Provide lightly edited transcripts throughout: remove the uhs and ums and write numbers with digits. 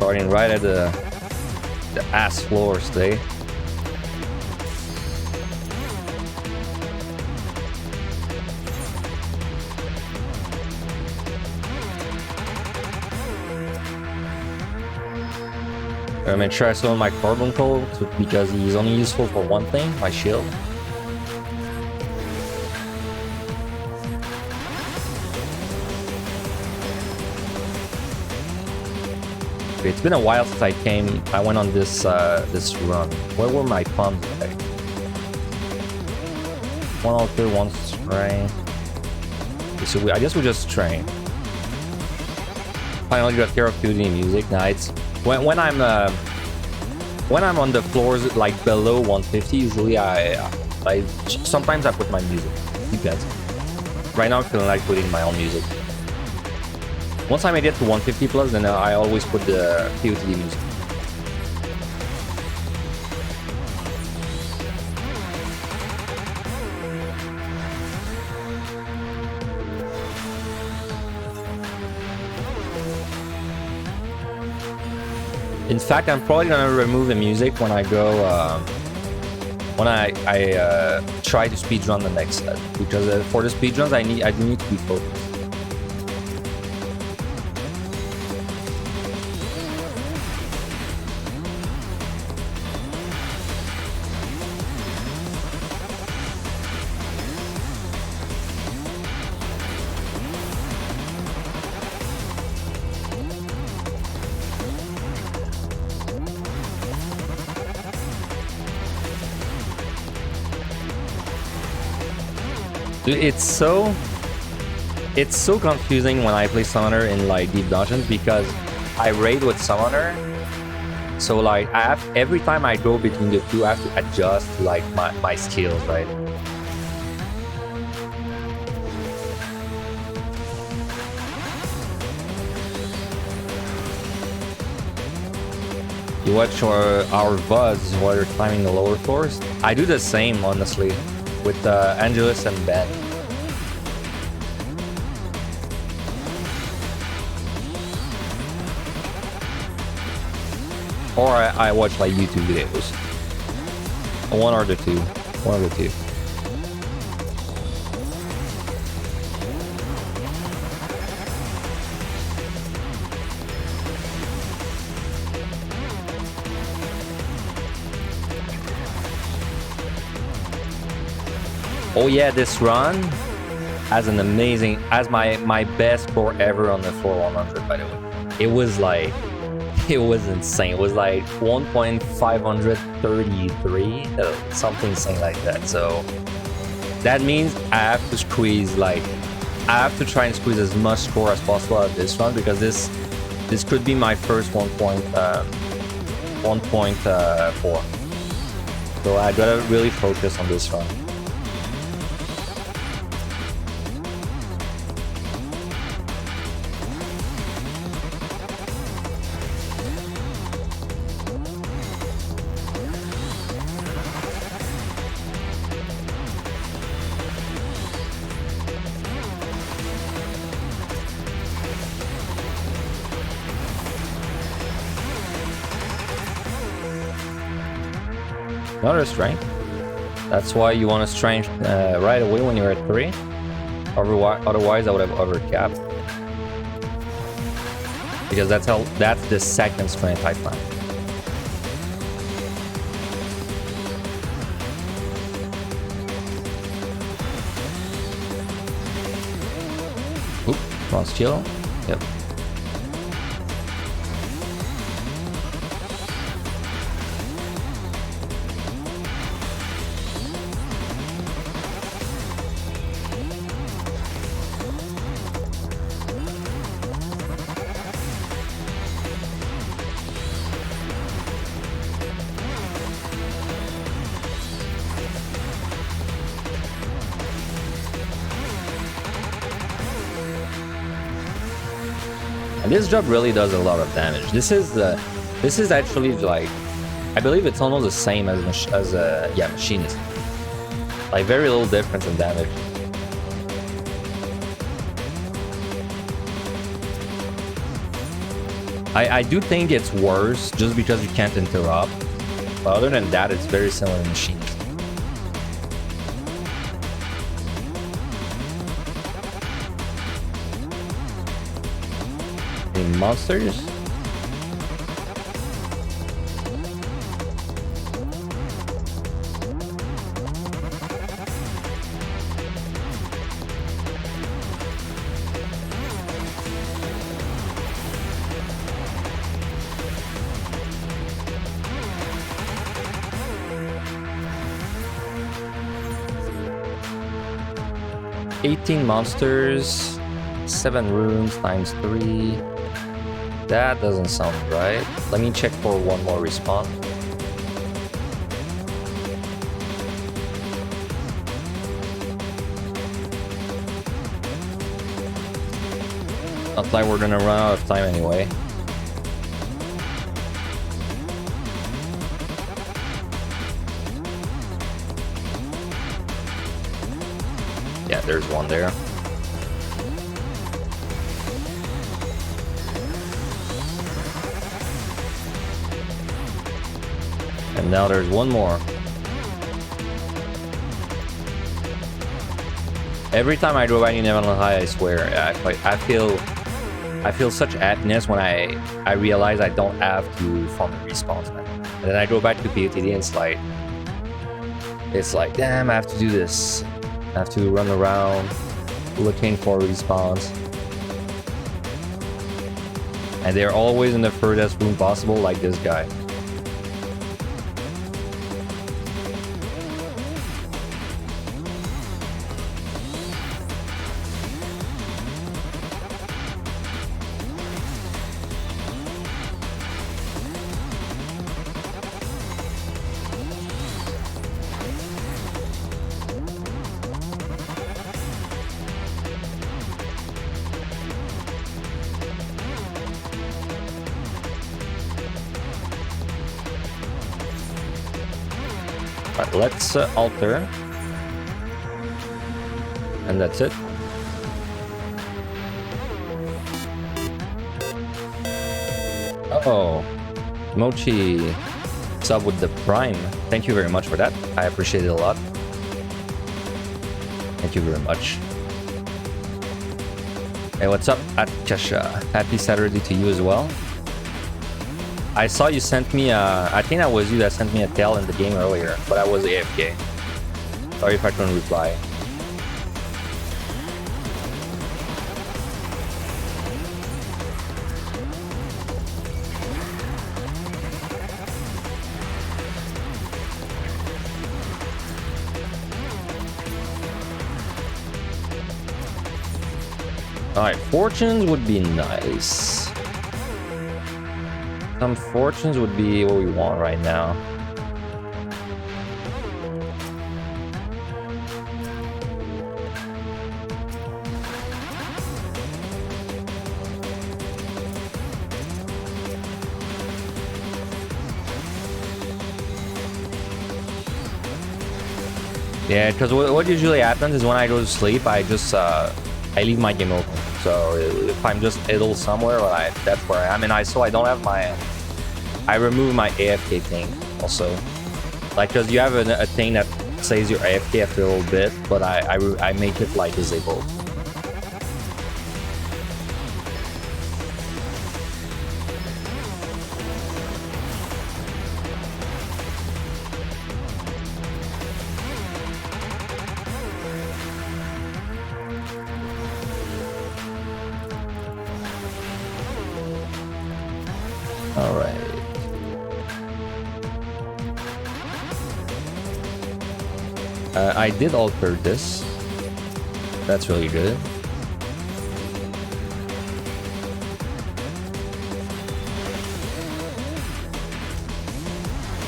starting right at the ass floors today. I'm gonna try to my carbon coat because he's only useful for one thing, my shield. It's been a while since I went on this this run. Where were my pumps today? One alter, one strain. Okay, so I guess we just train. Finally got Care of Duty music. Now it's when I'm on the floors like below 150. Usually I sometimes I put my music. Depends. Right now I'm feeling like putting my own music. Once I made it to 150 plus, then I always put the PotD music. In fact, I'm probably gonna remove the music when I go when I try to speedrun the next set, because for the speedruns I do need to be focused. Dude, it's so confusing when I play Summoner in like deep dungeons because I raid with Summoner, so like every time I go between the two I have to adjust like my skills, right? You watch our buzz while you're climbing the lower floors. I do the same honestly with Angelus and Ben. Or I watch like YouTube videos. One or the two. One of the two. Oh yeah, this run has an amazing, has my best score ever on the 4-100, by the way. It was like, it was insane. It was like 1.533, something insane like that. So that means I have to squeeze like, I have to try and squeeze as much score as possible out of this run, because this could be my first 1.4. So I gotta really focus on this run. Another strength. That's why you want to strength right away when you're at 3. Otherwise, I would have overcapped. Because that's the second strength I found. Oop, cross chill. Yep. And this job really does a lot of damage. This is actually like, I believe it's almost the same as Machinist. Like very little difference in damage. I do think it's worse just because you can't interrupt. But other than that, it's very similar machines. Any monsters? $18 monsters, 7 rooms times 3. That doesn't sound right. Let me check for one more respawn. Not like we're gonna run out of time anyway. Yeah, there's one there. And now there's one more. Every time I go back in Neverland High, I swear, I feel such happiness when I realize I don't have to farm the respawns, man. And then I go back to PotD and it's like, damn, I have to do this. I have to run around looking for respawns. And they're always in the furthest room possible, like this guy. Right, let's alter, and that's it. Oh, Mochi sub with the Prime. Thank you very much for that. I appreciate it a lot. Thank you very much. Hey, what's up, Atkasha? Happy Saturday to you as well. I saw you sent me I think that was you that sent me a tell in the game earlier, but I was AFK. Sorry if I couldn't reply. Alright, fortunes would be nice. Some fortunes would be what we want right now. Yeah, because what usually happens is when I go to sleep, I just I leave my game open. So if I'm just idle somewhere, that's where I am. And I don't have my. I remove my AFK thing also, like, because you have a thing that says you're AFK after a little bit, but I make it like disabled. All right. I did alter this. That's really good.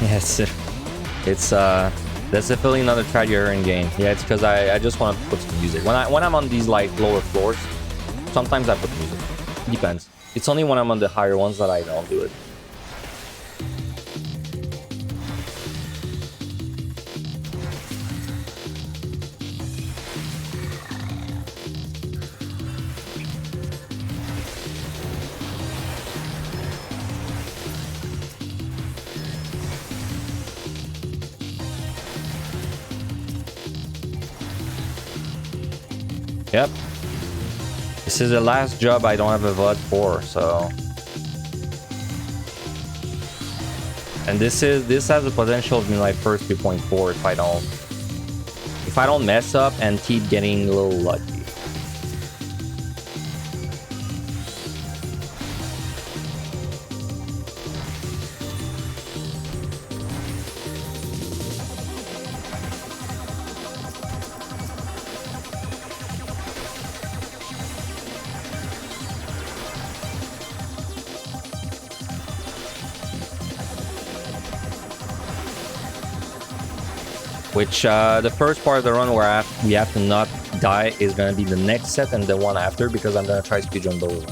Yes, it's that's definitely not a try to earn game. Yeah, it's because I just want to put some music. When I'm on these like lower floors, sometimes I put music. Depends. It's only when I'm on the higher ones that I don't do it. Yep. This is the last job I don't have a VOD for, so. And this has the potential of being like first 2.4 if I don't mess up and keep getting a little lucky. Which the first part of the run where we have to not die is gonna be the next set and the one after, because I'm gonna try speedrun both.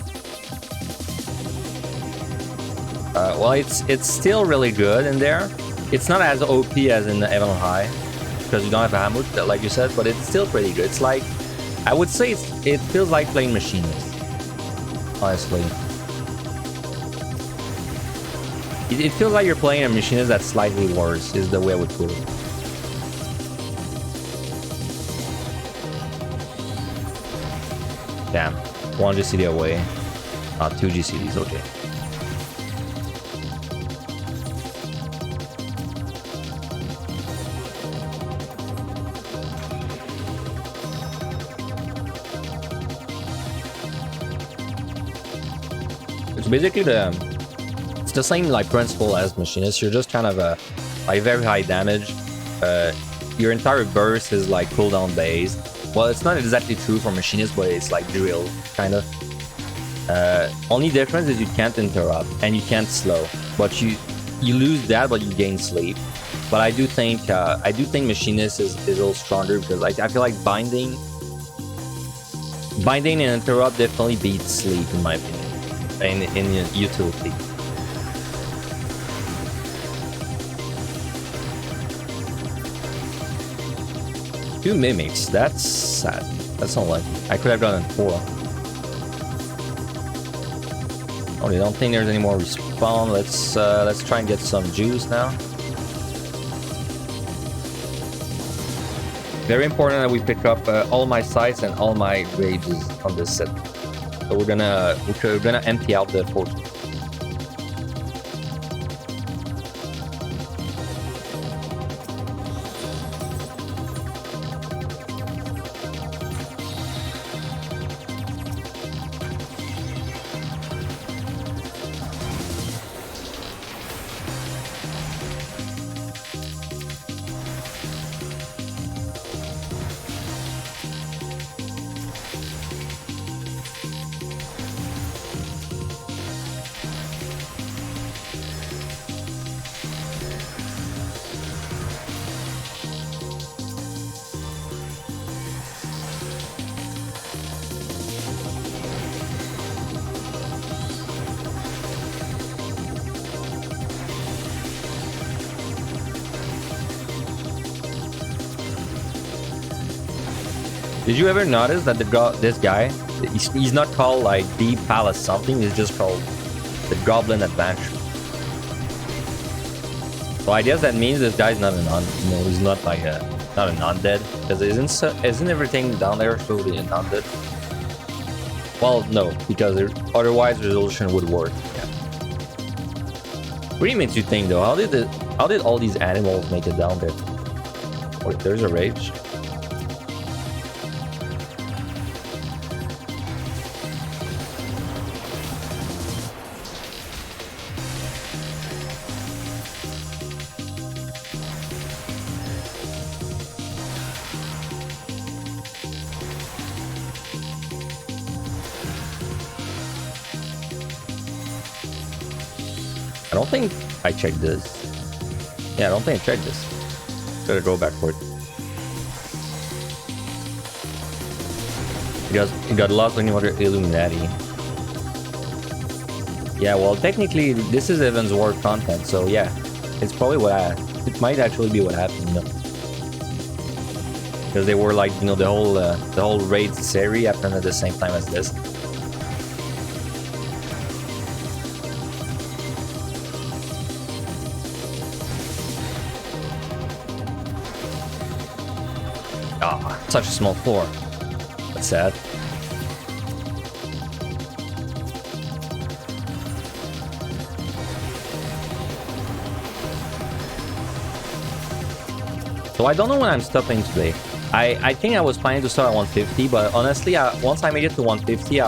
Well, it's still really good in there. It's not as OP as in the Heaven on High, because you don't have a Hamut, like you said, but it's still pretty good. It's like, I would say it feels like playing Machinist, honestly. It feels like you're playing a Machinist that's slightly worse, is the way I would put it. Damn, 1 GCD away. 2 GCDs, okay. It's basically it's the same like principle as Machinist. You're just kind of like very high damage. Your entire burst is like cooldown based. Well, it's not exactly true for Machinist, but it's like drill, kind of. Only difference is you can't interrupt and you can't slow. But you lose that, but you gain sleep. But I do think Machinist is a little stronger, because I feel like binding and interrupt definitely beats sleep in my opinion, in utility. Two mimics, that's sad. That's not lucky. I could have gotten 4. Oh, they don't think there's any more respawn. Let's try and get some juice now. Very important that we pick up all my sights and all my rages on this set. So we're gonna empty out the 40. Did you ever notice that this guy, he's not called like the Palace something, he's just called the Goblin Adventure. So I guess that means this guy's not he's not like not an undead, because isn't everything down there totally an undead? Well, no, because otherwise resolution would work. Yeah. Really makes you think though, how did all these animals make it down there? Wait, there's a rage. I don't think I checked this. Yeah, I don't think I checked this. Better go back for it. It got lost on the Illuminati. Yeah, well, technically, this is Evan's War content, so yeah, it's probably it might actually be what happened, you know. Because they were like, you know, the whole raid series happened at the same time as this. Such a small floor. sad. So I don't know when I'm stopping today. I think I was planning to start at 150, but honestly, once I make it to 150,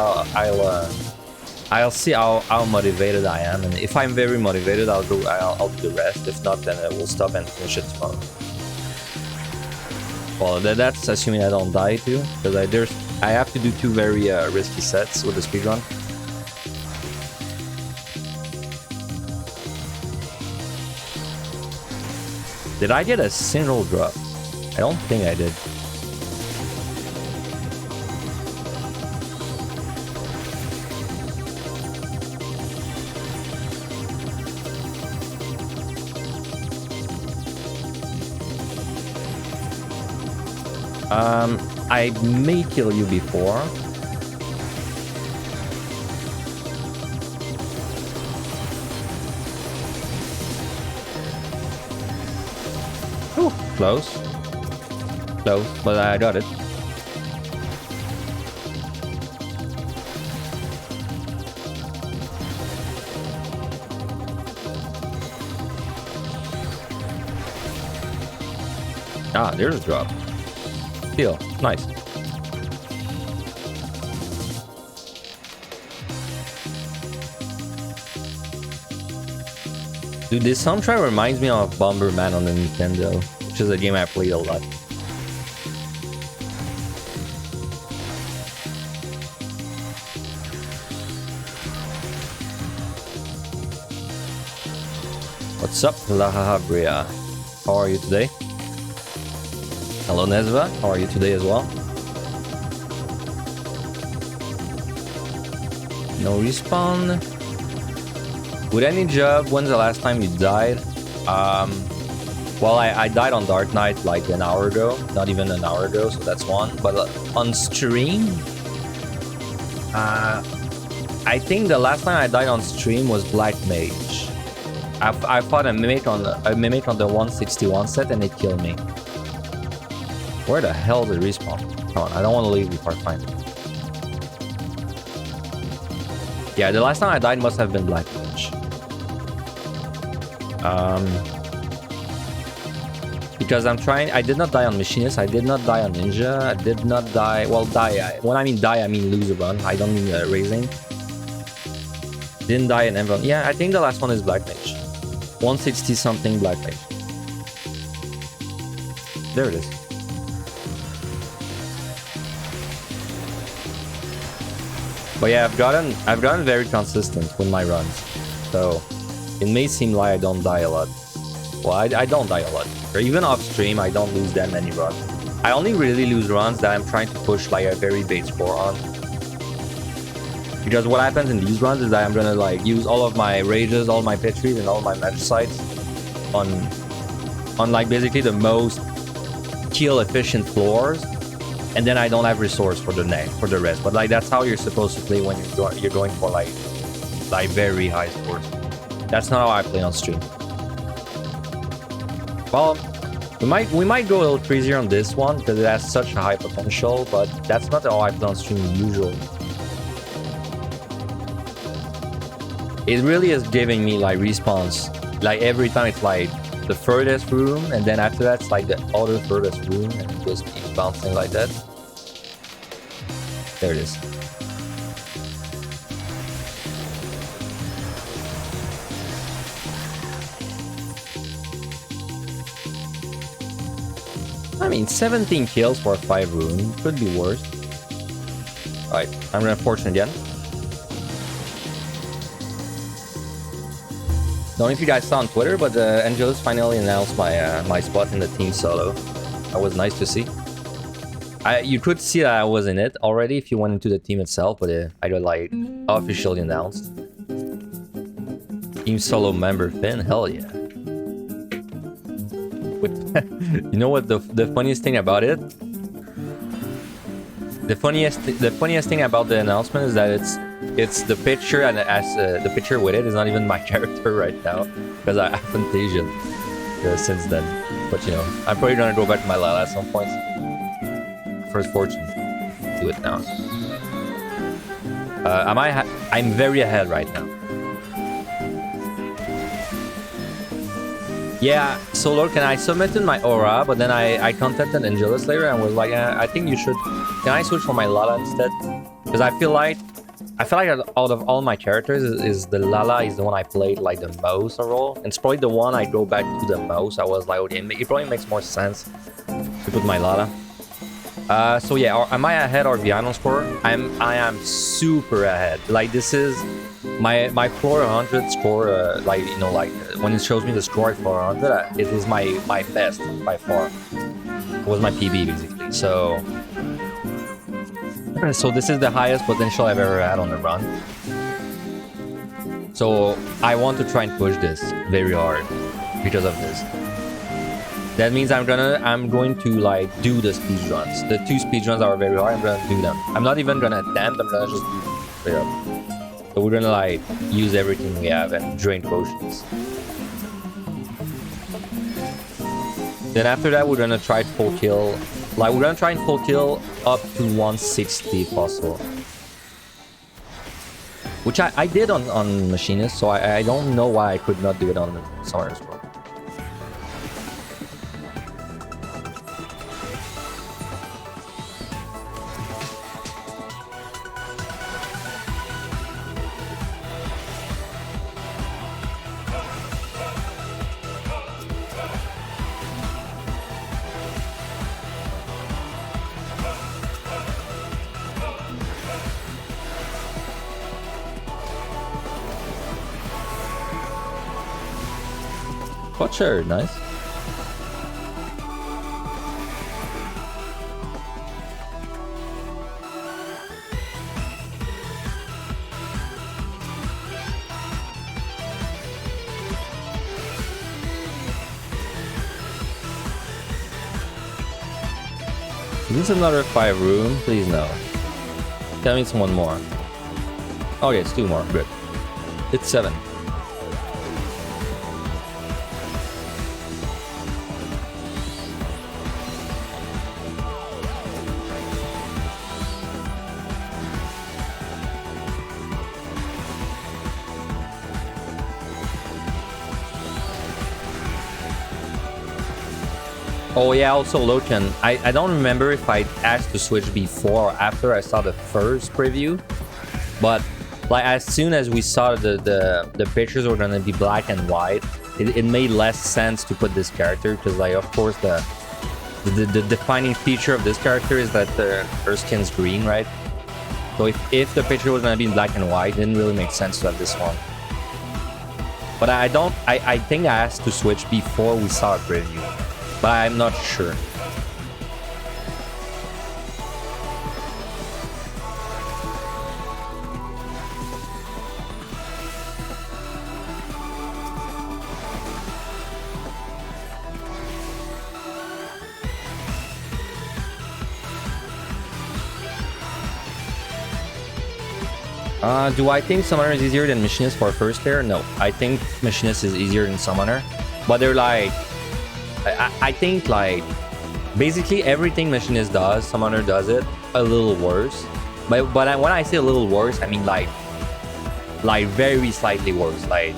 I'll see how motivated I am, and if I'm very motivated, I'll do the rest. If not, then we'll stop and finish it tomorrow. Well, that's assuming I don't die too, because I have to do 2 very risky sets with the speedrun. Did I get a single drop? I don't think I did. I may kill you before. Ooh, close. Close, but I got it. Ah, there's a drop. Deal. Nice. Dude, this soundtrack reminds me of Bomberman on the Nintendo, which is a game I played a lot. What's up, La Habria? How are you today? Hello, Nezva. How are you today as well? No respawn. With any job, when's the last time you died? Well, I died on Dark Knight like an hour ago. Not even an hour ago, so that's one. But on stream, I think the last time I died on stream was Black Mage. I fought a mimic on the 161 set and it killed me. Where the hell did it respawn? Come on, I don't want to leave before I find it. Yeah, the last time I died must have been Black Mage. Because I did not die on Machinist, I did not die on Ninja, I did not die, well, when I mean die, I mean lose a run, I don't mean raising. Didn't die in Envon. Yeah, I think the last one is Black Mage. 160 something Black Mage. There it is. But yeah, I've gotten very consistent with my runs, so it may seem like I don't die a lot. Well, I don't die a lot. Or even off stream, I don't lose that many runs. I only really lose runs that I'm trying to push like a very base score on. Because what happens in these runs is that I'm gonna like use all of my rages, all my pitcheries, and all my match sites on like basically the most kill efficient floors. And then I don't have resource for the rest. But like that's how you're supposed to play when you're going for like very high scores. That's not how I play on stream. Well, we might go a little crazier on this one because it has such a high potential, but that's not how I play on stream usually. It really is giving me like respawns. Like every time it's like the furthest room, and then after that it's like the other furthest room, and it just keeps bouncing like that. There it is. I mean, 17 kills for a 5 room could be worse. Alright, I'm gonna fortune again. Don't know if you guys saw on Twitter, but Angelus finally announced my spot in the team solo. That was nice to see. You could see that I was in it already if you went into the team itself, but I got like officially announced. Team solo member Finn, hell yeah. You know what the funniest thing about it? The funniest thing about the announcement is that it's the picture, and the picture with it is not even my character right now because I haven't Asian since then. But you know, I'm probably gonna go back to my Lala at some point. First fortune. do it now. I'm very ahead right now. Yeah, so Lord, can I submitted my aura, but then I contacted Angelus later and was like, I think you should. Can I switch for my Lala instead? Because I feel like out of all my characters, is the Lala is the one I played like the most overall, and it's probably the one I go back to the most. I was like, okay, it probably makes more sense to put my Lala. So yeah, am I ahead or behind on score? I am super ahead. Like this is my floor 100 score. Like you know, like when it shows me the score for 100, it is my best by far. It was my PB basically. So this is the highest potential I've ever had on the run. So I want to try and push this very hard because of this. That means I'm going to like do the speed runs. The 2 speed runs are very hard. I'm gonna do them. I'm not even gonna attempt. I'm gonna just do them straight up. So we're gonna like use everything we have and drain potions. Then after that, we're gonna try full kill. Like we're gonna try and full kill up to 160 if possible. Which I did on Machinist, so I don't know why I could not do it on the Summoner as well. Sure, nice. Is this another 5 room? Please no. Tell me it's one more. Okay, it's 2 more. Good. It's 7. Oh yeah, also Loken. I don't remember if I asked to switch before or after I saw the first preview, but like as soon as we saw the pictures were gonna be black and white, it made less sense to put this character because like of course the defining feature of this character is that her skin's green, right? So if the picture was gonna be in black and white, it didn't really make sense to have this one. But I think I asked to switch before we saw a preview. But I'm not sure. Do I think Summoner is easier than Machinist for first player? No, I think Machinist is easier than Summoner. But they're like... I think like basically everything Machinist does, Summoner does it a little worse. But when I say a little worse, I mean like very slightly worse. Like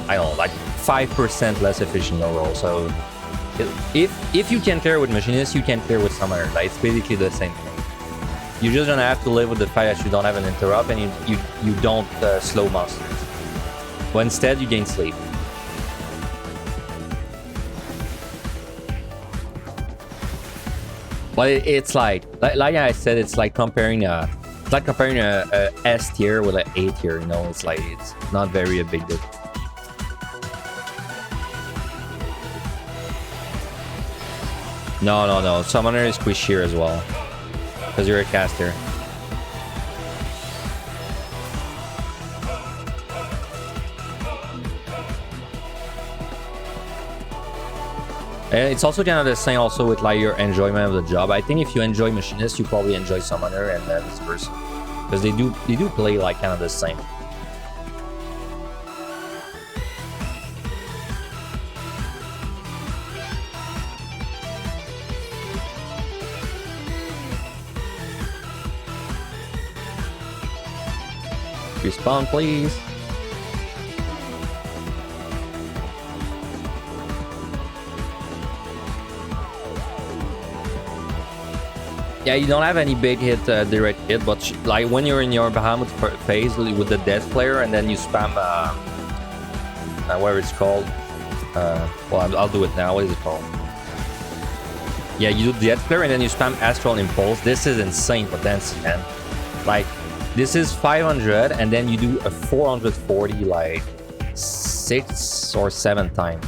I don't know, like 5% less efficient overall. So if you can clear with Machinist, you can clear with Summoner. Like it's basically the same thing. You're just gonna have to live with the fact that you don't have an interrupt and you don't slow monsters. But instead you gain sleep. But it's like I said, it's like comparing a S tier with an A tier. You know, it's like it's not very a big deal. No. Summoner is squishier as well, because you're a caster. And it's also kind of the same also with like your enjoyment of the job. I think if you enjoy Machinist, you probably enjoy Summoner and then vice versa. Because they do play like kind of the same. Respawn, please. Yeah, you don't have any big hit, direct hit, but like when you're in your Bahamut phase with the Death Flare, and then you spam, whatever it's called. Well, I'll do it now. What is it called? Yeah, you do Death Flare, and then you spam Astral Impulse. This is insane potency, man. Like, this is 500, and then you do a 440, like, 6 or 7 times.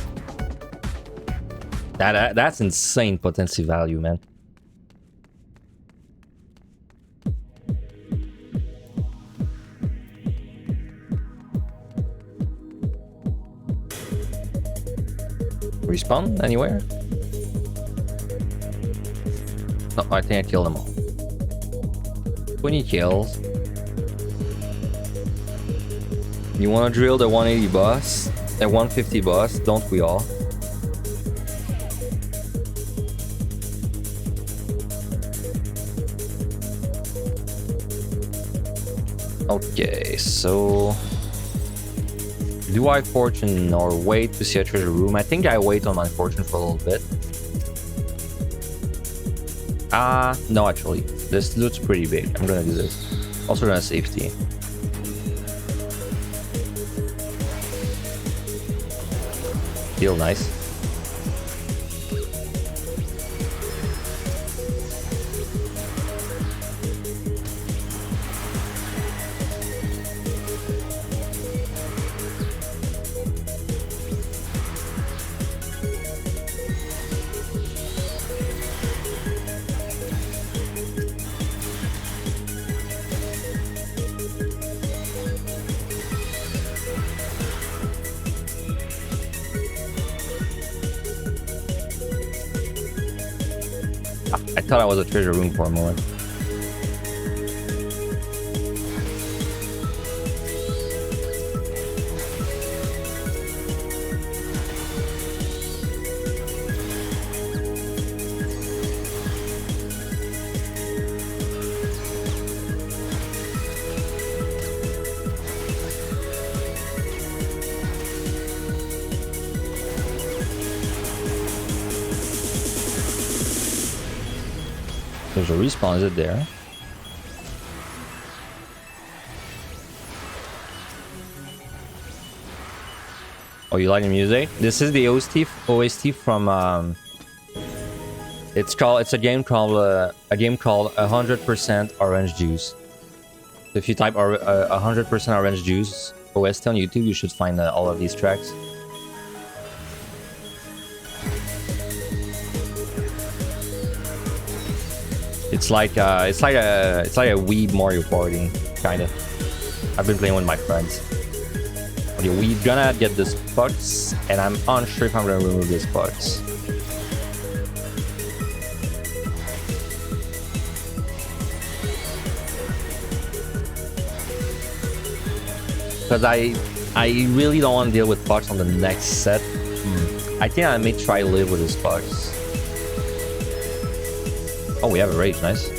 That's insane potency value, man. Respawn anywhere? No, I think I killed them all. 20 kills. You want to drill the 180 boss? The 150 boss? Don't we all? Okay, so... do I fortune or wait to see a treasure room? I think I wait on my fortune for a little bit. No, actually. This looks pretty big. I'm gonna do this. Also gonna safety. Feel nice. I thought I was a treasure room for a moment. There's a respawn, is it there? Oh, you like the music? This is the OST from it's a game called 100% Orange Juice. If you type 100% Orange Juice OST on YouTube, you should find all of these tracks. It's like a weeb Mario Party, kind of. I've been playing with my friends. Okay, we're gonna get the spots, and I'm unsure if I'm gonna remove the spots. Because I really don't want to deal with spots on the next set. I think I may try live with the spots. Oh, we have a Wraith, nice.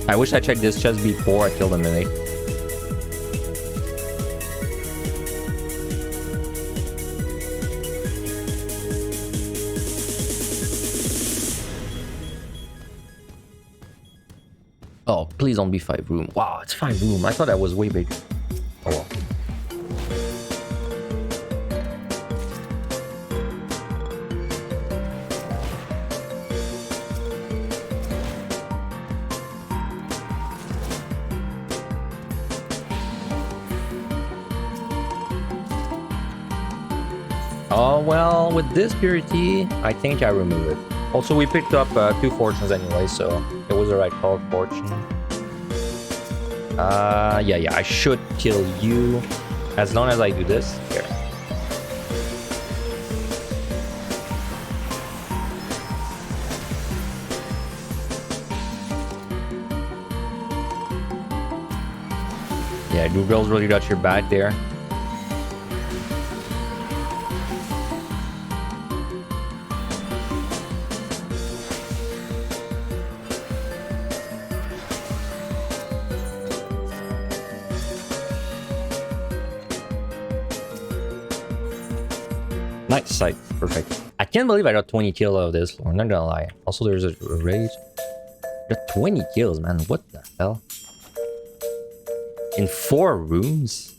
I wish I checked this chest before I killed a mimic. Oh, please don't be 5 room. Wow, it's 5 room. I thought that was way bigger. Oh well. Oh, well, with this purity, I think I remove it. Also, we picked up 2 fortunes anyway, so it was the right call, fortune. Yeah, I should kill you as long as I do this. Here. Yeah, Google's really got your back there. Nice sight. Perfect. I can't believe I got 20 kills out of this floor. I'm not gonna lie. Also, there's a rage. I got 20 kills, man. What the hell? In 4 rooms?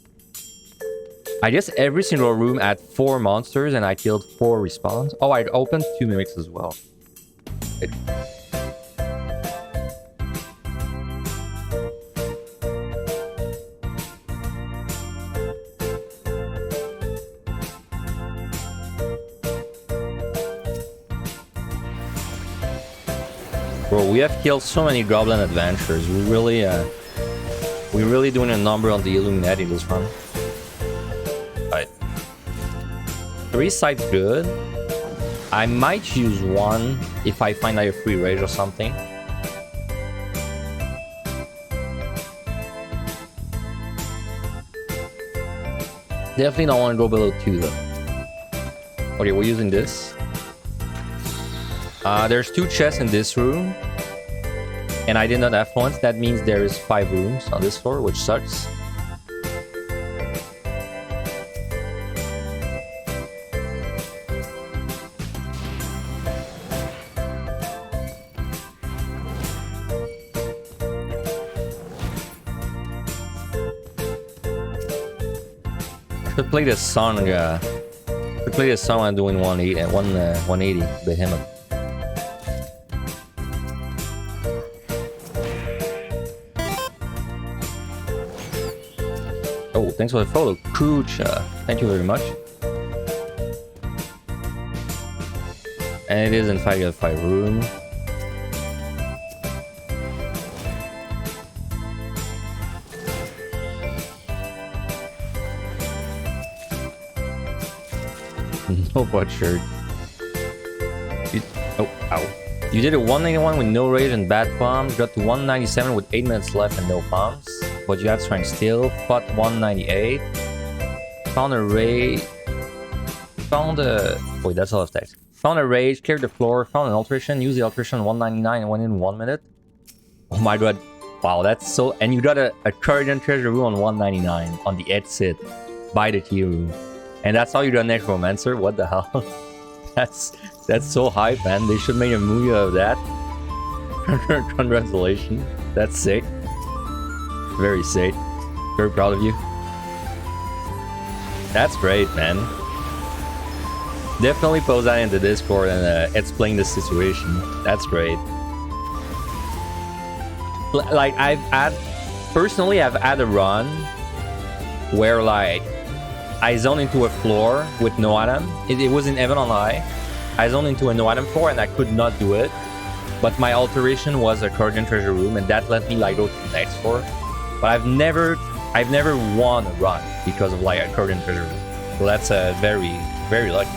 I guess every single room had 4 monsters and I killed 4 respawns. Oh, I opened 2 mimics as well. Bro, we have killed so many goblin adventurers. We really doing a number on the Illuminati this run. Right. 3 sites good. I might use 1 if I find like a free rage or something. Definitely don't want to go below 2 though. Okay, we're using this. There's 2 chests in this room. And I did not have once. That means there is 5 rooms on this floor, which sucks. Could play this song. Could play this song I'm doing 180. Beat him up. Oh, thanks for the follow, Kucha. Thank you very much. And it is in 5 room. No butcher. Oh, ow. You did a 191 with no rage and bad bombs. Got to 197 with 8 minutes left and no bombs. But you have strength still. Fought 198. Found a rage. Found a... Wait, that's a lot of text. Found a rage, cleared the floor, found an alteration, used the alteration 199 and went in 1 minute. Oh my god. Wow, that's so... And you got a Guardian treasure room on 199 on the exit by the key room. And that's how you got Necromancer? What the hell? That's so hype, man. They should make a movie out of that. Congratulations. That's sick. Very sick. Very proud of you. That's great, man. Definitely post that into Discord and explain the situation. That's great. Like, personally, I've had a run where, like, I zoned into a floor with no item. It was in Heaven on High. I zoned into a no item floor and I could not do it. But my alteration was a Guardian treasure room and that let me like go to the next floor. But I've never won a run because of like a Guardian treasure room. So that's very, very lucky.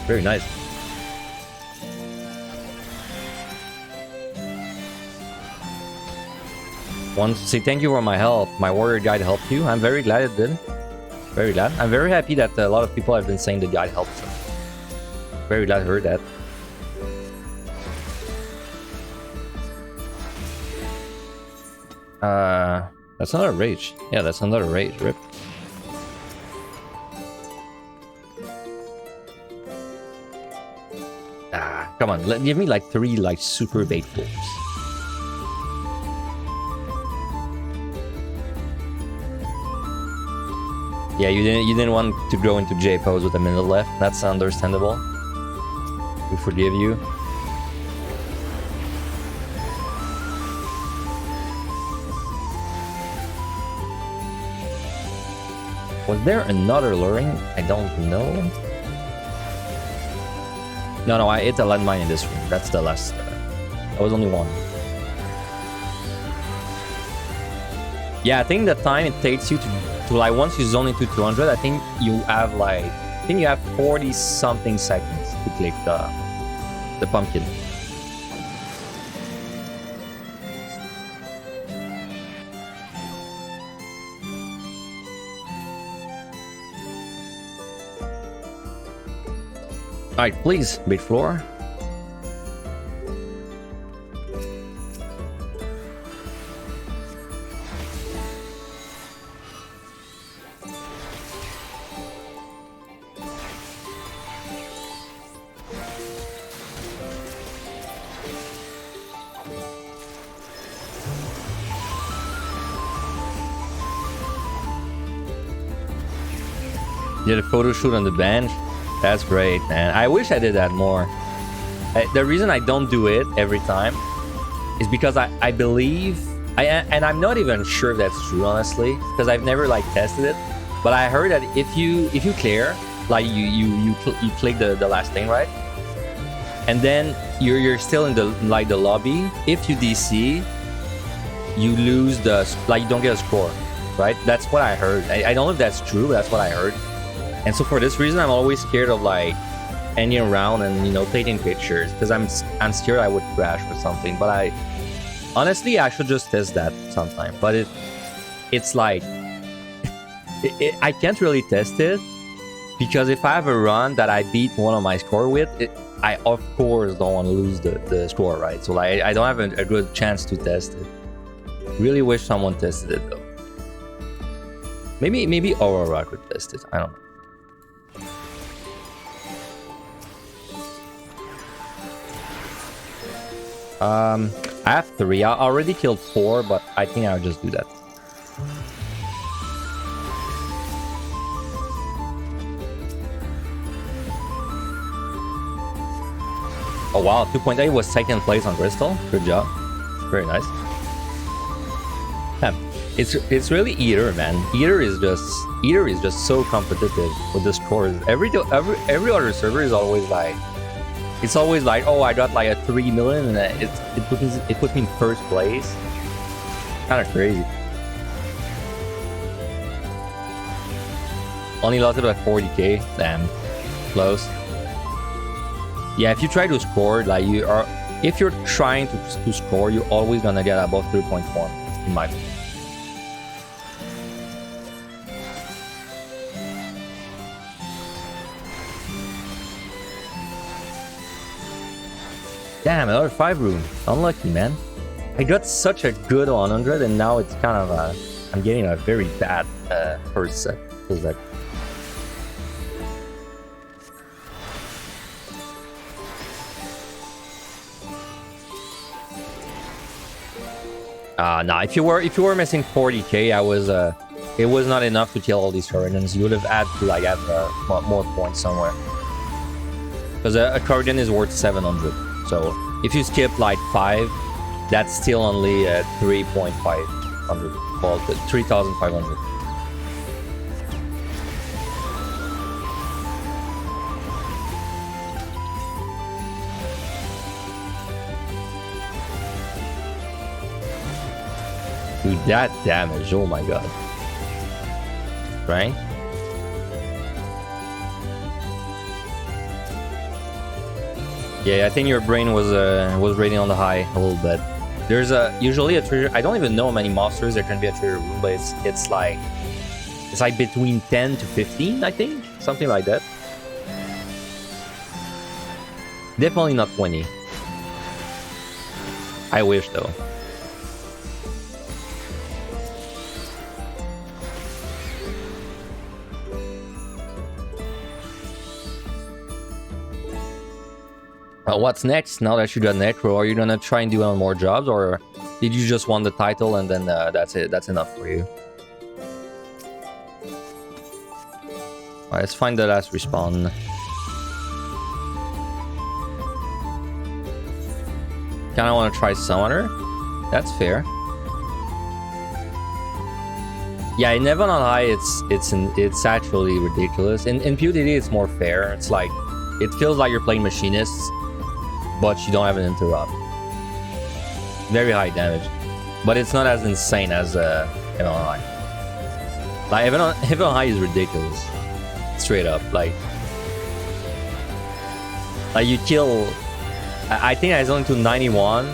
Very nice. Want to say thank you for my help. My warrior guide helped you. I'm very glad it did. Very glad. I'm very happy that a lot of people have been saying the guide helped them. Very glad I heard that. That's another rage. Yeah, that's another rage. Rip. Come on. Give me like 3 like super bait floors. Yeah, you didn't want to go into J pose with a minute left. That's understandable. We forgive you. Was there another luring? I don't know. No, I hit a landmine in this room. That's the last. That was only 1. Yeah, I think the time it takes you to like once you zone into 200, I think you have like 40 something seconds to click the pumpkin. Alright, please, bait floor. Did a photo shoot on the bench. That's great, man. I wish I did that more. The reason I don't do it every time is because I believe, and I'm not even sure if that's true, honestly, because I've never like tested it. But I heard that if you clear, like you click the last thing, right? And then you're still in the lobby. If you DC, you lose you don't get a score, right? That's what I heard. I don't know if that's true, but that's what I heard. And so for this reason, I'm always scared of like hanging around and, you know, taking pictures, because I'm scared I would crash or something. But honestly, I should just test that sometime. But it's like I can't really test it, because if I have a run that I beat one of my score with, I of course don't want to lose the score, right? So like I don't have a good chance to test it. Really wish someone tested it though. Maybe Aurora could test it. I don't know. I have 3. I already killed 4, but I think I'll just do that. Oh wow, 2.8 was second place on Crystal. Good job. Very nice. Yeah, it's really Eater, man. Eater is just so competitive with the scores. Every other server is always like, it's always like, oh, I got like a 3 million, and it put me in first place. Kind of crazy. Only lost it by 40k. Damn, close. Yeah, if you try to score, like if you're trying to score, you're always gonna get above 3.1 in my opinion. Damn, another 5 room. Unlucky, man. I got such a good 100, and now it's kind of I'm getting a very bad first set. Feels like. Nah, if you were missing 40k, it was not enough to kill all these Corridans. You would have had to like have more points somewhere. Because a Corridan is worth 700. So if you skip like 5, that's still only 3,500. Well, 3,500. Dude, that damage, oh my god. Right? Yeah, I think your brain was rating on the high a little bit. There's usually a treasure. I don't even know how many monsters there can be a treasure room, but it's like between 10 to 15, I think, something like that. Definitely not 20. I wish though. What's next? Now that you got Necro, are you gonna try and do more jobs, or did you just want the title and then that's it? That's enough for you. Alright, let's find the last respawn. Kinda wanna try Summoner. That's fair. Yeah, in Heaven on High, it's actually ridiculous. In PotD, it's more fair. It's like, it feels like you're playing Machinists, but you don't have an interrupt. Very high damage, but it's not as insane as Heaven on High. Like Heaven on High is ridiculous, straight up. Like you kill. I think I was only to 91,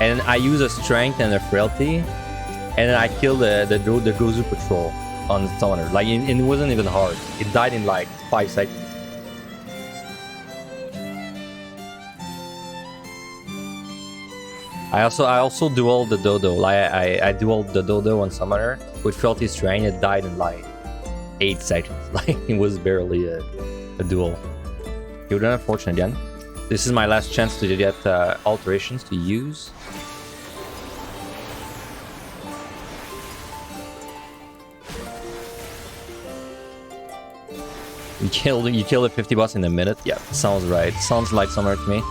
and I use a strength and a frailty, and then I kill the Gozu patrol on the Summoner. Like it wasn't even hard. It died in like 5 seconds. I also dual the Dodo. Like I dual the Dodo on Summoner with Frailty Strain. It died in like 8 seconds. Like it was barely a duel. You're done unfortunate again. This is my last chance to get alterations to use. You killed a 50 boss in a minute? Yeah, sounds right. Sounds like somewhere to me.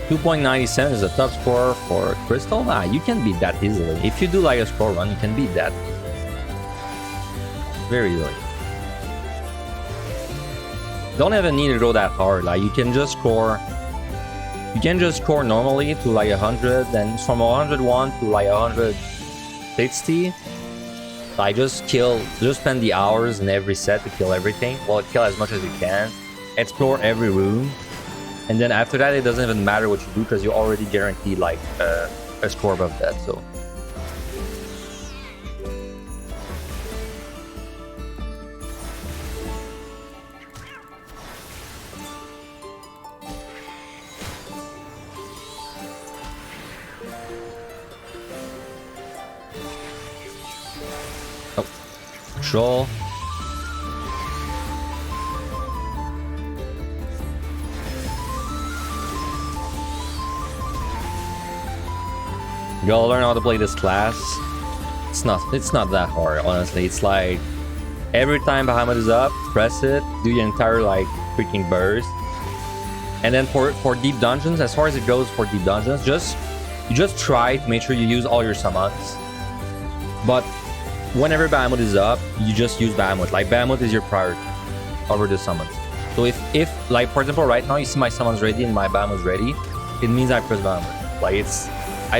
.97 is a top score for Crystal. Ah, you can beat that easily. If you do like a score run, you can beat that very easily. Don't even need to go that hard. Like you can just score. You can just score normally to like 100, then from 101 to like 160. Like just spend the hours in every set to kill everything. Well, kill as much as you can. Explore every room. And then after that, it doesn't even matter what you do because you already guaranteed like a score above that. So oh, control. You gotta learn how to play this class. It's not that hard, honestly. It's like every time Bahamut is up, press it, do your entire like freaking burst. And then for deep dungeons, as far as it goes for deep dungeons, you just try to make sure you use all your summons. But whenever Bahamut is up, you just use Bahamut. Like Bahamut is your priority over the summons. So if like for example right now you see my summons ready and my Bahamut's ready, it means I press Bahamut. Like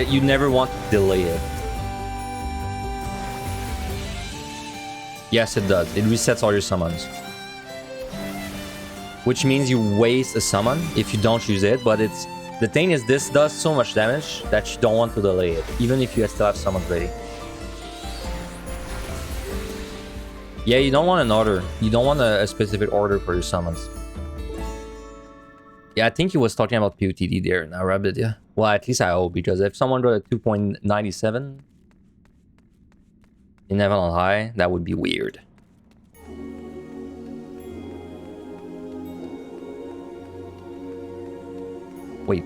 you never want to delay it. Yes, it does. It resets all your summons. Which means you waste a summon if you don't use it, but the thing is this does so much damage that you don't want to delay it, even if you still have summons ready. Yeah, you don't want an order. You don't want a specific order for your summons. Yeah, I think he was talking about PotD there, now Rabbit, yeah. Well, at least I hope, because if someone got a 2.97 in Heaven on High, that would be weird. Wait,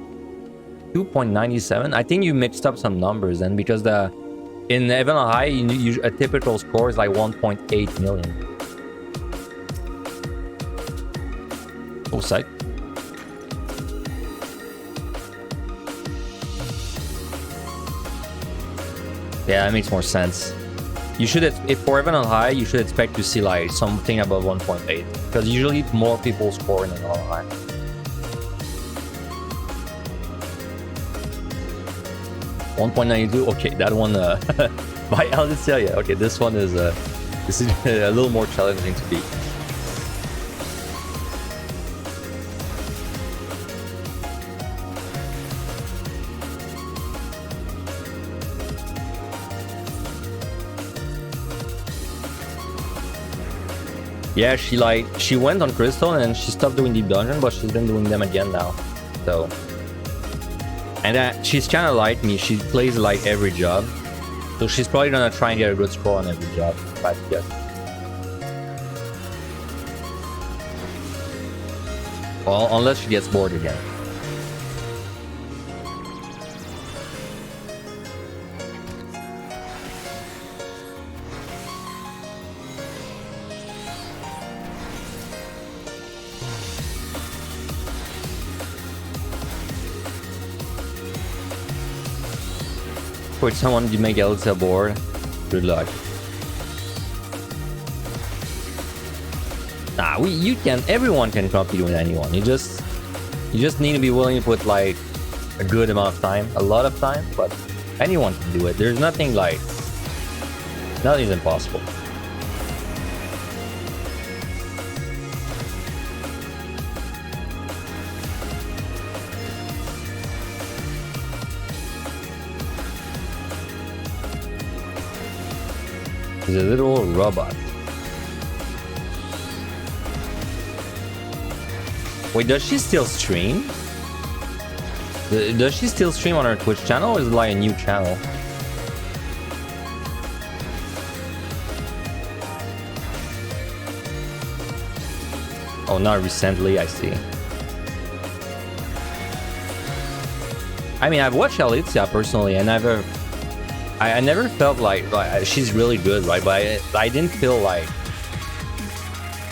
2.97? I think you mixed up some numbers then, because in Heaven on High, a typical score is like 1.8 million. Oh, sight. Yeah, that makes more sense. You should, if for Heaven on High, you should expect to see like something above 1.8, because usually more people score in Heaven on High. $1.92. Okay, that one. I'll just tell you. Okay, this one is a little more challenging to beat. Yeah, she went on Crystal and she stopped doing Deep Dungeon, but she's been doing them again now. So, and she's kind of like me. She plays like every job, so she's probably gonna try and get a good score on every job. But yes. Well, unless she gets bored again. For someone to make Elsa bored, good luck. Nah, everyone can compete with anyone. You just need to be willing to put like a good amount of time, a lot of time, but anyone can do it. There's nothing's impossible. He's a little robot. Wait, does she still stream? Does she still stream on her Twitch channel, or is it like a new channel? Oh, not recently, I see. I mean, I've watched Alicia personally, and I never felt like she's really good, right? But I didn't feel like.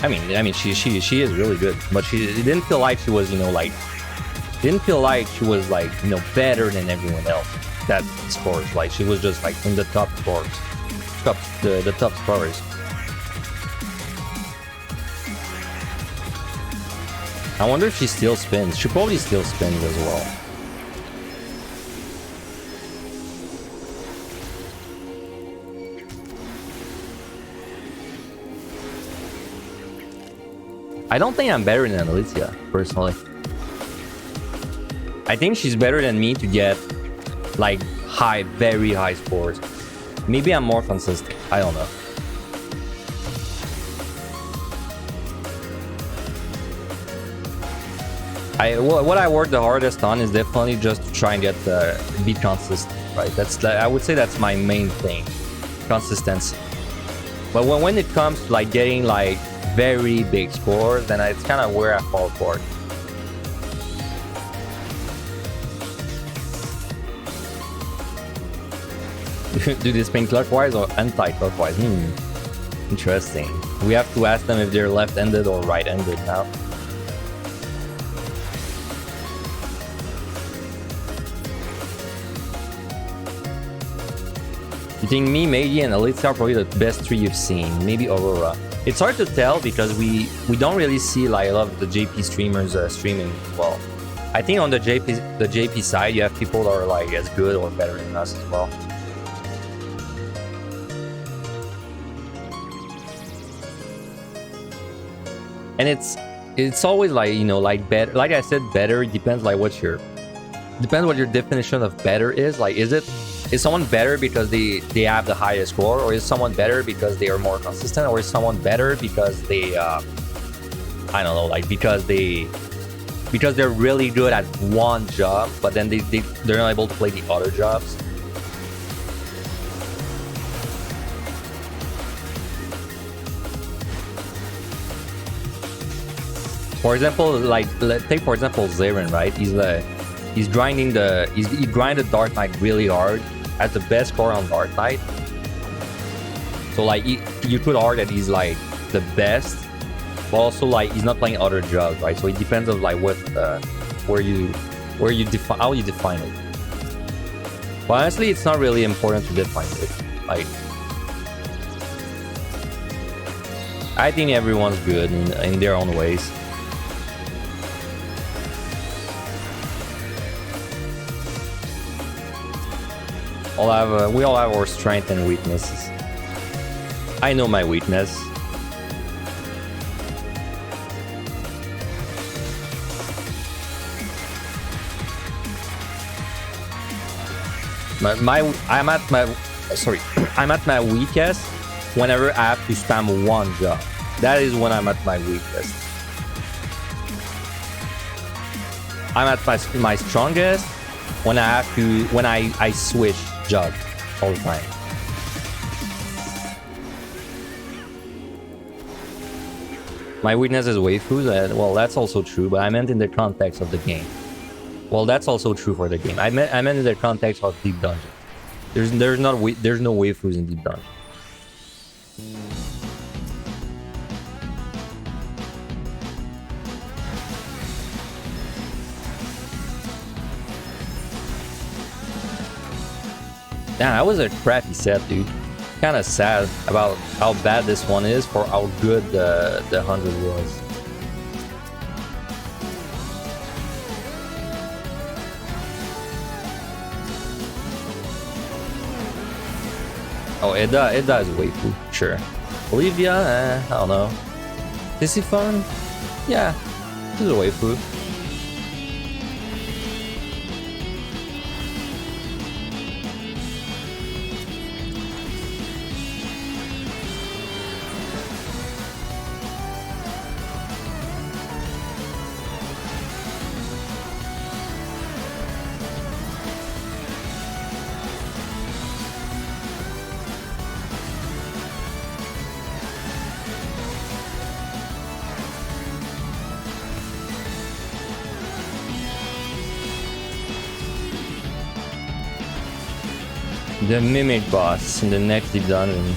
I mean, she is really good, but it didn't feel like she was, you know, like. Didn't feel like she was like, you know, better than everyone else that scores. Like she was just like in the top scores, the top scorers. I wonder if she still spins. She probably still spins as well. I don't think I'm better than Alicia, personally. I think she's better than me to get like very high scores. Maybe I'm more consistent. I don't know. What I work the hardest on is definitely just to try and be consistent, right? I would say that's my main thing, consistency. But when it comes to like getting like very big scores, then it's kind of where I fall short. Do they spin clockwise or anti-clockwise? Interesting. We have to ask them if they're left-handed or right-handed now. You think me, Meiji, and Alicia are probably the best three you've seen? Maybe Aurora. It's hard to tell because we don't really see like a lot of the JP streamers streaming well. I think on the JP side, you have people that are like as good or better than us as well. And it's always like, you know, like better. Like I said, better depends like what your definition of better is. Like, is someone better because they have the highest score, or is someone better because they are more consistent, or is someone better because they I don't know, like because they're really good at one job, but then they're not able to play the other jobs. For example, like take for example Zarin, right? He grinded Dark Knight really hard, has the best score on Dark Knight. So like you could argue that he's like the best, but also like he's not playing other jobs, right? So it depends on like what how you define it. But honestly, it's not really important to define it. Like, I think everyone's good in their own ways. We all have our strengths and weaknesses. I know my weakness. I'm at my weakest whenever I have to spam one job. That is when I'm at my weakest. I'm at my strongest when I switch jobs all the time. My weakness is waifus. Well, that's also true, but I meant in the context of the game. Well, that's also true for the game. I meant in the context of Deep Dungeon. There's no waifus in Deep Dungeon. Damn, that was a crappy set, dude. Kind of sad about how bad this one is for how good the 100 was. Oh, Eda is waifu, sure. Olivia, I don't know. Tisiphone? Yeah, she's a waifu. The Mimic boss in the next deep dungeon.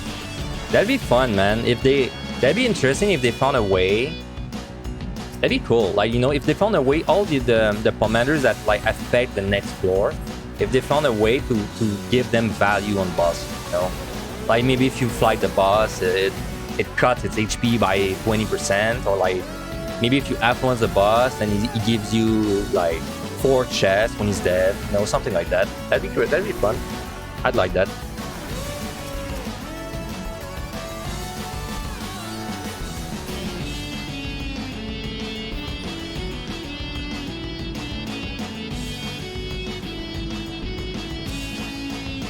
That'd be fun, man. That'd be interesting if they found a way. That'd be cool. Like, you know, if they found a way, all the commanders that like affect the next floor, if they found a way to give them value on boss, you know, like maybe if you fight the boss, it cuts its HP by 20%, or like maybe if you influence the boss, then he gives you like 4 chests when he's dead, you know, something like that. That'd be great. That'd be fun. I'd like that.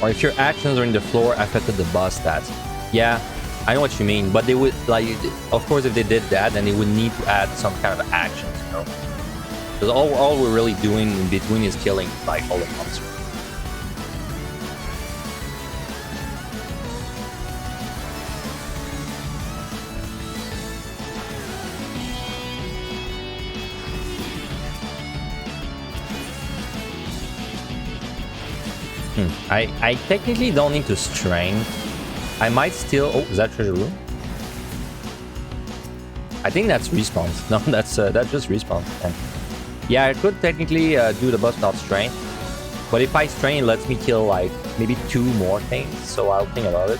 Or if your actions during the floor affected the boss stats. Yeah, I know what you mean, but they would, like, of course, if they did that, then they would need to add some kind of actions, you know? Because all we're really doing in between is killing, like, all the monsters. I technically don't need to strain. I might still... Oh, is that treasure room? I think that's respawn. No, that's just respawn. Yeah, I could technically do the boss without strain. But if I strain, it lets me kill like maybe 2 more things. So I'll think about it.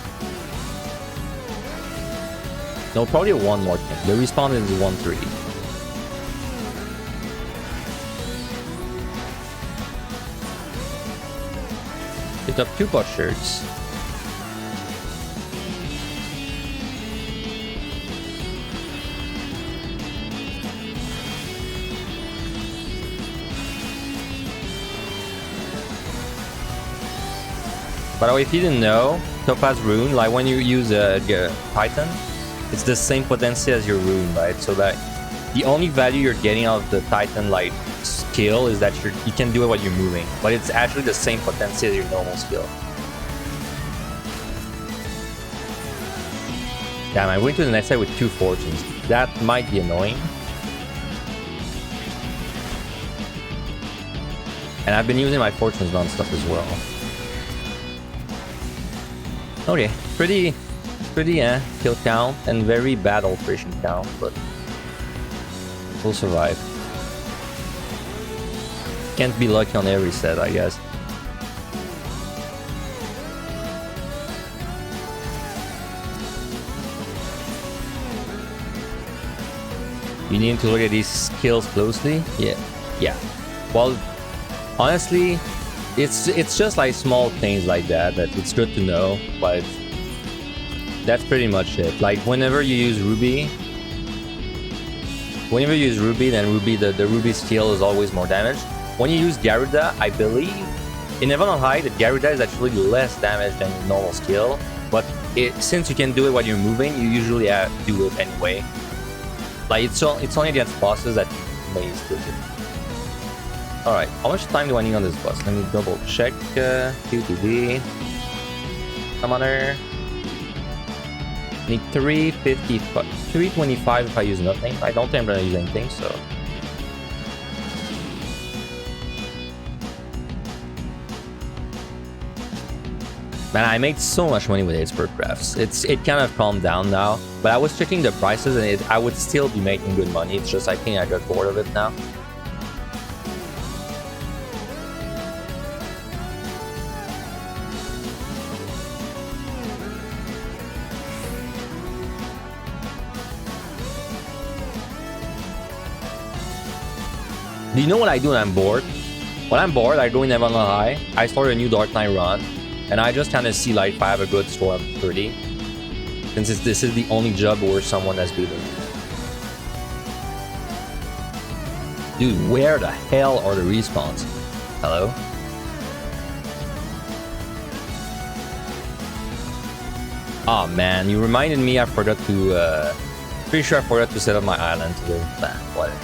No, probably 1 more thing. The respawn is 1-3. Picked up 2 potsherds. By the way, if you didn't know, Topaz Rune, like when you use a Titan, it's the same potency as your rune, right? So that the only value you're getting out of the Titan like skill is that you can do it while you're moving, but it's actually the same potency as your normal skill. Damn, I'm going to the next side with 2 fortunes. That might be annoying. And I've been using my fortunes non-stop as well. Okay, pretty kill count and very bad alteration count, but we'll survive. Can't be lucky on every set, I guess. You need to look at these skills closely. Yeah. Well, honestly, it's just like small things like that it's good to know, but that's pretty much it. Like whenever you use Ruby, then Ruby, the Ruby skill is always more damage. When you use Garuda, I believe in Heaven on High, that Garuda is actually less damage than your normal skill, but since you can do it while you're moving, you usually do it anyway. Like it's only against bosses that you may still do. Alright, how much time do I need on this boss? Let me double check. QTV. Come on there. Need 325 if I use nothing. I don't think I'm gonna use anything, so. Man, I made so much money with expert crafts. It kind of calmed down now, but I was checking the prices and I would still be making good money. It's just I think I got bored of it now. Do you know what I do when I'm bored? When I'm bored, I go in Heaven on High, I start a new Dark Knight run, and I just kind of see like if I have a good score of 30. Since this is the only job where someone has beaten me. Dude, where the hell are the respawns? Hello? Oh man, you reminded me I forgot to, pretty sure I forgot to set up my island today. Nah, whatever.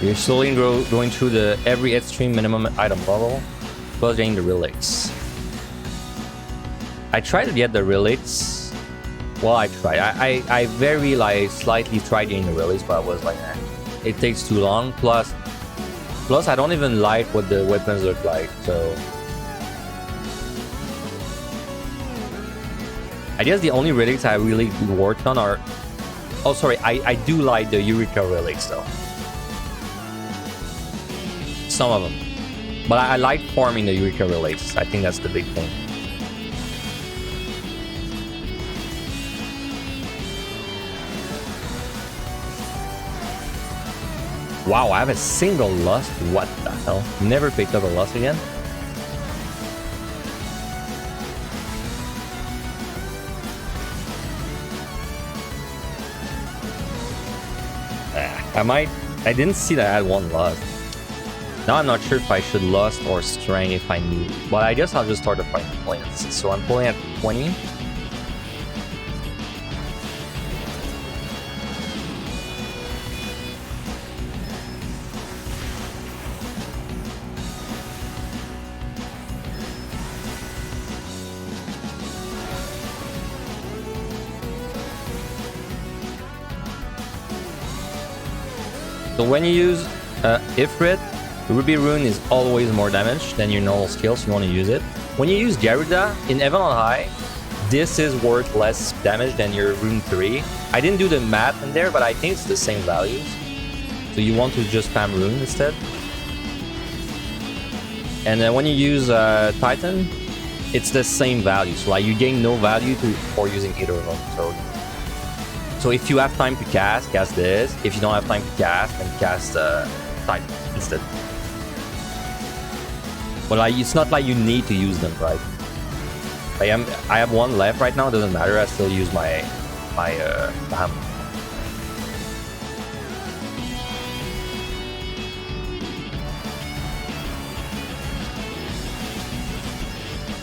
You're slowly going through every extreme minimum item level, plus getting the relics. I tried to get the relics Well, I tried. I very like slightly tried getting the release, but I was like, it takes too long. Plus I don't even like what the weapons look like. So I guess the only relics I really worked on are. Oh, sorry. I do like the Eureka relics though. Some of them, but I like farming the Eureka relics. I think that's the big thing. Wow, I have a single lust? What the hell? Never picked up a lust again? I didn't see that I had one lust. Now I'm not sure if I should lust or strength if I need. But I guess I'll just start the fight pulling. So I'm pulling at 20. So when you use Ifrit, Ruby Rune is always more damage than your normal skill, so you want to use it. When you use Garuda in Heaven on High, this is worth less damage than your Rune 3. I didn't do the math in there, but I think it's the same values. So you want to just spam Rune instead. And when you use Titan, it's the same value. So like you gain no value for using either of them. So if you have time to cast this. If you don't have time to cast, then cast Titan instead. But like, it's not like you need to use them, right? Like I have one left right now. It doesn't matter. I still use my hammer.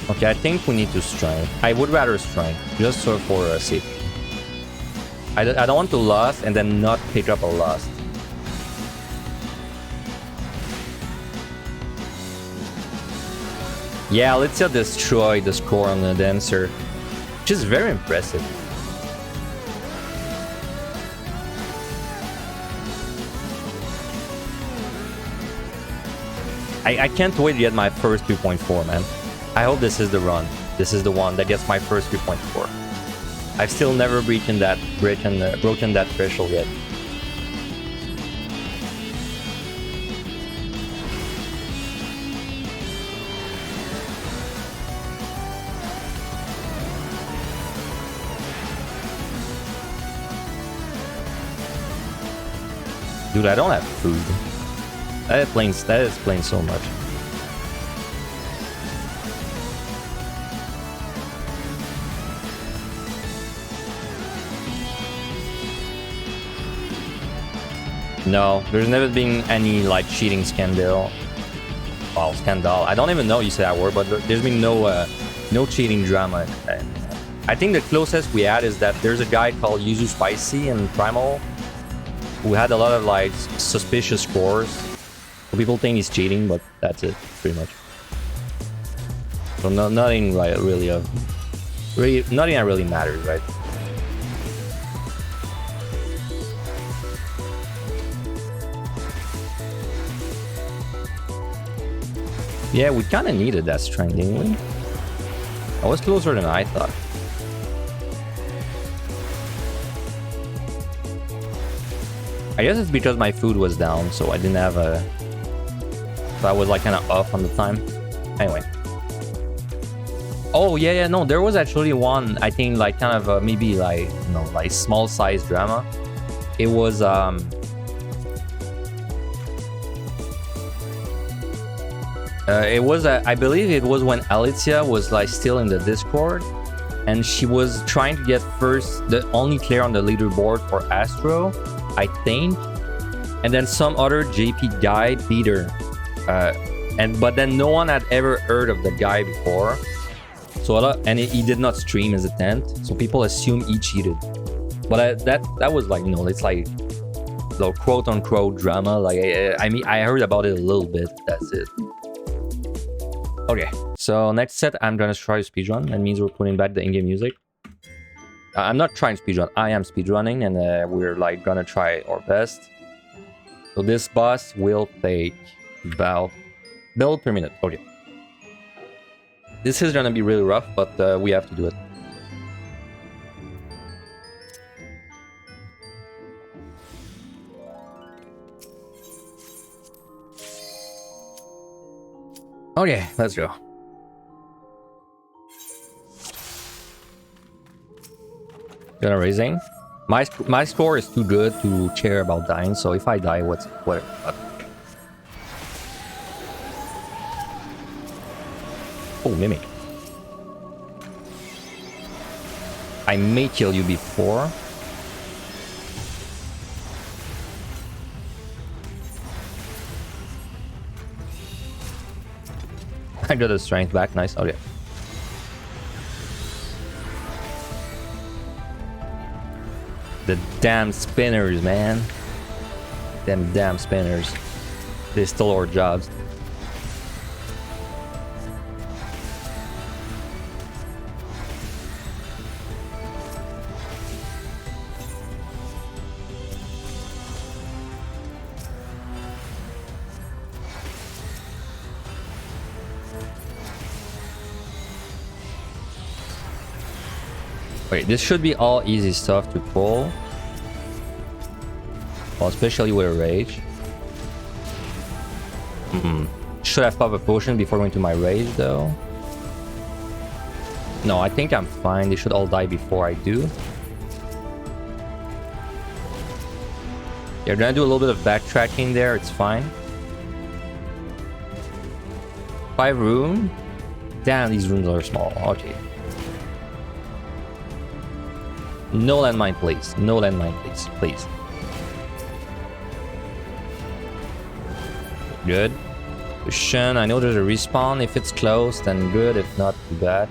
Okay, I think we need to strength. I would rather strength, just so for safety. I don't want to lust and then not pick up a lust. Yeah, let's just destroy the score on the dancer, which is very impressive. I can't wait to get my first 3.4, man. I hope this is the run. This is the one that gets my first 3.4. I've still never broken that threshold yet. Dude, I don't have food. That explains so much. No, there's never been any like cheating scandal. Well, scandal. I don't even know you say that word, but there's been no cheating drama. I think the closest we had is that there's a guy called Yuzu Spicy in Primal who had a lot of like suspicious scores. So people think he's cheating, but that's it, pretty much. So nothing like nothing that really matters, right? Yeah, we kind of needed that strength, didn't we? I was closer than I thought. I guess it's because my food was down, so I didn't have a... So I was like kind of off on the time. Anyway. Oh, yeah, no, there was actually one, I think like kind of maybe like, you know, like small size drama. It was, I believe it was when Alicia was like still in the Discord and she was trying to get the only clear on the leaderboard for Astro, I think. And then some other JP guy beat her. But then no one had ever heard of the guy before. So he did not stream his attempt. So people assume he cheated. But that was like, you know, it's like the quote unquote drama. Like, I mean, I heard about it a little bit. That's it. Okay, so next set I'm gonna try to speedrun. That means we're putting back the in-game music. I'm not trying to speedrun. I am speedrunning, and we're like gonna try our best. So this boss will take about build per minute. Okay. This is gonna be really rough, but we have to do it. Okay, let's go. Gonna raising. My score is too good to care about dying, so if I die, whatever. Oh, mimic. I may kill you before. I got the strength back. Nice. Okay. The damn spinners, man. Them damn spinners. They stole our jobs. Wait, this should be all easy stuff to pull. Well, especially with a rage. Should have popped a potion before going to my rage, though. No, I think I'm fine. They should all die before I do. You're gonna do a little bit of backtracking there. It's fine. 5 room. Damn, these rooms are small. Okay. No landmine, please. No landmine, please. Please. Good. Cushion. I know there's a respawn. If it's close, then good. If not, too bad.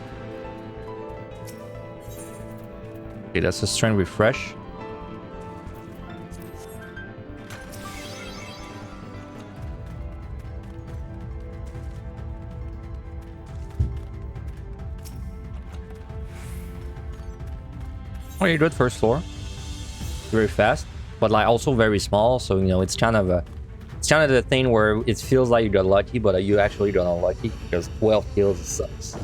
Okay, that's a strength refresh. Oh, you're good first floor. Very fast, but like also very small. So you know it's kind of the thing where it feels like you got lucky, but you actually got unlucky because 12 kills sucks.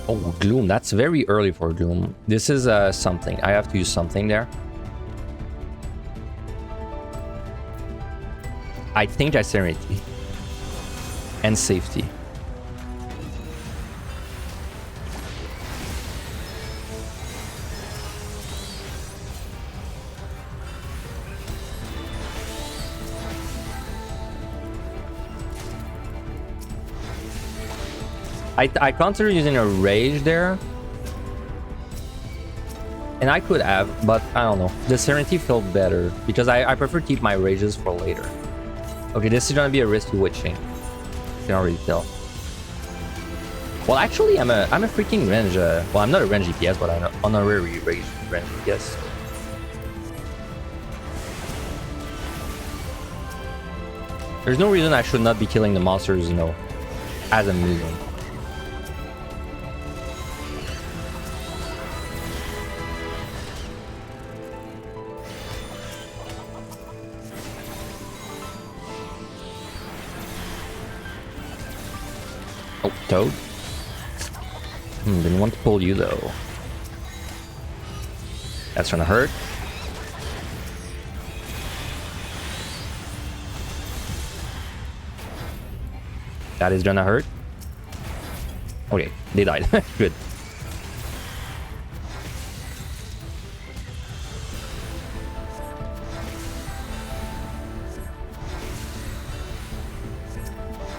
Oh, Gloom. That's very early for Gloom. This is something. I have to use something there. I think that's Serenity. And safety. I consider using a rage there. And I could have, but I don't know. The Serenity felt better because I prefer to keep my rages for later. Okay, this is gonna be a risky witching. You can already tell. Well, actually, I'm a freaking range. Well, I'm not a range DPS, but I'm an honorary range DPS. There's no reason I should not be killing the monsters, you know, as I'm moving. Oh, Toad. Didn't want to pull you though. That's gonna hurt. That is gonna hurt. Okay, they died. Good.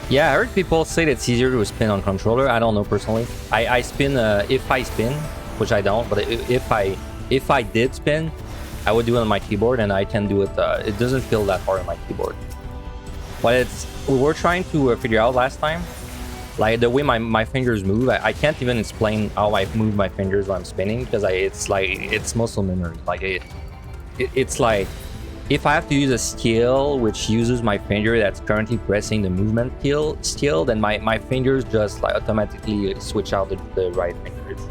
Yeah, I heard people say that it's easier to spin on controller. I don't know personally. I spin if I spin, which I don't, but if I did spin, I would do it on my keyboard, and I can do it. It doesn't feel that hard on my keyboard. But we were trying to figure out last time, like the way my fingers move. I can't even explain how I move my fingers when I'm spinning because it's muscle memory. Like it's like if I have to use a skill which uses my finger that's currently pressing the movement skill, then my fingers just like automatically switch out the right finger. It's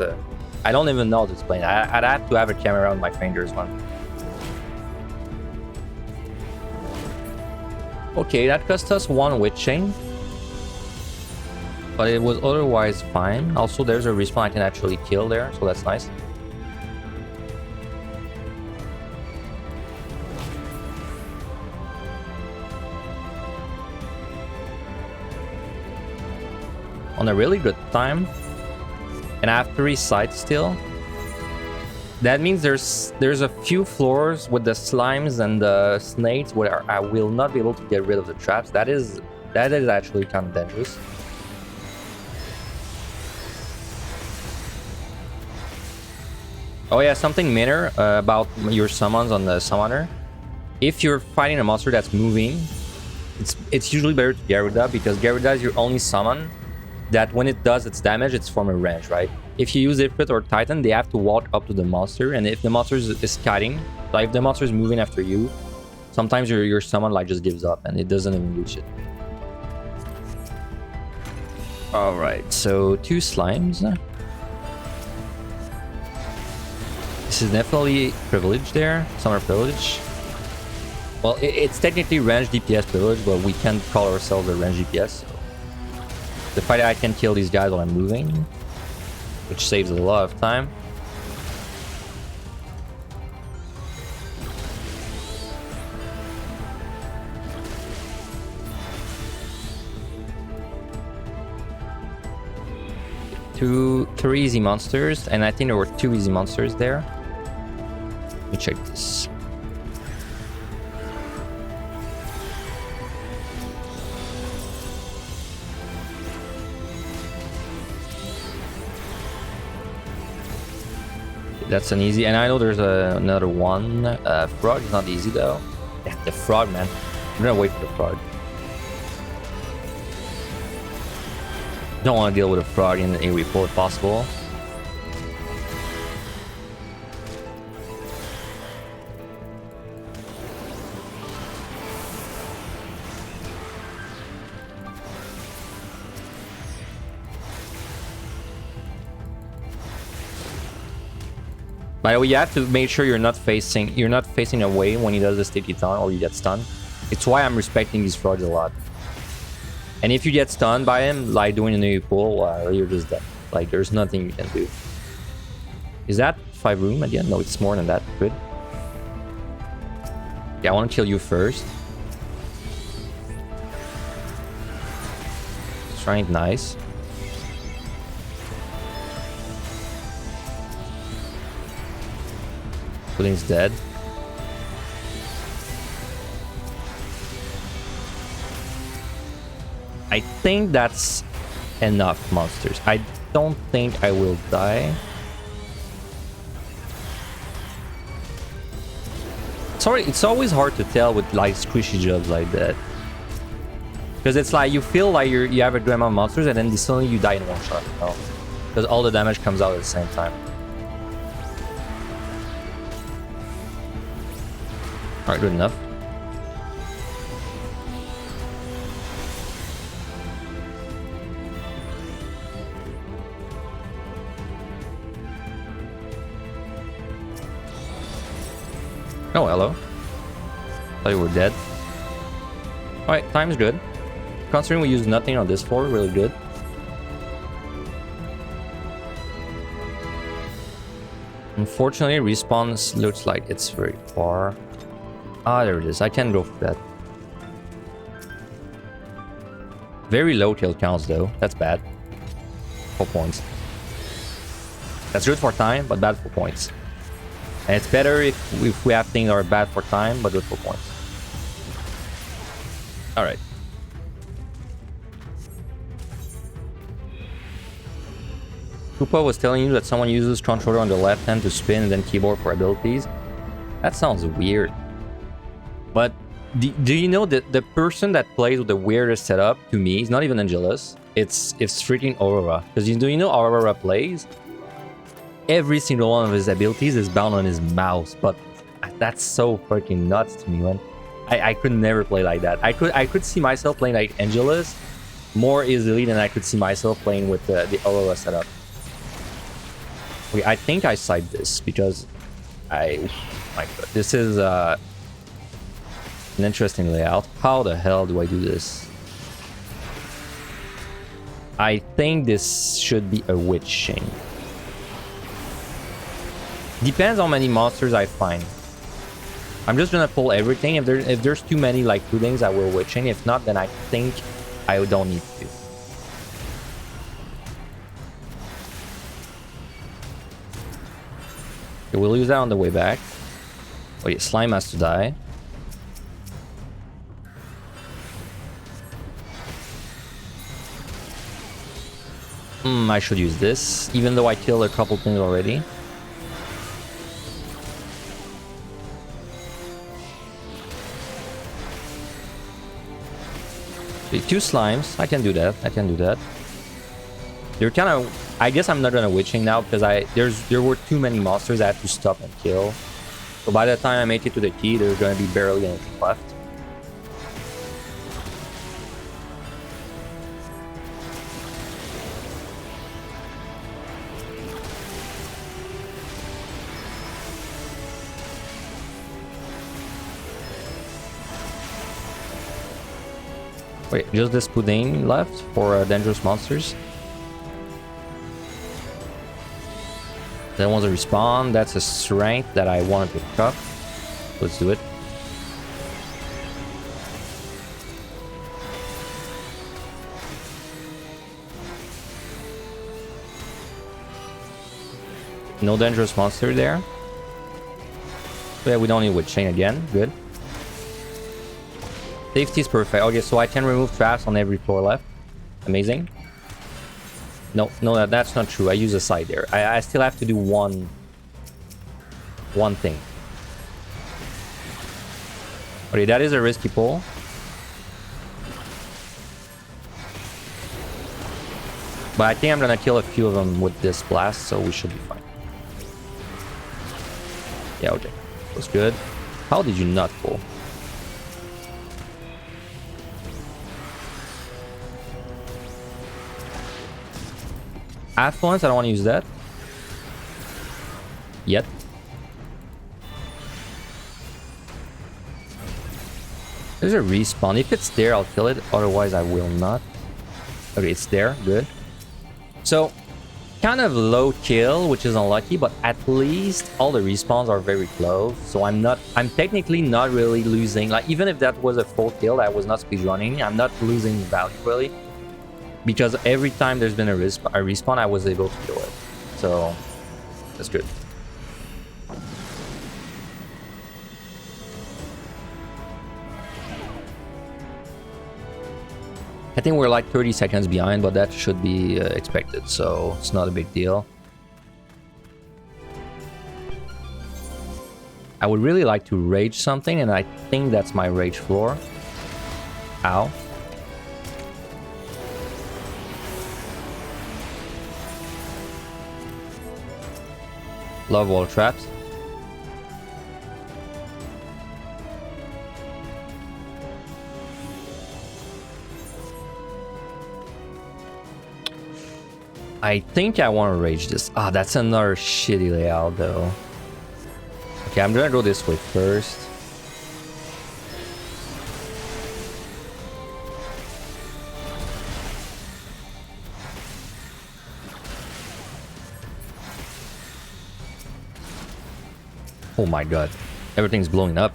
I don't even know how to explain it. I'd have to have a camera on my fingers one. Okay, that cost us 1 witch chain, but it was otherwise fine. Also, there's a respawn I can actually kill there, so that's nice. On a really good time, and I have 3 sites still. That means there's a few floors with the slimes and the snakes where I will not be able to get rid of the traps. That is actually kind of dangerous. Oh yeah, something minor about your summons on the summoner. If you're fighting a monster that's moving, it's usually better to Garuda, because Garuda is your only summon that when it does its damage, it's from a range, right? If you use Ifrit or Titan, they have to walk up to the monster, and if the monster is kiting, like if the monster is moving after you, sometimes your summon like just gives up and it doesn't even reach it. All right, so 2 slimes. This is definitely privilege there, summer privilege. Well, it's technically range DPS privilege, but we can't call ourselves a range DPS. So the fact that I can kill these guys while I'm moving, which saves a lot of time. Three easy monsters, and I think there were 2 easy monsters there. Let me check this. That's an easy, and I know there's another one. Frog is not easy though. Yeah, the frog, man. I'm gonna wait for the frog. Don't want to deal with a frog in a report if possible. By the way, you have to make sure you're not facing away when he does the sticky taunt or you get stunned. It's why I'm respecting these frogs a lot. And if you get stunned by him, like doing a new pull, you're just dead. Like there's nothing you can do. Is that 5 room at the end? No, it's more than that. Good. Yeah, I want to kill you first. Strength, nice. Pudding's dead. I think that's enough monsters. I don't think I will die. Sorry, it's always hard to tell with like squishy jobs like that. Because it's like you feel like you have a good amount of monsters and then suddenly you die in one shot. You know? Because all the damage comes out at the same time. Alright, good enough. Oh, hello. Thought you were dead. Alright, time's good. Considering we use nothing on this floor, really good. Unfortunately, respawn looks like it's very far. Ah, there it is. I can go for that. Very low kill counts though. That's bad. 4 points. That's good for time, but bad for points. And it's better if we have things that are bad for time, but good for points. Alright. Koopa was telling you that someone uses controller on the left hand to spin and then keyboard for abilities. That sounds weird. But do you know that the person that plays with the weirdest setup to me is not even Angelus. It's freaking Aurora. Because do you know Aurora plays? Every single one of his abilities is bound on his mouse, but That's so freaking nuts to me, man. I could never play like that. I could see myself playing like Angelus more easily than I could see myself playing with the Aurora setup. Okay, I think I side this because my God, this is an interesting layout. How the hell do I do this? I think this should be a witch chain. Depends how many monsters I find. I'm just gonna pull everything. If there's too many like puddings, I will witch chain. If not, then I think I don't need to. Okay, we'll use that on the way back. Oh yeah, slime has to die. I should use this, even though I killed a couple things already. Okay, 2 slimes. I can do that. I can do that. They're kind of... I guess I'm not gonna witching now because there were too many monsters I had to stop and kill. So by the time I make it to the key, there's gonna be barely anything left. Wait, just this pudding left for dangerous monsters. That one's a respawn. That's a strength that I want to pick up. Let's do it. No dangerous monster there. So yeah, we don't need witch chain again. Good. Safety is perfect. Okay, so I can remove traps on every floor left. Amazing. No, that's not true. I use a side there. I still have to do one thing. Okay, that is a risky pull. But I think I'm gonna kill a few of them with this blast, so we should be fine. Yeah, okay. That's good. How did you not pull? Affluence, I don't want to use that yet. There's a respawn. If it's there, I'll kill it. Otherwise, I will not. Okay, it's there. Good. So, kind of low kill, which is unlucky, but at least all the respawns are very close. So I'm technically not really losing. Like, even if that was a full kill, I was not speedrunning. I'm not losing value, really. Because every time there's been a respawn, I was able to kill it. So, that's good. I think we're like 30 seconds behind, but that should be expected, so it's not a big deal. I would really like to rage something, and I think that's my rage floor. Ow. Love wall traps. I think I want to rage this. Ah, that's another shitty layout though. Okay, I'm gonna go this way first. Oh my god, everything's blowing up.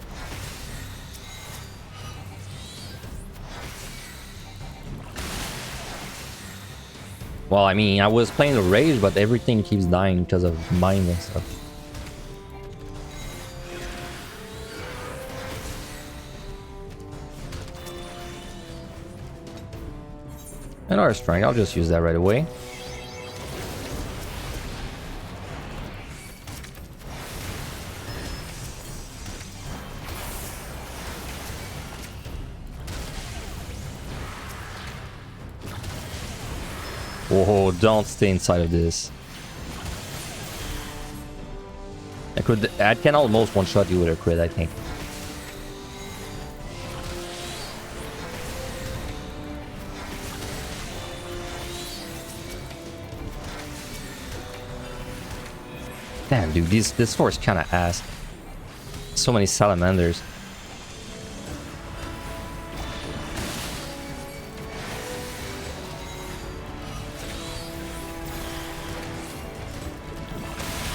Well, I mean, I was playing the rage, but everything keeps dying because of mine and stuff. Another strength, I'll just use that right away. Whoa, don't stay inside of this. I can almost one-shot you with a crit, I think. Damn, dude, this floor is kind of ass. So many salamanders.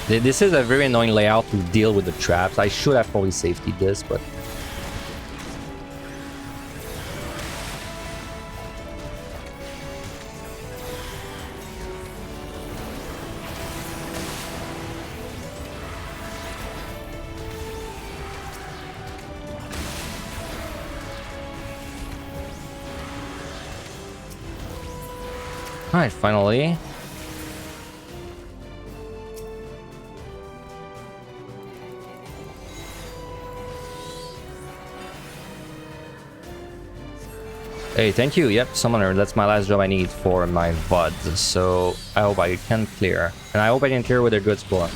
This is a very annoying layout to deal with the traps. I should have probably safety this, but... Alright, finally. Hey, thank you. Yep, summoner. That's my last job I need for my VOD. So I hope I can clear. And I hope I can clear with a good score.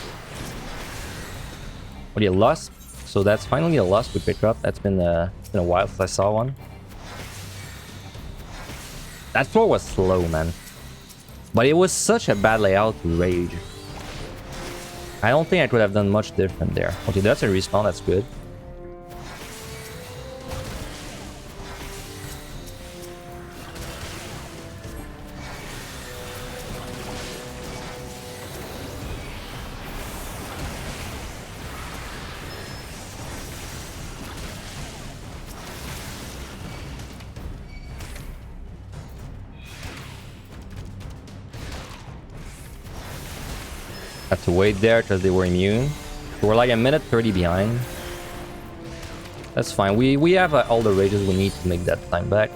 What do you lost? So that's finally a loss we pick up. That's been a while since I saw one. That floor was slow, man. But it was such a bad layout to rage. I don't think I could have done much different there. Okay, that's a respawn. That's good. Had to wait there because they were immune. We're like a minute 30 behind. That's fine. We have all the rages we need to make that time back.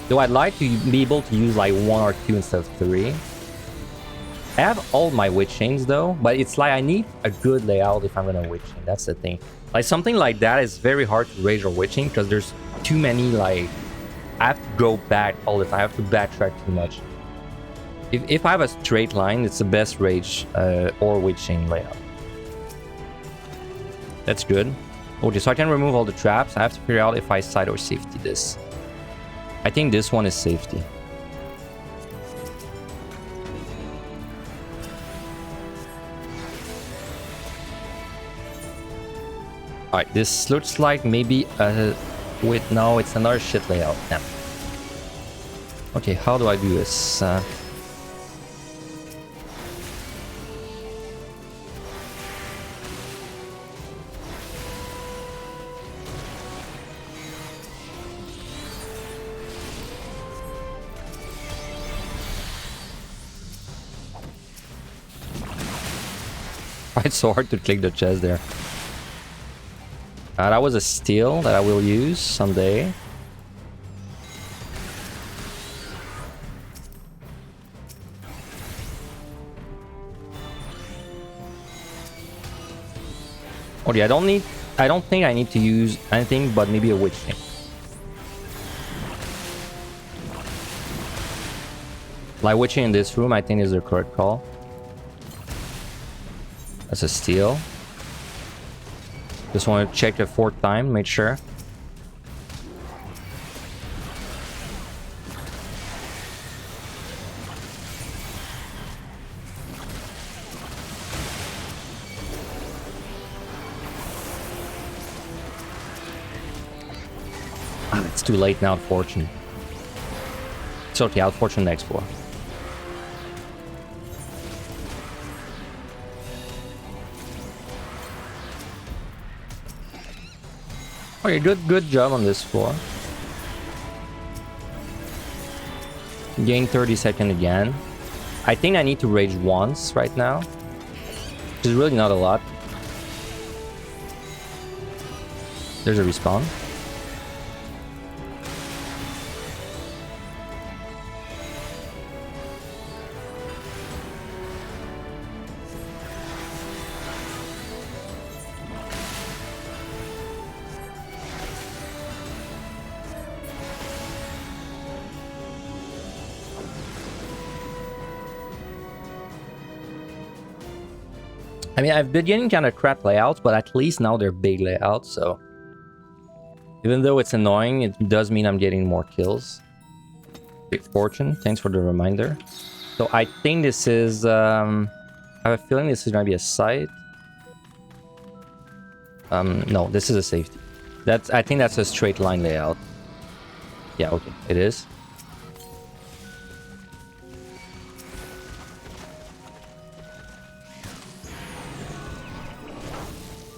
Though I'd like to be able to use like 1 or 2 instead of 3. I have all my witch chains though, but it's like I need a good layout if I'm gonna witch chain. That's the thing. Like something like that is very hard to rage or witch chain because there's too many like... I have to go back all the time. I have to backtrack too much. If I have a straight line, it's the best rage or witch chain layout. That's good. Okay, so I can remove all the traps. I have to figure out if I side or safety this. I think this one is safety. Alright, this looks like maybe wait, no, it's another shit layout. Damn. Okay, how do I do this? It's so hard to click the chest there. That was a steal that I will use someday. Okay, I don't think I need to use anything but maybe a witch thing. Like witching in this room, I think is the correct call. That's a steal. Just want to check the 4th time, make sure. Ah, it's too late now, Fortune. It's okay, I'll Fortune next floor. Okay, good job on this floor. Gain 30 seconds again. I think I need to rage once right now. Which is really not a lot. There's a respawn. I mean, I've been getting kind of crap layouts, but at least now they're big layouts, so... Even though it's annoying, it does mean I'm getting more kills. Big Fortune, thanks for the reminder. So I think this is... I have a feeling this is going to be a site. No, this is a safety. I think that's a straight line layout. Yeah, okay, it is.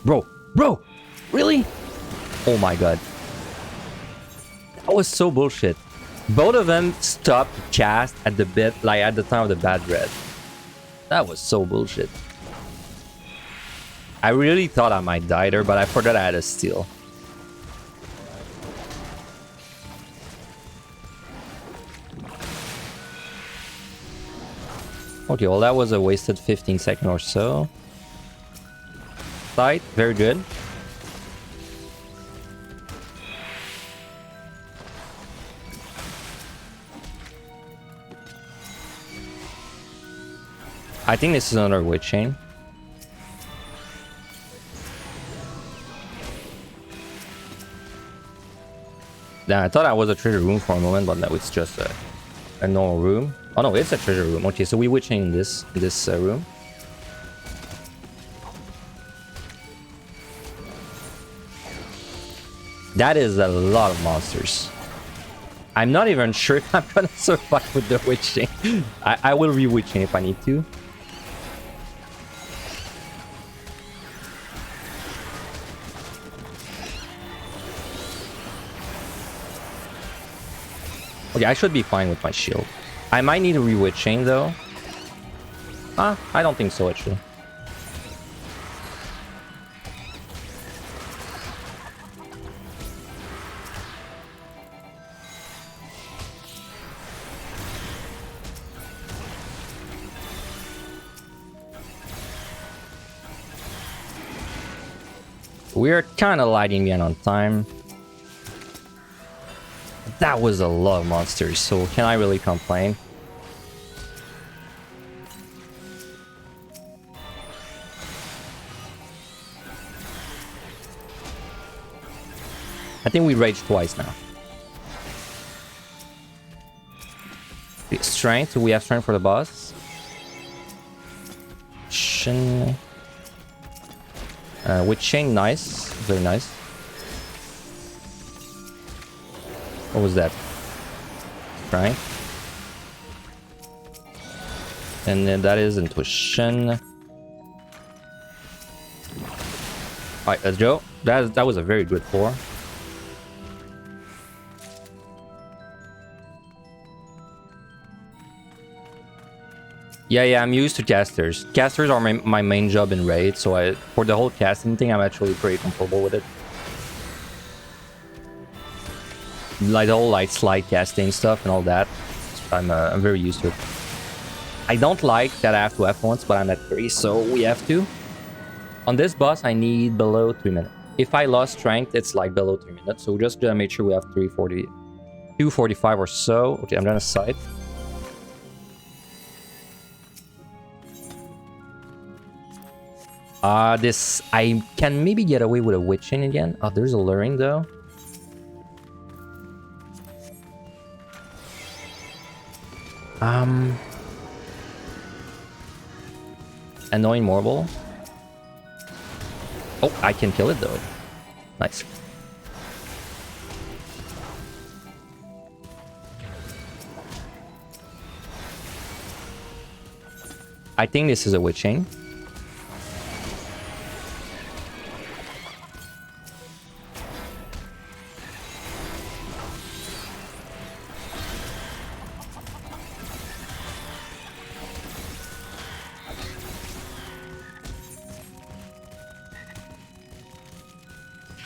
Bro, really? Oh my god. That was so bullshit. Both of them stopped cast at the bit, like at the time of the bad red. That was so bullshit. I really thought I might die there, but I forgot I had a steal. Okay, well that was a wasted 15 seconds or so. Side, very good. I think this is another witch chain. Damn, I thought I was a treasure room for a moment, but no, it's just a normal room. Oh no, it's a treasure room. Okay, so we witch chain this room. That is a lot of monsters. I'm not even sure if I'm gonna survive with the witch chain. I will re-witch chain if I need to. Okay, I should be fine with my shield. I might need a re-witch chain though. I don't think so actually. We're kind of lagging behind on time. That was a lot of monsters, so can I really complain? I think we raged twice now. Strength, do we have strength for the boss? Shin. With chain, nice. Very nice. What was that? Right. And then that is intuition. Alright, let's go. That was a very good 4. Yeah, I'm used to casters. Casters are my main job in Wraith, so for the whole casting thing, I'm actually pretty comfortable with it. Like the whole slide casting stuff and all that, I'm very used to it. I don't like that I have to F once, but I'm at 3, so we have to. On this boss, I need below 3 minutes. If I lost strength, it's like below 3 minutes, so we just gotta make sure we have 245 or so. Okay, I'm gonna side. This, I can maybe get away with a witching again. Oh, there's a luring though. Annoying Marble. Oh, I can kill it though. Nice. I think this is a witching.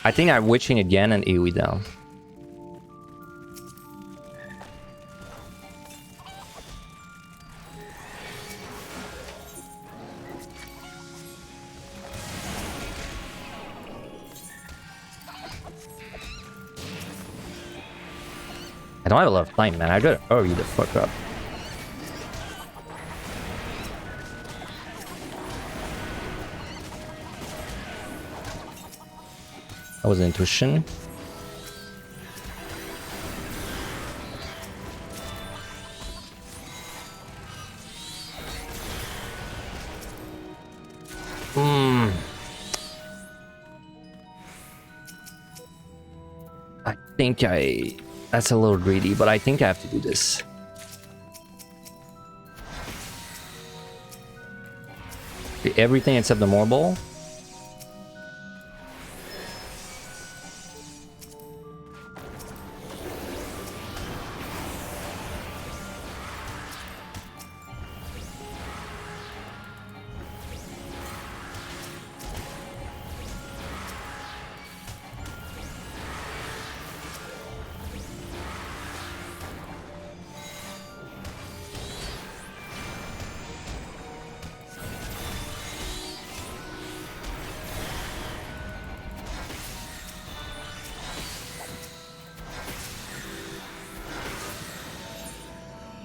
I think I'm witching again and AoE down. I don't have a lot of time, man. I gotta hurry the fuck up. That was intuition. I think that's a little greedy, but I think I have to do this. Okay, everything except the marble.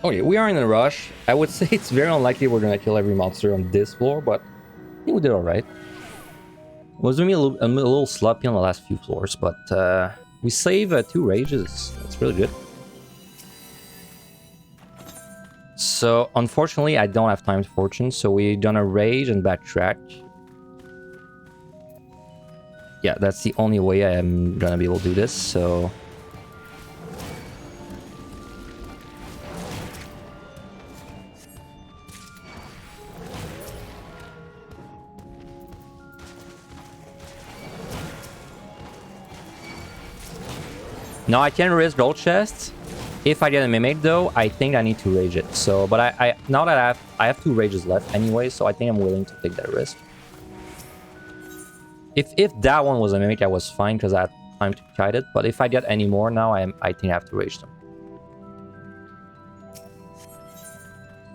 Okay, we are in a rush. I would say it's very unlikely we're gonna kill every monster on this floor, but I think we did alright. It was maybe a little sloppy on the last few floors, but we save 2 rages. That's really good. So, unfortunately, I don't have time to fortune, so we're gonna rage and backtrack. Yeah, that's the only way I am gonna be able to do this, so... Now I can risk gold chests. If I get a mimic though, I think I need to rage it. So, but I now that I have 2 rages left anyway, so I think I'm willing to take that risk. If that one was a mimic, I was fine because I had time to kite it. But if I get any more now, I think I have to rage them.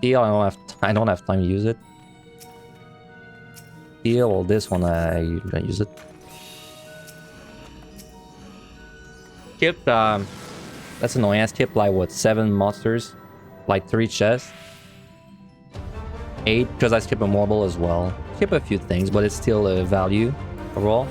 Heal, I don't have time to use it. Heal, well, this one I'm gonna use it. Skip, that's annoying. I skipped like what, 7 monsters, like 3 chests, 8 because I skipped a marble as well. Skip a few things, but it's still a value overall.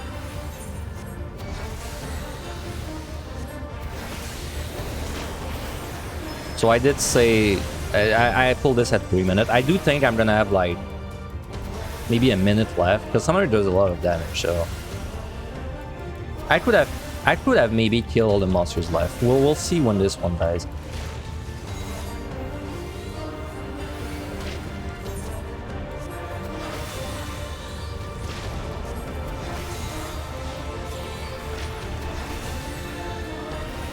So I did say I pulled this at 3 minutes. I do think I'm gonna have like maybe a minute left because Summoner does a lot of damage. So I could have maybe killed all the monsters left. We'll see when this one dies.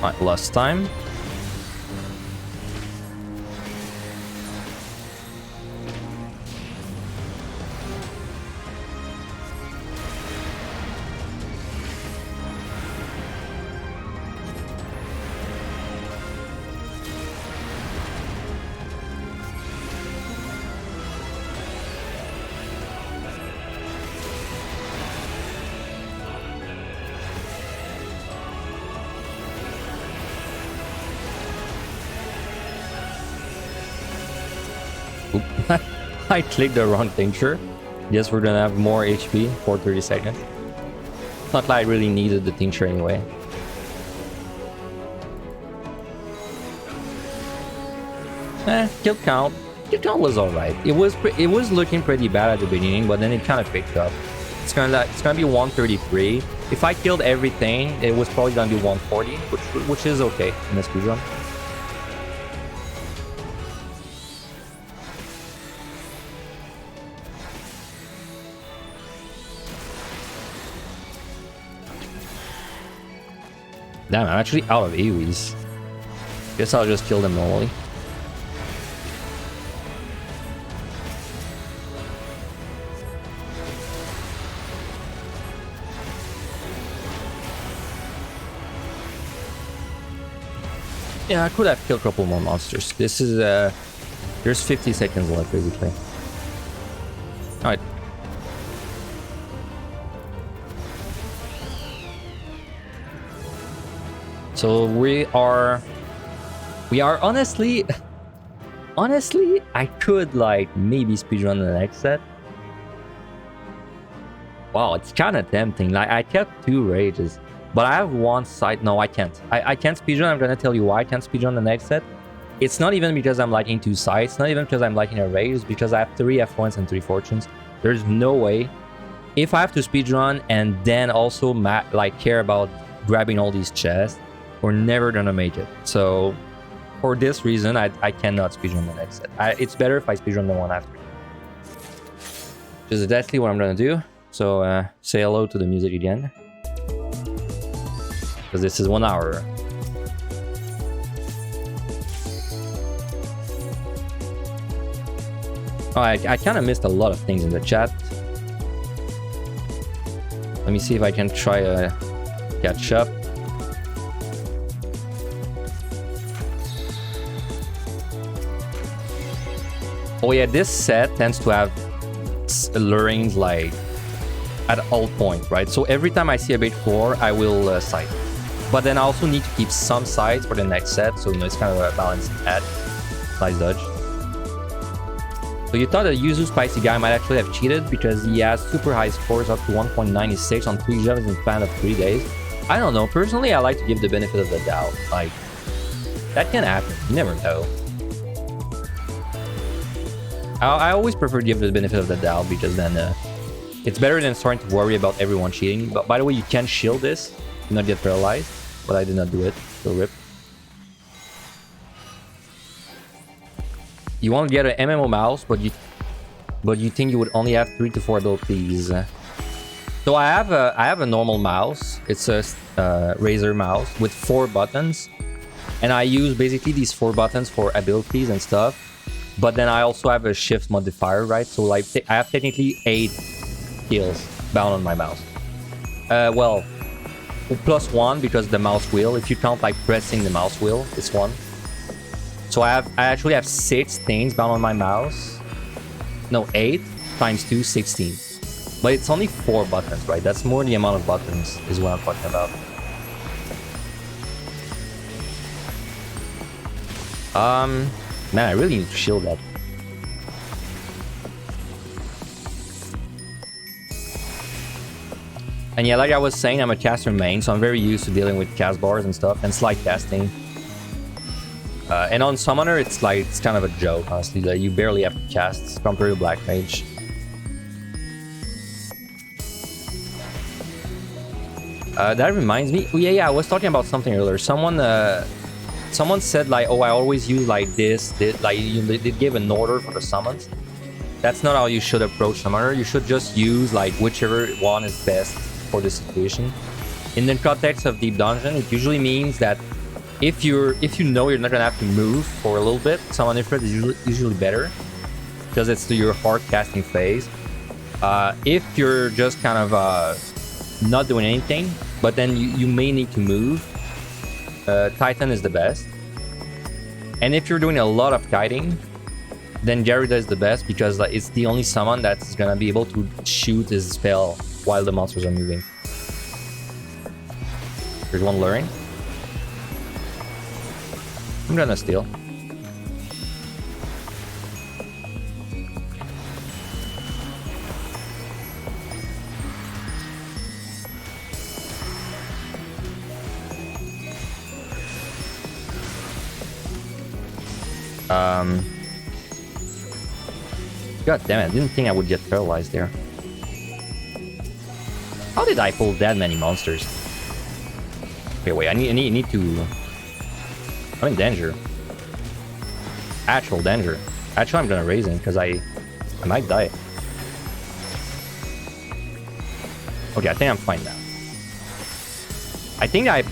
Alright, last time. I clicked the wrong tincture. Yes, we're gonna have more HP for 30 seconds. Not like I really needed the tincture anyway. Kill count. Kill count was alright. It was looking pretty bad at the beginning, but then it kind of picked up. It's gonna be 133. If I killed everything, it was probably gonna be 140, which is okay in this speedrun. Damn, I'm actually out of AoEs. Guess I'll just kill them normally. Yeah, I could have killed a couple more monsters. This is, there's 50 seconds left, basically. Alright. So we are honestly, I could like maybe speedrun the next set. Wow, it's kind of tempting. Like I kept 2 rages. But I have one side. No, I can't. I can't speedrun. I'm gonna tell you why I can't speedrun the next set. It's not even because I'm liking 2 sides. It's not even because I'm liking a Wraith. It's because I have 3 F1s and 3 Fortunes. There's no way. If I have to speedrun and then also like care about grabbing all these chests, we're never gonna make it. So for this reason, I cannot speedrun the next set. It's better if I speedrun the one after. Which is exactly what I'm gonna do. So say hello to the music again. Because this is 1 hour. Oh, I kind of missed a lot of things in the chat. Let me see if I can try to catch up. Oh yeah, this set tends to have lurings like at all points, right? So every time I see a bait 4, I will sight. But then I also need to keep some sides for the next set, so you know it's kind of a balancing act. Nice dodge. So you thought that Yuzu Spicy guy might actually have cheated because he has super high scores up to 1.96 on 3 jumps in the span of 3 days. I don't know. Personally, I like to give the benefit of the doubt. Like, that can happen. You never know. I always prefer to give the benefit of the doubt because then it's better than starting to worry about everyone cheating. But by the way, you can shield this, do not get paralyzed. But I did not do it. So rip. You want to get an MMO mouse, but you think you would only have 3 to 4 abilities. So I have a normal mouse. It's a Razer mouse with 4 buttons, and I use basically these 4 buttons for abilities and stuff. But then I also have a shift modifier, right? So like I have technically 8 skills bound on my mouse. Well, +1 because the mouse wheel. If you count like pressing the mouse wheel, it's 1. So I actually have 6 things bound on my mouse. No, 8 times 2, 16. But it's only 4 buttons, right? That's more the amount of buttons is what I'm talking about. Man, I really need to shield that. And yeah, like I was saying, I'm a caster main, so I'm very used to dealing with cast bars and stuff, and slide casting. And on Summoner, it's kind of a joke, honestly. Like, you barely have to cast compared to Black Mage. That reminds me. Oh, yeah, I was talking about something earlier. Someone said like, oh, I always use like this. Like they give an order for the summons. That's not how you should approach Summoner. You should just use like whichever one is best for the situation. In the context of Deep Dungeon, it usually means that if you know you're not gonna have to move for a little bit, Summon Ifrit is usually better because it's your hard casting phase. If you're just kind of not doing anything, but then you may need to move, Titan is the best. And if you're doing a lot of kiting, then Garuda is the best because it's the only summon that's gonna be able to shoot his spell while the monsters are moving. There's one luring. I'm gonna steal. God damn it, I didn't think I would get paralyzed there. How did I pull that many monsters? Okay, wait, I need to... I'm in danger. Actual danger. Actually, I'm gonna raise him because I might die. Okay, I think I'm fine now. I think I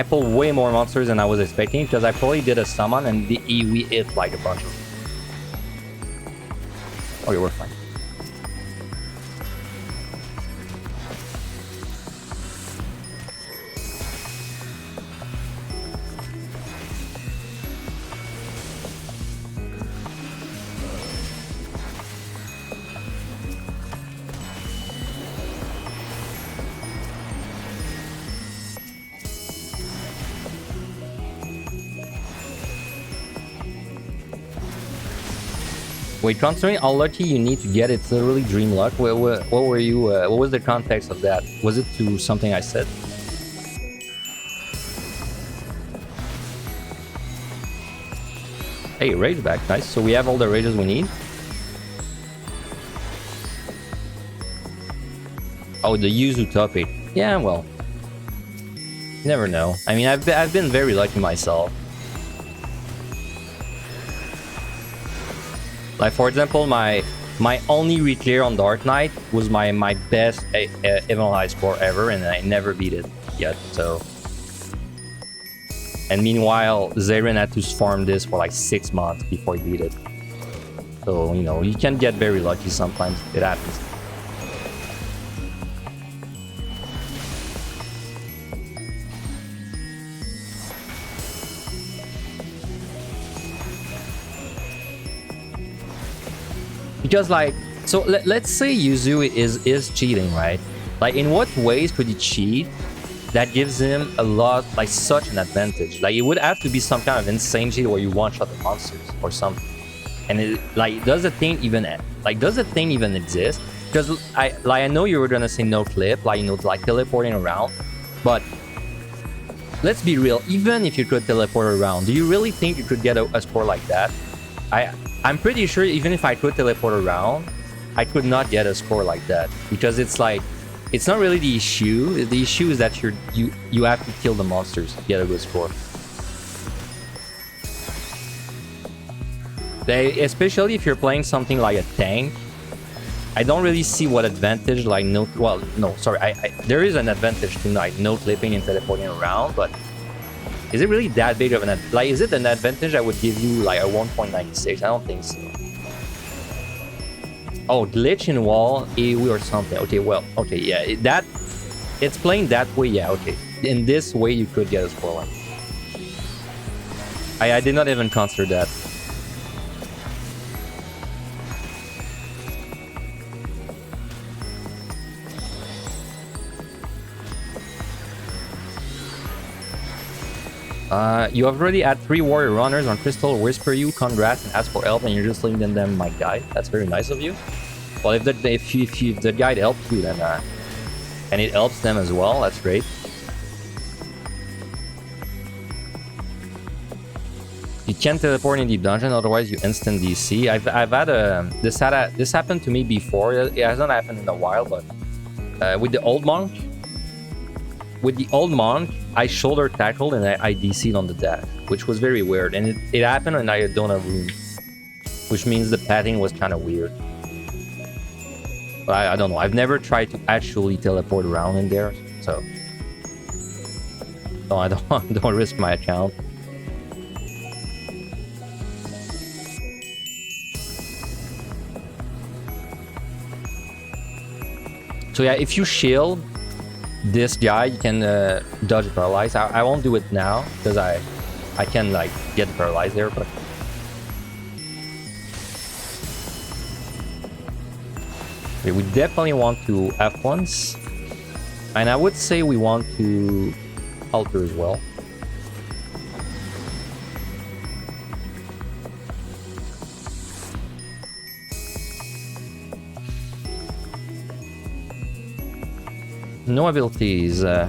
pulled way more monsters than I was expecting because I probably did a summon and we hit like a bunch of them. Okay, we're fine. Wait, considering how lucky you need to get, it's literally dream luck. What were you? What was the context of that? Was it to something I said? Hey, rage back. Nice. So we have all the rages we need. Oh, the Yuzu top 8. Yeah, well. You never know. I mean, I've been very lucky myself. Like, for example, my only reclear on Dark Knight was my best evil high score ever, and I never beat it yet, so... And meanwhile, Zeren had to farm this for like 6 months before he beat it. So, you know, you can get very lucky sometimes. It happens. Because, like, so let's say Yuzu is cheating, right? Like, in what ways could he cheat that gives him a lot, like, such an advantage? Like, it would have to be some kind of insane cheat where you one-shot the monsters or something. And it, like, does the thing even exist? Because I know you were gonna say no clip, like, you know, like teleporting around, but let's be real. Even if you could teleport around, do you really think you could get a score like that? I'm pretty sure even if I could teleport around, I could not get a score like that, because it's like, it's not really the issue. The issue is that you have to kill the monsters to get a good score. Especially if you're playing something like a tank, I don't really see what advantage, like, no, well, no, sorry, there is an advantage to, like, no clipping and teleporting around, but is it really that big of an, like, is it an advantage that would give you, like, a 1.96? I don't think so. Oh, glitch in wall, AoE or something. Okay, well, okay, yeah, it's playing that way, yeah, okay. In this way, you could get a score line. I did not even consider that. You have already had 3 warrior runners on Crystal whisper you, congrats, and ask for help, and you're just leaving them my guide. That's very nice of you. Well, if the guide helps you, then and it helps them as well, that's great. You can't teleport in deep dungeon, otherwise you instant DC. I've had a this happened to me before. It hasn't happened in a while, but with the old monk. With the old monk, I shoulder tackled and I DC'd on the dash, which was very weird. And it happened and I don't have room, which means the padding was kind of weird. But I don't know. I've never tried to actually teleport around in there, so no, I don't risk my account. So yeah, if you shield this guy, you can dodge paralyze. I won't do it now because I can, like, get paralyzed there, but okay, we definitely want to F1s, and I would say we want to alter as well. No abilities. That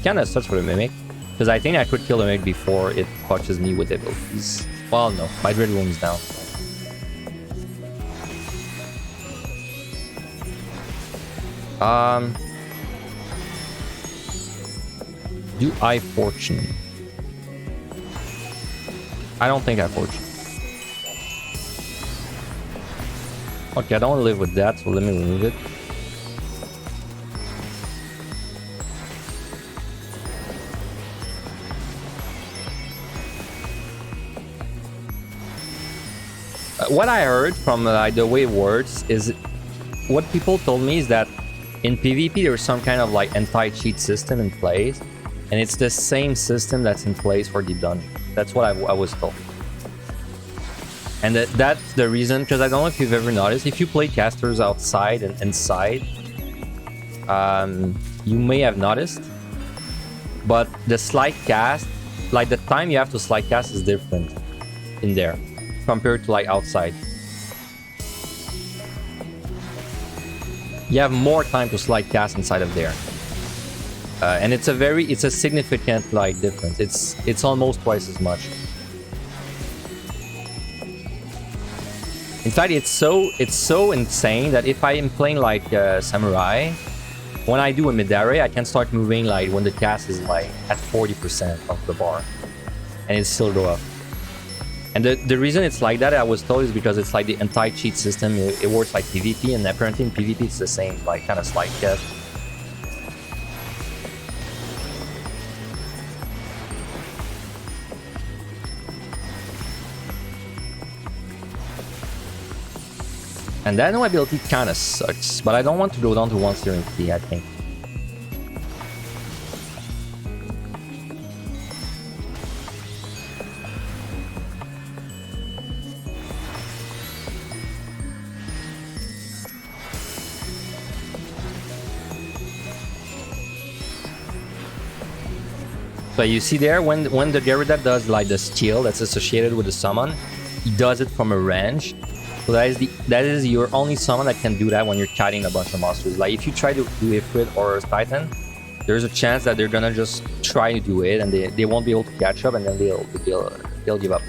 kind of sucks for the Mimic, because I think I could kill the Mimic before it touches me with abilities. Well, no, my Dread Wound is down. Do I Fortune? I don't think I Fortune. Okay, I don't want to live with that, so let me remove it. What I heard from the way it works is, what people told me is that in PvP there's some kind of, like, anti-cheat system in place, and it's the same system that's in place for Deep Dungeon. That's what I was told. And that's the reason, because I don't know if you've ever noticed, if you play casters outside and inside, you may have noticed, but the slide cast, like, the time you have to slide cast is different in there compared to, like, outside. You have more time to slide cast inside of there. And it's a significant like difference. It's almost twice as much. In fact, it's so insane that if I am playing like Samurai, when I do a mid-array, I can start moving like when the cast is like at 40% of the bar, and it still go up. And the reason it's like that, I was told, is because it's like the anti-cheat system. It works like PvP, and apparently in PvP it's the same, like kind of slide cast. And that no ability kind of sucks, but I don't want to go down to 1 steering key, I think. So you see there, when the Gerida does like the steal that's associated with the summon, he does it from a range. So that is your only summon that can do that when you're kiting a bunch of monsters. Like if you try to do Ifrit or Titan, there's a chance that they're gonna just try to do it and they won't be able to catch up, and then they'll give up.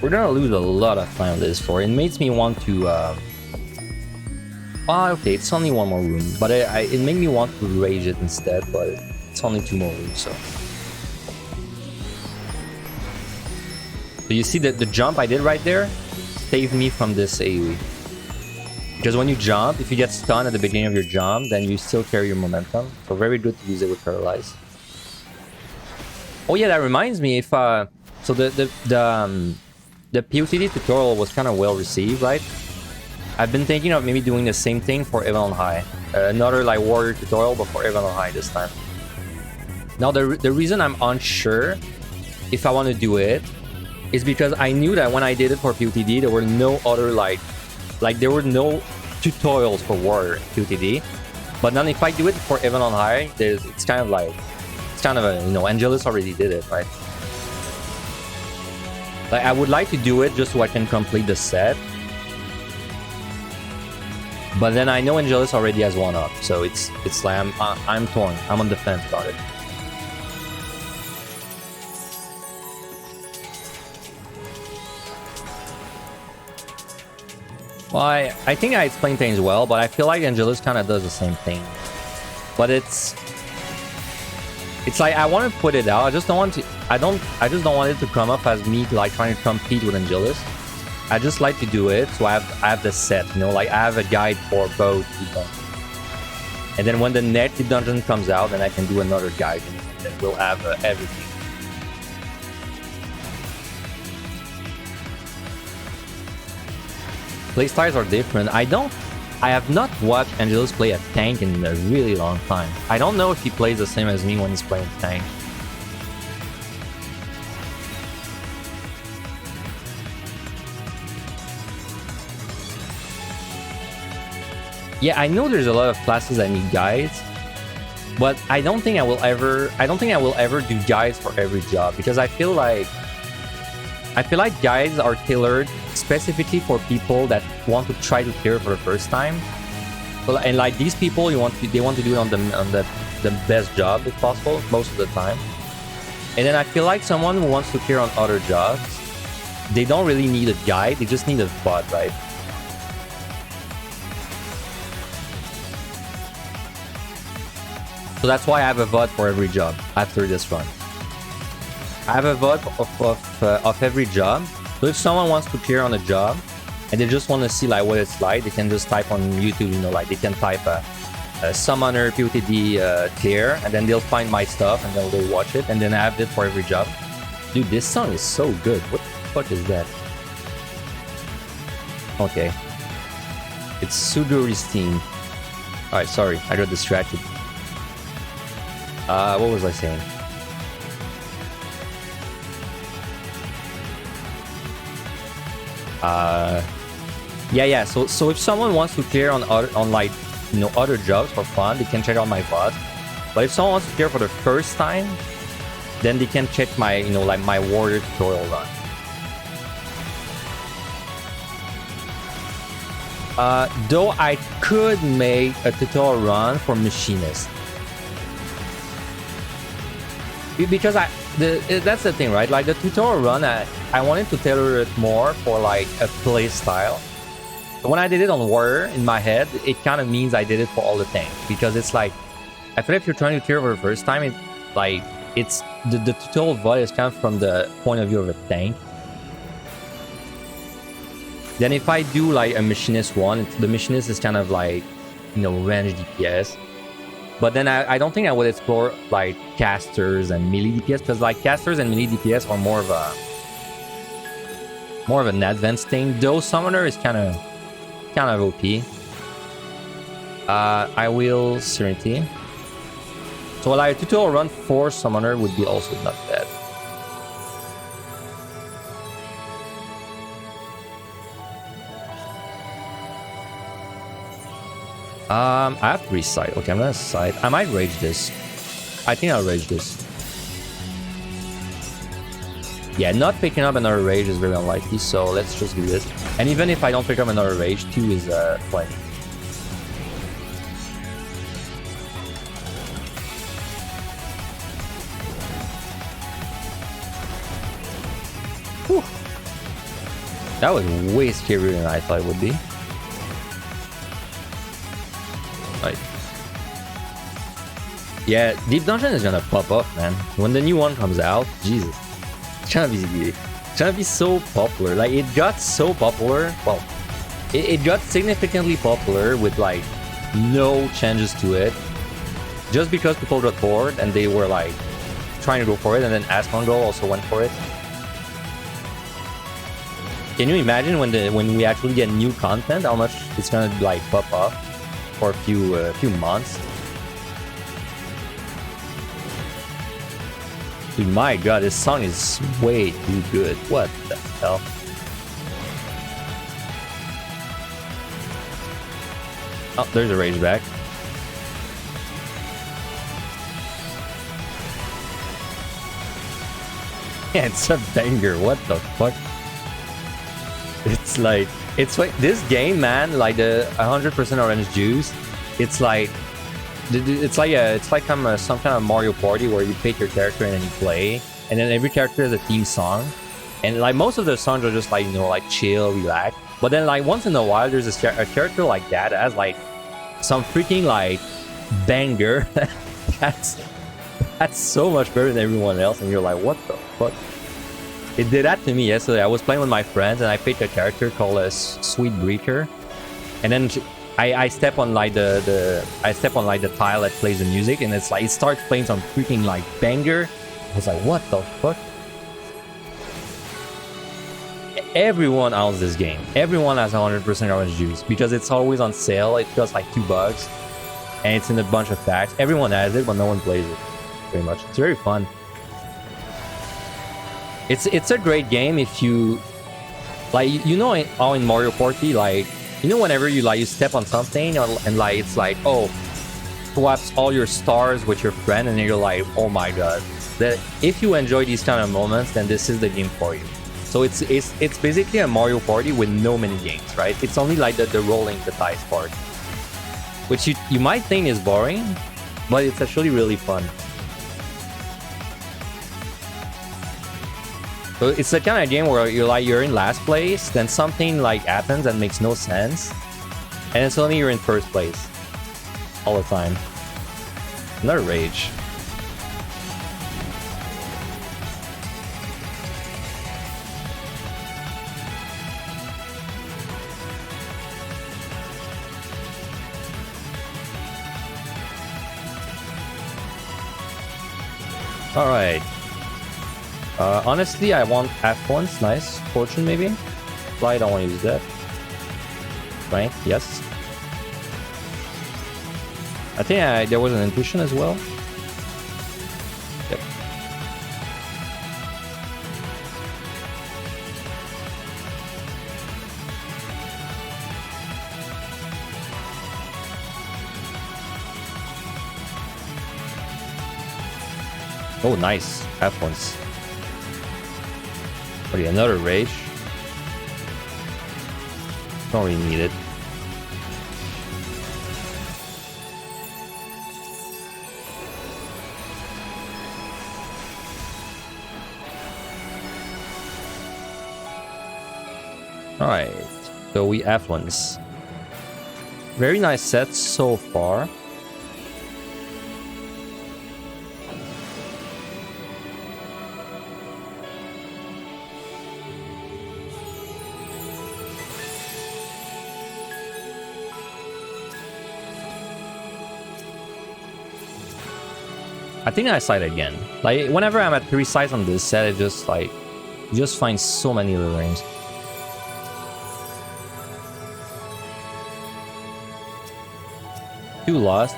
We're gonna lose a lot of time on this floor. It makes me want to... okay, it's only one more room, but it made me want to rage it instead, but it's only 2 more rooms, so... So you see that the jump I did right there saved me from this AoE. Because when you jump, if you get stunned at the beginning of your jump, then you still carry your momentum. So very good to use it with Paralyze. Oh yeah, that reminds me, if... so the PotD tutorial was kind of well received, right? I've been thinking of maybe doing the same thing for Heaven on High. Another like warrior tutorial, but for Heaven on High this time. Now the reason I'm unsure if I want to do it is because I knew that when I did it for PotD, there were no other like there were no tutorials for warrior PotD. But then if I do it for Heaven on High, it's kind of a, you know, Angelus already did it, right? Like, I would like to do it just so I can complete the set. But then I know Angelus already has one up, so it's like I'm torn. I'm on the fence about it. Well, I think I explained things well, but I feel like Angelus kind of does the same thing. But it's like I want to put it out. I just don't want to. I just don't want it to come up as me like trying to compete with Angelus. I just like to do it, so I have the set, you know, like I have a guide for both dungeons. And then when the next dungeon comes out, then I can do another guide, and then we'll have everything. Playstyles are different. I have not watched Angelus play a tank in a really long time. I don't know if he plays the same as me when he's playing tank. Yeah, I know there's a lot of classes that need guides, but I don't think I will ever do guides for every job, because I feel like guides are tailored specifically for people that want to try to clear for the first time. So, and like these people, they want to do it on the best job if possible most of the time. And then I feel like someone who wants to clear on other jobs, they don't really need a guide, they just need a bot, right? So that's why I have a VOD for every job after this run. I have a VOD of every job. So if someone wants to clear on a job and they just want to see like what it's like, they can just type on YouTube, you know, like they can type a summoner PotD clear, and then they'll find my stuff and then they'll watch it, and then I have it for every job. Dude, this song is so good. What the fuck is that? Okay. It's Sudori's theme. Alright, sorry, I got distracted. What was I saying? Yeah. So if someone wants to clear on like, you know, other jobs for fun, they can check out my VOD. But if someone wants to clear for the first time, then they can check my, you know, like my warrior tutorial run. Though I could make a tutorial run for machinist. Because that's the thing, right? Like the tutorial run, I wanted to tailor it more for like a play style. But when I did it on warrior, in my head, it kind of means I did it for all the tanks. Because it's like, I feel like if you're trying to clear for the first time, it's the tutorial VOD is kind of from the point of view of a tank. Then if I do like a machinist one, the machinist is kind of like, you know, range DPS. But then I don't think I would explore like casters and melee DPS, because like casters and melee DPS are more of an advanced thing. Though summoner is kind of OP. I will Serenity. So like a tutorial run for summoner would be also not bad. I have 3 sight. Okay, I'm gonna sight. I might rage this. I think I'll rage this. Yeah, not picking up another rage is very unlikely, so let's just do this. And even if I don't pick up another rage, 2 is plenty. Whew. That was way scarier than I thought it would be. Right. Yeah, Deep Dungeon is gonna pop up, man. When the new one comes out, Jesus. It's gonna be so popular. Like, it got so popular. Well, it got significantly popular with, like, no changes to it. Just because people got bored and they were, like, trying to go for it, and then Asmongo also went for it. Can you imagine when we actually get new content, how much it's gonna, like, pop up for a few months? Dude, my god, this song is way too good. What the hell? Oh, there's a rage back. Yeah, it's a banger. What the fuck? It's like this game, man. Like the 100% orange juice. It's like some kind of Mario Party where you pick your character and then you play, and then every character has a theme song, and like most of the songs are just like, you know, like chill, relax. But then like once in a while there's a character like that has like some freaking like banger that's so much better than everyone else, and you're like, what the fuck? It did that to me yesterday. I was playing with my friends and I picked a character called a Sweet Breaker, and then I step on like the tile that plays the music, and it's like it starts playing some freaking like banger. I was like, what the fuck? Everyone owns this game. Everyone has 100% orange juice because it's always on sale. It costs like $2 and it's in a bunch of packs. Everyone has it, but no one plays it. Pretty much, it's very fun. It's a great game if you like, you know, how in Mario Party, like, you know, whenever you step on something and like it's like, oh, swaps all your stars with your friend, and then you're like, oh my god. That if you enjoy these kind of moments, then this is the game for you. So it's basically a Mario Party with no mini games, right? It's only like the rolling the dice part, which you might think is boring, but it's actually really fun. So it's the kind of game where you're in last place, then something like happens that makes no sense, and then suddenly you're in first place all the time. Another rage. All right. Honestly, I want F1s. Nice. Fortune, maybe? Fly, I don't want to use that. Right? Yes. I think there was an intuition as well. Oh, nice. F1s. Okay, another rage. Don't really need it. Alright, so we F1s. Very nice set so far. I think I side again. Like, whenever I'm at 3 sides on this set, it just like, you just find so many little rings. Two lost.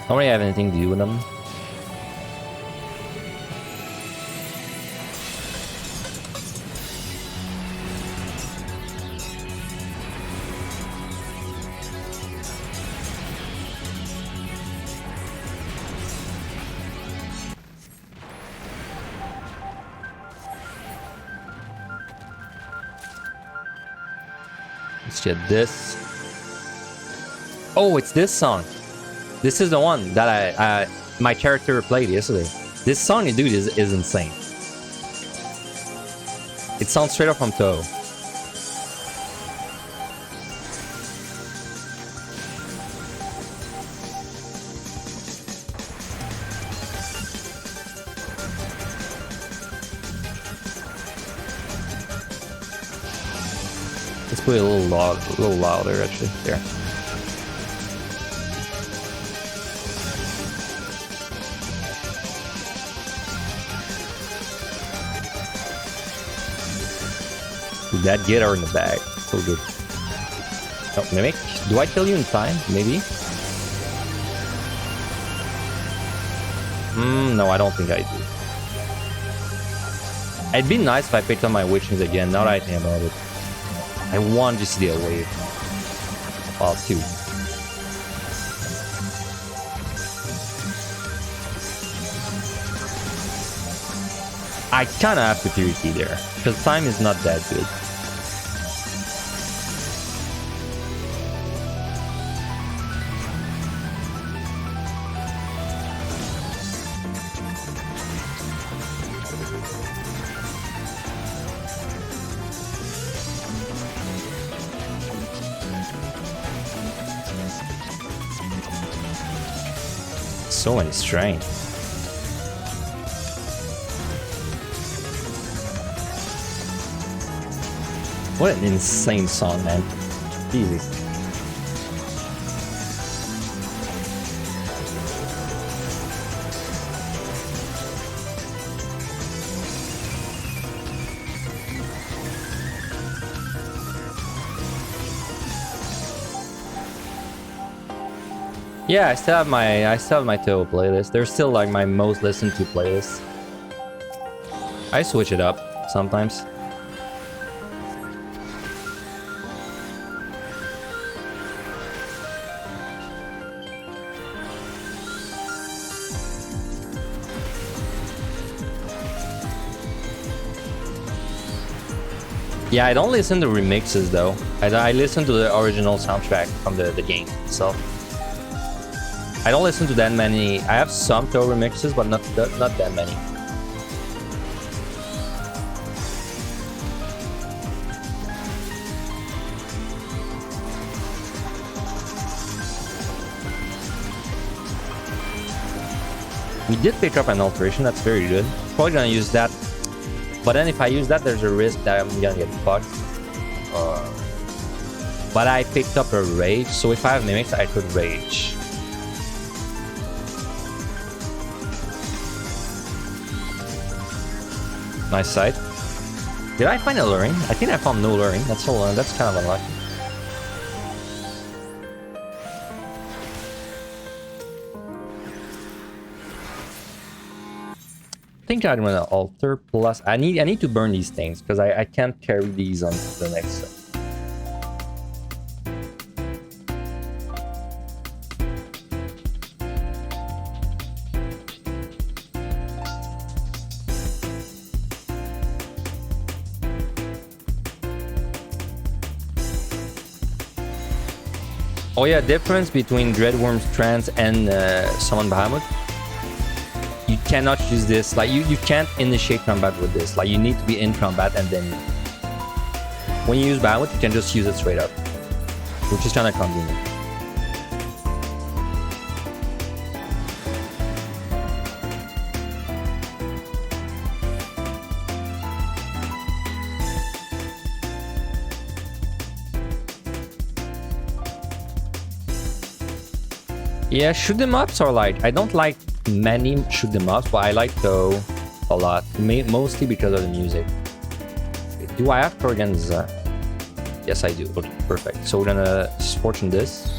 Don't really have anything to do with them. Let's get this. Oh, it's this song. This is the one that my character played yesterday. This song, dude, is insane. It sounds straight up from Toho. Let's put it a little louder, actually. There. That guitar in the bag, so good. Oh, Mimic, do I kill you in time? Maybe. No, I don't think I do. It'd be nice if I picked up my witches again. Now that I think about it, I want to see the wave. Well, two. I kind of have to purity there because time is not that good. So many strength. What an insane song, man. Easy. Yeah, I still have my Toho playlist. They're still like my most listened to playlist. I switch it up sometimes. Yeah, I don't listen to remixes though. I listen to the original soundtrack from the game itself. I don't listen to that many. I have some Toho remixes, but not that many. We did pick up an alteration. That's very good. Probably gonna use that. But then if I use that, there's a risk that I'm gonna get fucked. But I picked up a rage, so if I have mimics, I could rage. Nice sight. Did I find a luring? I think I found no luring. That's all. That's kind of unlucky. I think I'm gonna alter plus. I need to burn these things because I can't carry these on the next set. Oh yeah, difference between Dreadworm's Trance and Summon Bahamut. You cannot use this, like you can't initiate combat with this. Like you need to be in combat and then when you use Bahamut, you can just use it straight up, which is kind of convenient. Yeah, shoot 'em ups are like, I don't like many shoot 'em ups, but I like though a lot, mostly because of the music. Do I have Kurgan's? Yes, I do. Okay, perfect. So we're gonna fortune this.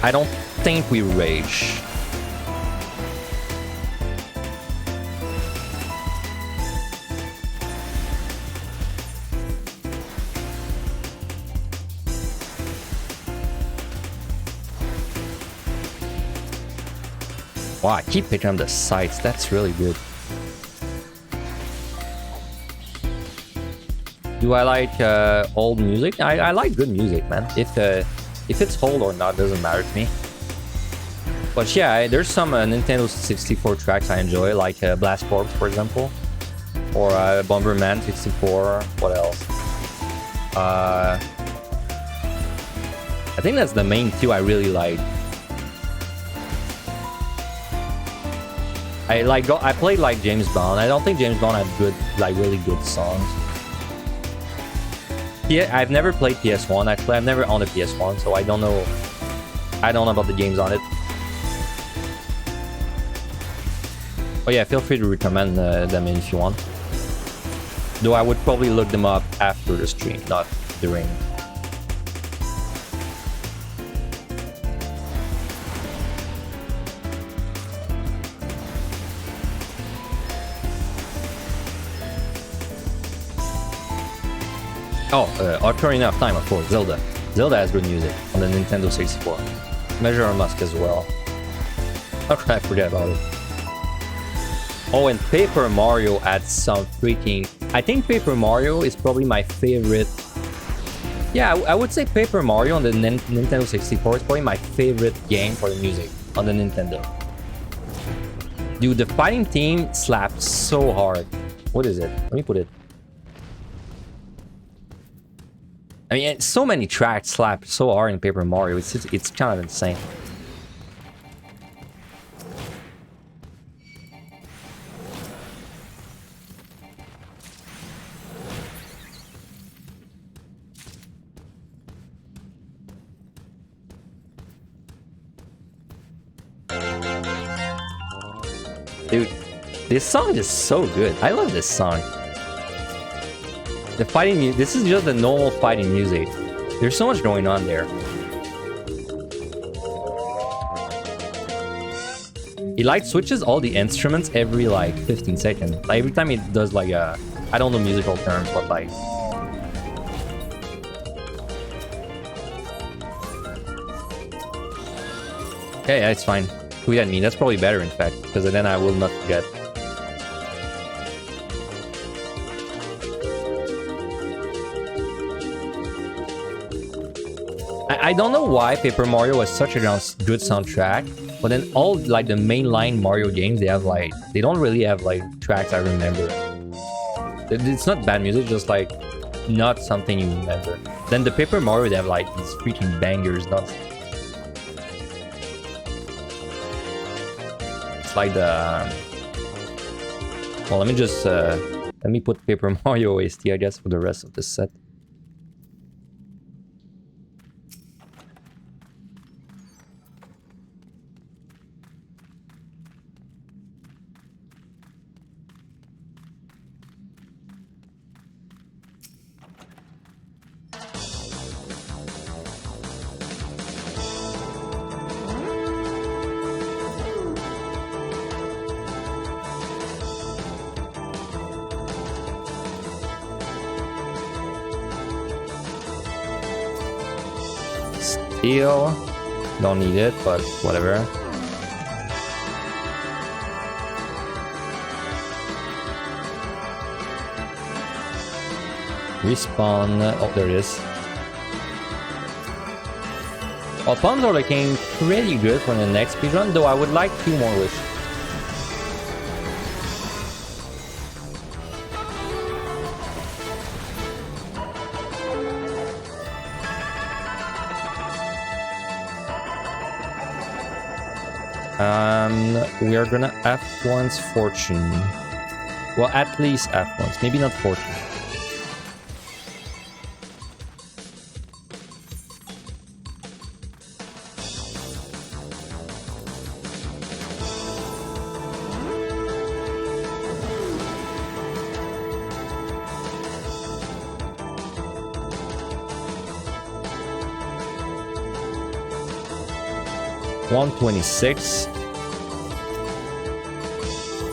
I don't think we rage. Wow, I keep picking up the sights. That's really good. Do I like old music? I like good music, man. If it's old or not, doesn't matter to me. But yeah, there's some Nintendo 64 tracks I enjoy, like Blast Corps, for example, or Bomberman 64. What else? I think that's the main two I really like. I played like James Bond. I don't think James Bond had good, like really good songs. Yeah, I've never played PS1. I've never owned a PS1, so I don't know. I don't know about the games on it. Oh yeah, feel free to recommend them if you want. Though I would probably look them up after the stream, not during. Oh, Ocarina of Time, of course, Zelda. Zelda has good music on the Nintendo 64. Majora's Mask as well. How could I forget about it? Oh, and Paper Mario had some freaking... I think Paper Mario is probably my favorite... Yeah, I would say Paper Mario on the Nintendo 64 is probably my favorite game for the music on the Nintendo. Dude, the fighting theme slaps so hard. What is it? Let me put it. I mean, so many tracks slap so hard in Paper Mario. It's kind of insane. Dude, this song is so good. I love this song. The fighting music, this is just the normal fighting music. There's so much going on there. It like switches all the instruments every like 15 seconds. Like every time it does like a, I don't know musical terms, but like. Yeah, it's fine. Tweet at me. That's probably better in fact, because then I will not forget. I don't know why Paper Mario was such a good soundtrack, but then all like the mainline Mario games, they have like, they don't really have like tracks I remember. It's not bad music, just like not something you remember. Then the Paper Mario, they have like these freaking bangers. Not. It's like the. Well, let me just let me put Paper Mario OST, I guess, for the rest of the set. Steel, don't need it, but whatever. Respawn. Oh, there it is. Well, pumps are looking pretty good for the next speedrun, though I would like 2 more wishes. We are gonna F1's fortune. Well, at least F1's, maybe not fortune. $126.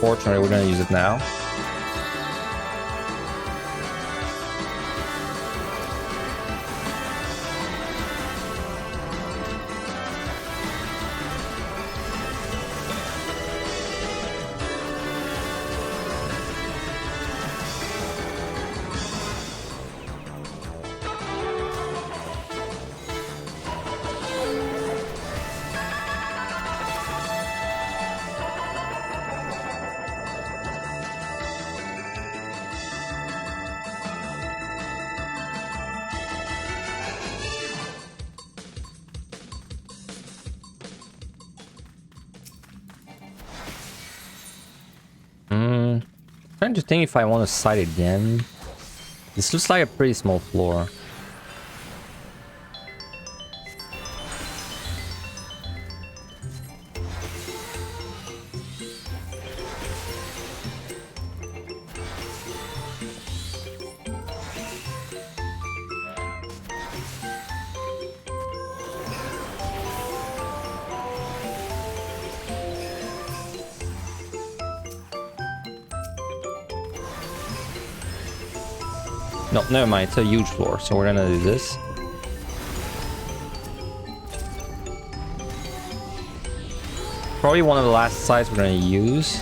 Fortunately, we're gonna use it now. Trying to think if I want to side again. This looks like a pretty small floor. No, never mind. It's a huge floor, so we're gonna do this. Probably one of the last sites we're gonna use.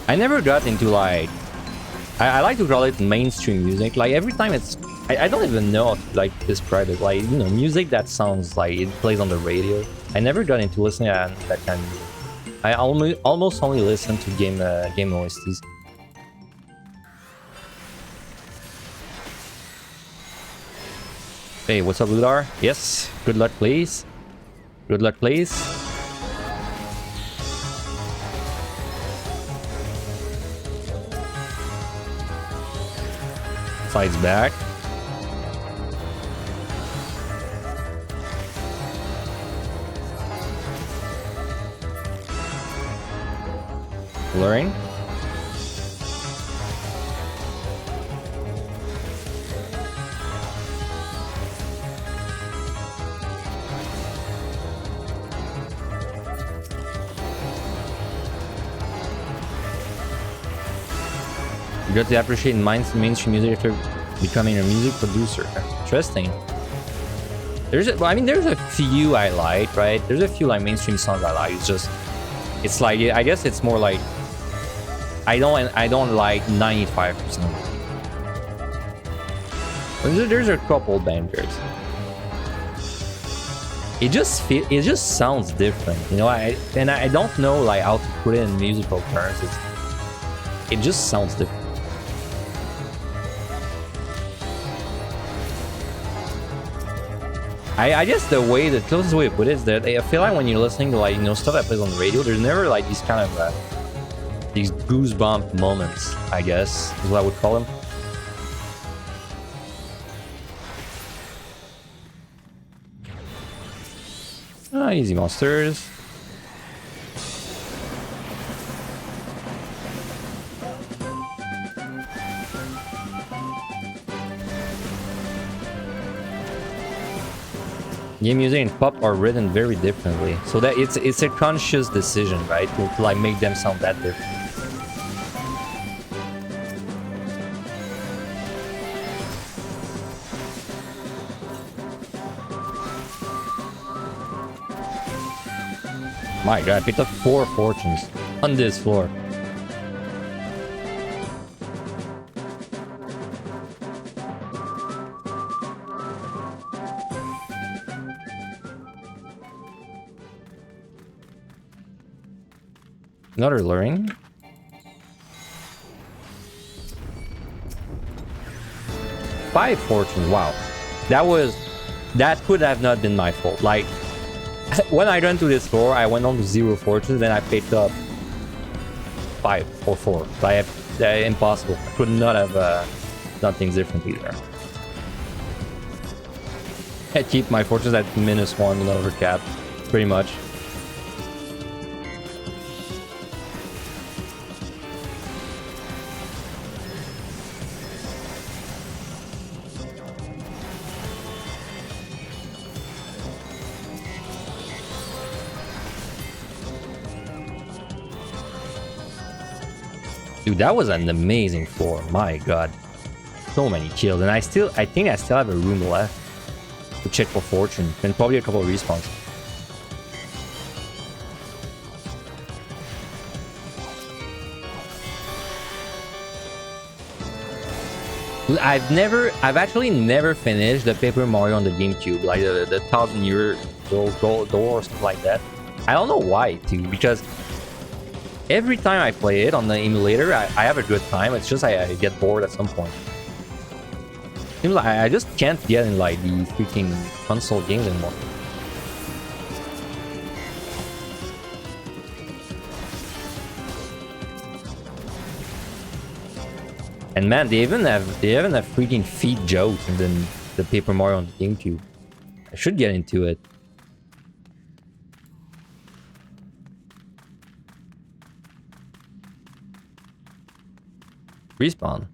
I never got into like I like to call it mainstream music. Like every time it's I don't even know how to like describe it. Like, you know, music that sounds like it plays on the radio. I never got into listening to that kind of music. I almost only listen to game OSTs. Hey, what's up, Ludar? Yes, good luck, please. Good luck, please. Sides back. Blurring. You got to appreciate mainstream music after becoming a music producer. Interesting. There's a few I like, right? There's a few like mainstream songs I like. It's like, I guess it's more like I don't like 95%. There's a couple bangers. It just sounds different, you know. I don't know like how to put it in musical terms. It just sounds different. I guess the closest way to put it is that I feel like when you're listening to like, you know, stuff that plays on the radio, there's never like these kind of these goosebump moments, I guess is what I would call them. Easy monsters. Game music and pop are written very differently, so that it's a conscious decision, right, to like make them sound that different. My god, I picked up 4 fortunes on this floor. Another luring. Five fortunes, wow. That could have not been my fault. Like, when I ran to this floor, I went on to 0 fortunes, then I picked up 5 or 4. So impossible. I could not have done things differently there. I keep my fortunes at -1 over cap, pretty much. Dude, that was an amazing floor. My god. So many kills. And I think I still have a room left to check for fortune. And probably a couple of respawns. I've actually never finished the Paper Mario on the GameCube, like the 1000-year gold door or stuff like that. I don't know why, too, because every time I play it on the emulator, I have a good time. It's just I get bored at some point. Seems like I just can't get in like the freaking console games anymore. And man, they even have freaking feed jokes and then the Paper Mario on the GameCube. I should get into it. Respawn.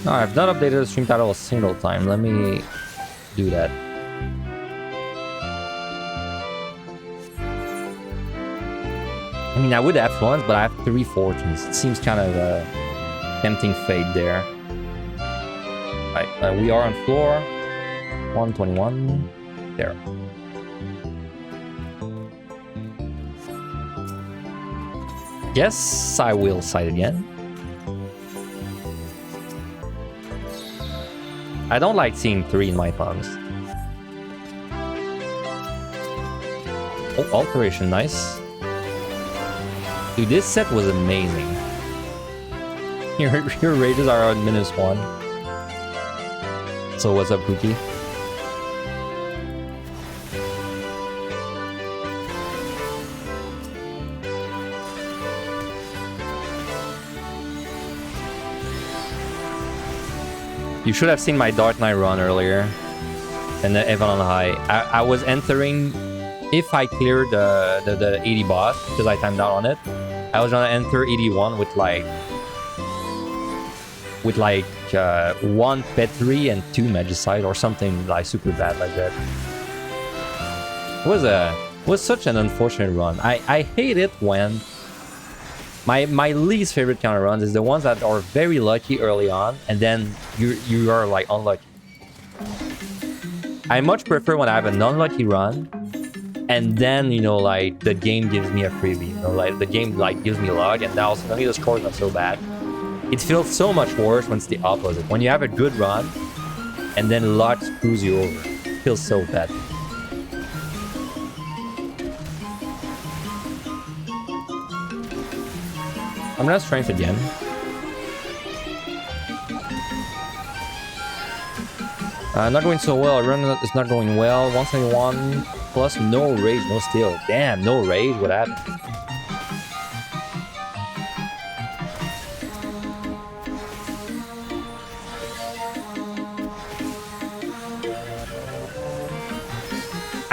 No, I've not updated the stream title a single time. Let me do that. I mean, I would have once, but I have 3 fortunes. It seems kind of a tempting fate there. Right, we are on floor 121. There. Yes, I will sight again. I don't like seeing 3 in my palms. Oh, alteration, nice. Dude, this set was amazing. Your rages are on -1. So what's up, Cookie? You should have seen my Dark Knight run earlier. And the Evan on High. I was entering... If I cleared the 80 boss, because I timed out on it, I was gonna enter 81 with like... With like 1 Petri and 2 Magicite or something like super bad like that. It was such an unfortunate run. I hate it when... My least favorite kind of runs is the ones that are very lucky early on, and then you are like unlucky. I much prefer when I have an unlucky run, and then you know like the game gives me a freebie. You know, like the game like gives me luck, and now suddenly the score is not so bad. It feels so much worse when it's the opposite. When you have a good run, and then luck screws you over. It feels so bad. I'm gonna strength again. Not going so well. Run is not going well. 171 plus no rage, no steal. Damn, no rage. What happened?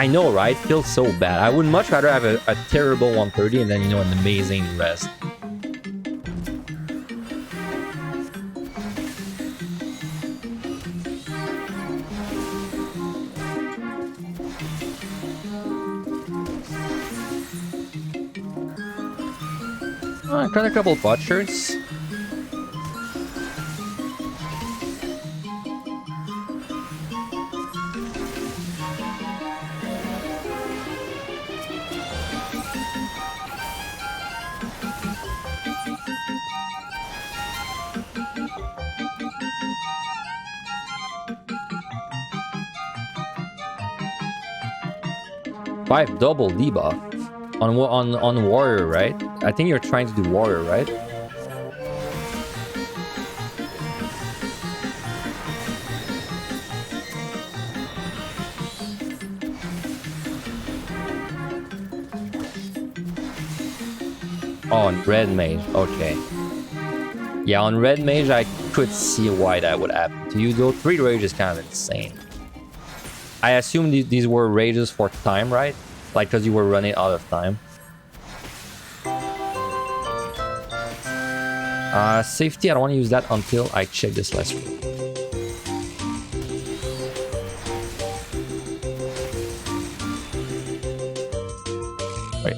I know, right? Feels so bad. I would much rather have a terrible 130 and then, you know, an amazing rest. Got a couple pot shirts. Five double debuff on warrior, right? I think you're trying to do warrior, right? Oh, on red mage, okay. Yeah, on red mage, I could see why that would happen to you, though 3 rage is kind of insane. I assume these were rages for time, right? Like, because you were running out of time. Safety, I don't want to use that until I check this last room. Wait.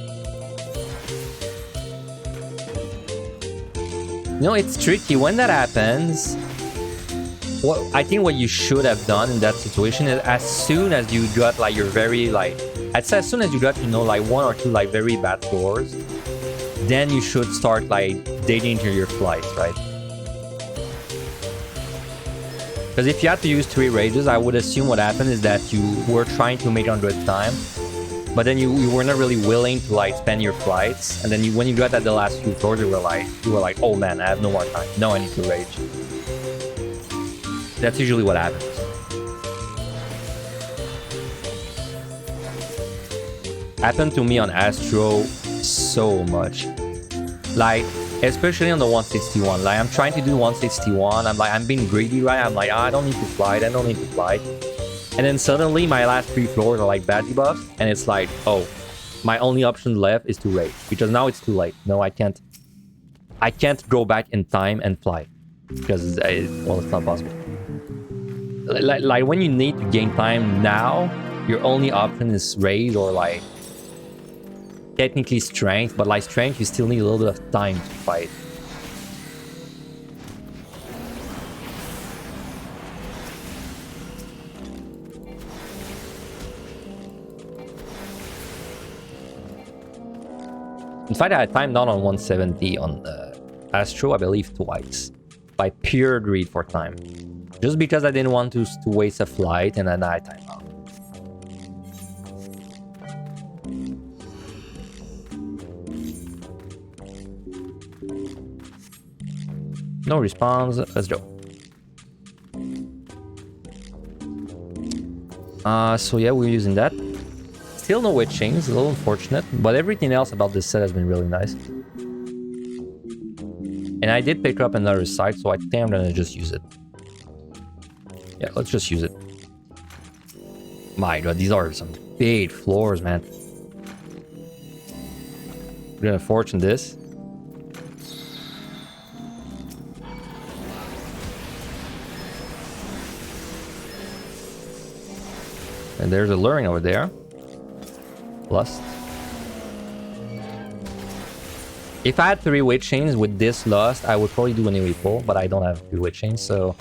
You know, it's tricky. When that happens, I think what you should have done in that situation is as soon as you got, like, your very, like... I'd say as soon as you got, you know, like, 1 or 2, like, very bad floors, then you should start, like, digging into your flights, right? Because if you had to use 3 rages, I would assume what happened is that you were trying to make 100 time, but then you were not really willing to, like, spend your flights, and then when you got at the last few floors, you were like, oh man, I have no more time. No, I need to rage. That's usually what happens. Happened to me on Astro so much. Like, especially on the 161. Like, I'm trying to do 161. I'm being greedy, right? I'm like, I don't need to fly. I don't need to fly. And then suddenly my last 3 floors are like bad debuffs. And it's like, oh, my only option left is to rage. Because now it's too late. No, I can't. I can't go back in time and fly. Because, well, it's not possible. Like when you need to gain time now, your only option is rage or like technically strength, but like strength you still need a little bit of time to fight. In fact, I had time down on 170 on Astro, I believe twice, by pure greed for time. Just because I didn't want to waste a flight and then I time out. No response, let's go. So yeah, we're using that. Still no witchings, a little unfortunate, but everything else about this set has been really nice. And I did pick up another site, so I think I'm gonna just use it. Yeah, let's just use it. My god, these are some big floors, man. We're gonna fortune this. And there's a luring over there. Lust. If I had 3 weight chains with this lust, I would probably do an AoE pull, but I don't have 3 weight chains, so...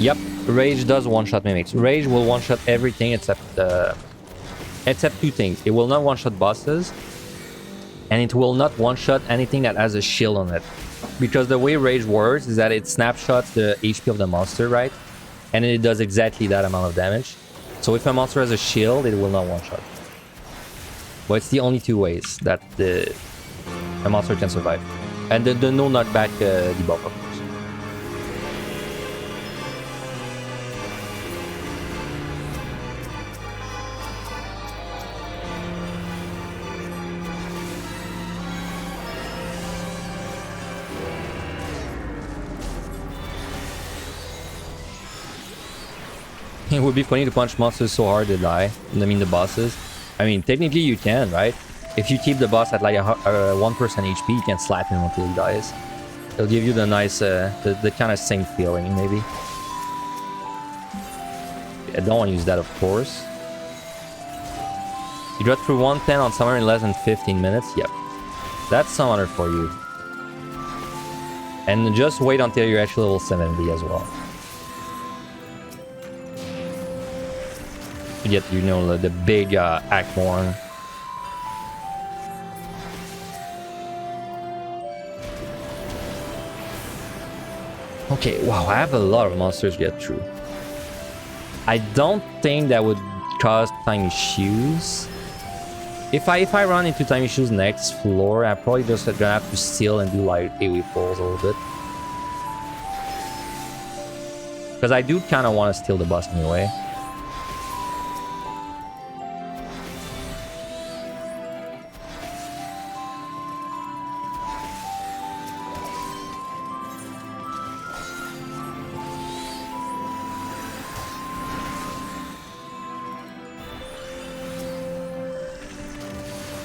Yep, Rage does one-shot mimics. Rage will one-shot everything except 2 things. It will not one-shot bosses, and it will not one-shot anything that has a shield on it. Because the way Rage works is that it snapshots the HP of the monster, right? And it does exactly that amount of damage. So if a monster has a shield, it will not one-shot. But it's the only 2 ways that a monster can survive. And the no knockback debuff, of course. It would be funny to punch monsters so hard they die. I mean the bosses. I mean technically you can, right? If you keep the boss at like 1% HP, you can slap him until he dies. It'll give you the nice, the kind of same feeling maybe. I don't want to use that, of course. You got through 110 on summoner in less than 15 minutes. Yep, that's summoner for you. And just wait until you're actually level 70 as well. You get, you know, the big Ackborn. Okay, wow, I have a lot of monsters to get through. I don't think that would cause time issues. If I run into time issues next floor, I'm probably just gonna have to steal and do like AoE pulls a little bit. Because I do kind of want to steal the boss anyway.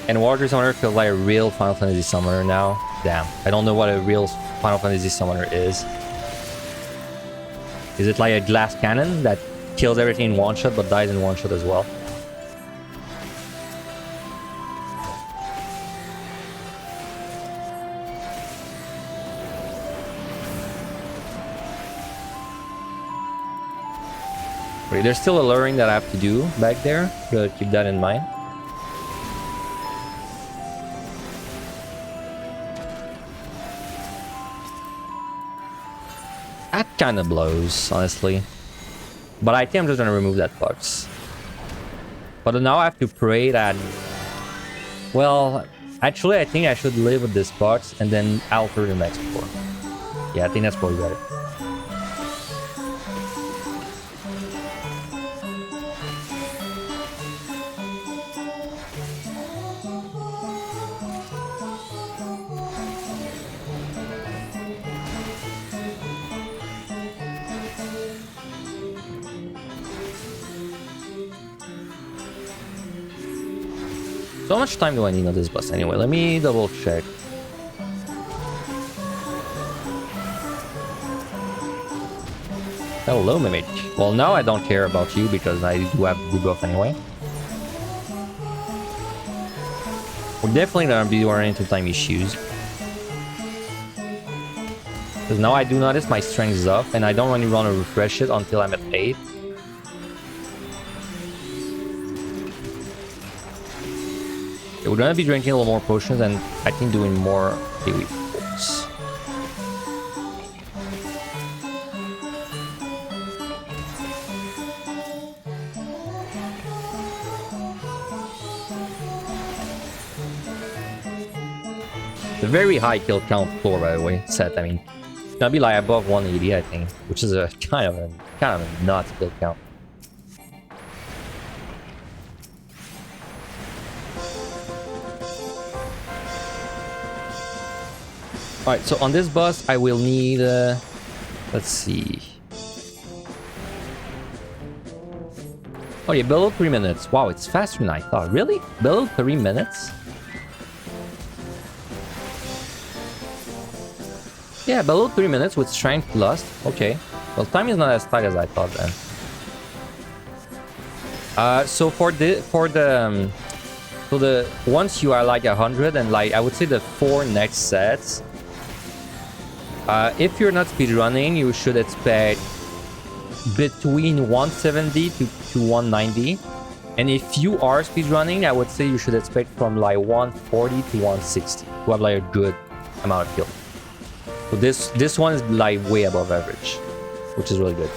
And Water Summoner feels like a real Final Fantasy Summoner now. Damn, I don't know what a real Final Fantasy Summoner is. Is it like a glass cannon that kills everything in one shot but dies in one shot as well? Wait, there's still a luring that I have to do back there. Gotta keep that in mind. That kind of blows, honestly. But I think I'm just gonna remove that box. But now I have to pray that... Well, actually I think I should live with this box and then alter the next floor. Yeah, I think that's probably better. So how much time do I need on this bus anyway? Let me double check. Hello, Mimic. Well, now I don't care about you because I do have debuff anyway. We're definitely gonna be running into time issues. Because now I do notice my strength is up and I don't really want to refresh it until I'm at 8. We're gonna be drinking a little more potions and I think doing more AoE pulls. The very high kill count floor, by the way, set. I mean, it's gonna be like above 180, I think, which is a kind of a nuts kill count. Alright, so on this boss, I will need, let's see. Oh yeah, below 3 minutes. Wow, it's faster than I thought. Really? Below 3 minutes? Yeah, below 3 minutes with strength plus. Okay. Well, time is not as tight as I thought then. So once you are like 100 and like, I would say the 4 next sets, if you're not speedrunning, you should expect between 170 to 190. And if you are speedrunning, I would say you should expect from like 140 to 160 to have like a good amount of kill. So this one is like way above average, which is really good.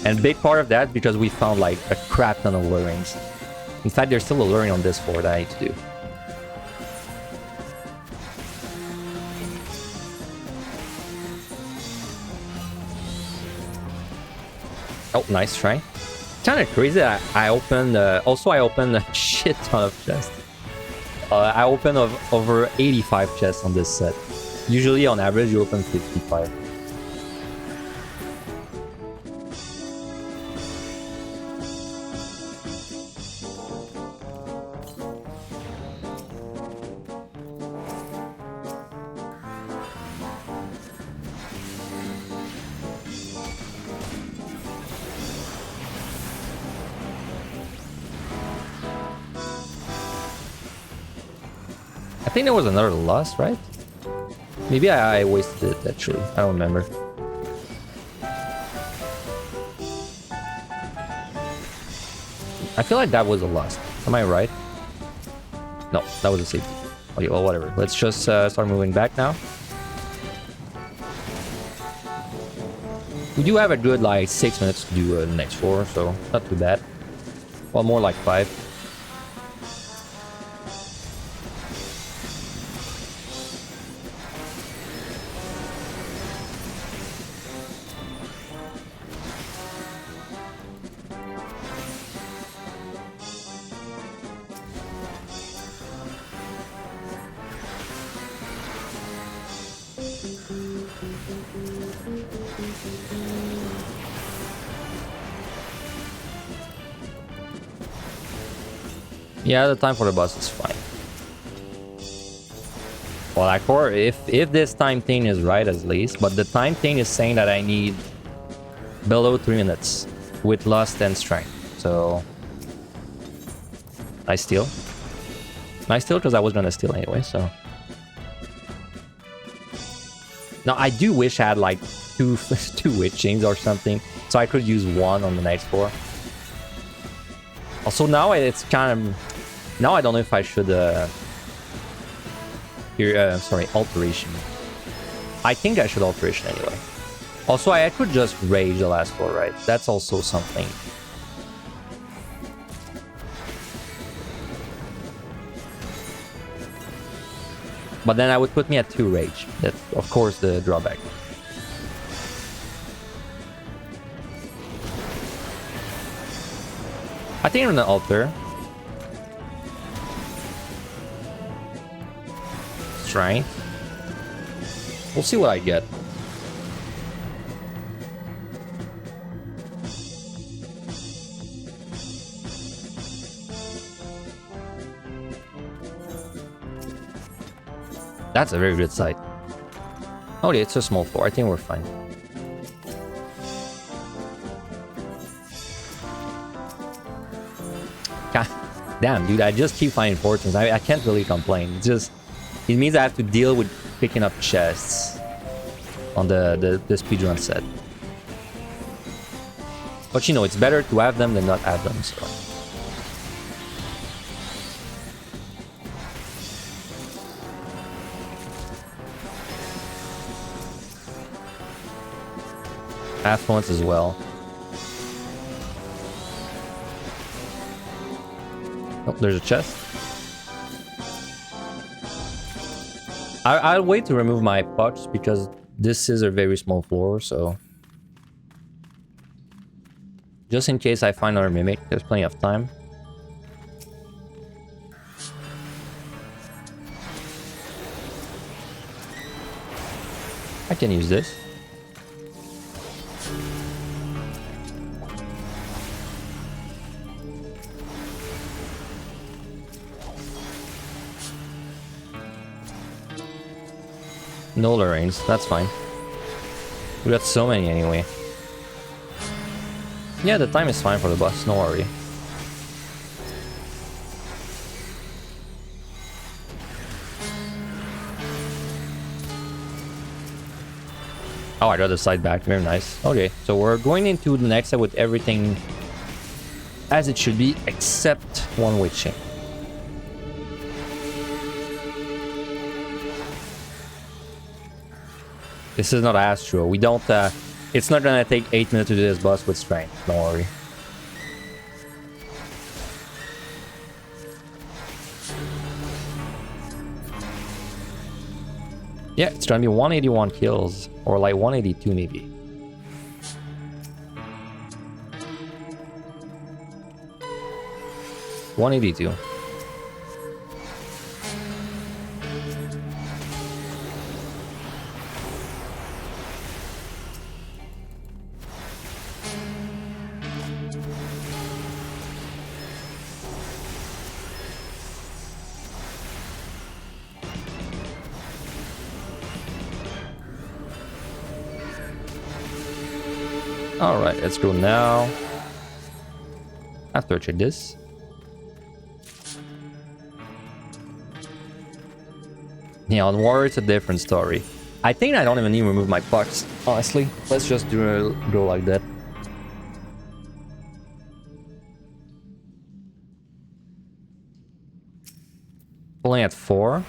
And big part of that because we found like a crap ton of lurings. In fact, there's still a learning on this floor that I need to do. Oh, nice try. Kind of crazy. I opened. Also, I opened a shit ton of chests. I opened over 85 chests on this set. Usually, on average, you open 55. I think there was another loss, right? Maybe I wasted it, actually. I don't remember. I feel like that was a loss. Am I right? No, that was a safety. Okay, well, whatever. Let's just start moving back now. We do have a good, like, 6 minutes to do the next floor, so not too bad. Well, more like 5. Yeah, the time for the bus is fine. Well, like, or if this time thing is right at least, but the time thing is saying that I need below 3 minutes with lust and strength. So I steal. I steal because I was gonna steal anyway. So now I do wish I had like two witch chains or something, so I could use one on the next floor. Also, now it's kind of. Now I don't know if I should sorry, alteration. I think I should alteration anyway. Also, I could just rage the last floor, right? That's also something. But then that would put me at 2 rage. That's of course the drawback. I think I'm gonna alter. Strength. We'll see what I get. That's a very good sight. Okay, it's a small floor. I think we're fine. God damn, dude, I just keep finding fortunes. I can't really complain. It's just... It means I have to deal with picking up chests on the speedrun set. But you know, it's better to have them than not have them, so... Affluence as well. Oh, there's a chest. I'll wait to remove my pots because this is a very small floor, so... Just in case I find another mimic, there's plenty of time. I can use this. No Lorraines, that's fine. We got so many anyway. Yeah, the time is fine for the bus, no worry. Oh, I got the side back, very nice. Okay, so we're going into the next set with everything as it should be, except one witching. This is not Astro. We don't, it's not gonna take 8 minutes to do this boss with strength. Don't worry. Yeah, it's gonna be 181 kills, or like 182 maybe. $182. All right, let's go now. After I check this. Yeah, on War it's a different story. I think I don't even need to remove my pucks, honestly. Let's just go like that. Pulling at 4.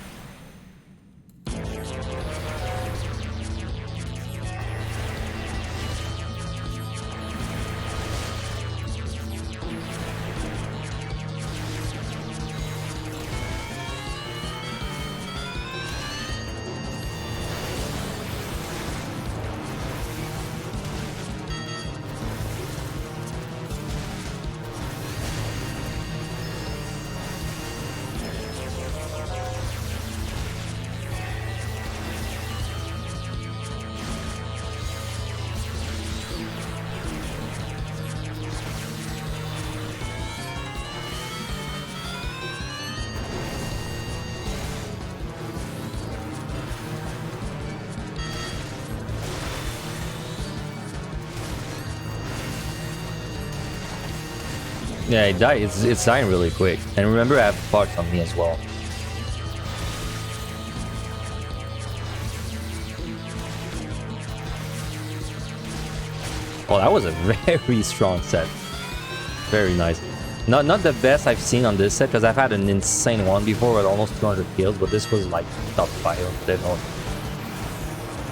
Yeah, it died. It's dying really quick. And remember, I have pucks on me as well. Oh, that was a very strong set. Very nice. Not the best I've seen on this set, because I've had an insane one before with almost 200 kills, but this was like top 5, definitely.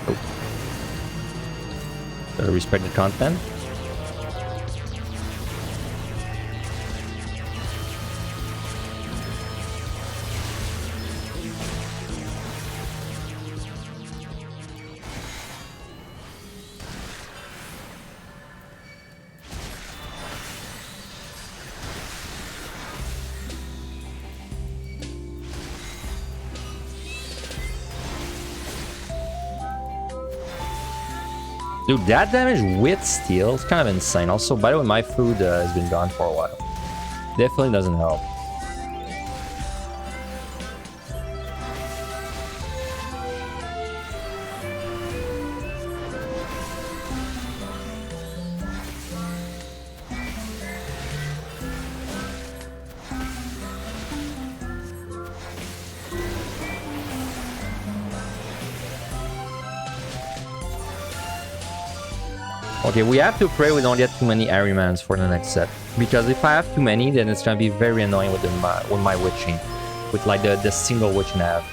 Oh. Gotta respect the content. Dude, that damage with steel is kind of insane. Also, by the way, my food has been gone for a while. Definitely doesn't help. Okay, we have to pray we don't get too many Arimans for the next set. Because if I have too many, then it's gonna be very annoying with my witching. With like the single witching I have.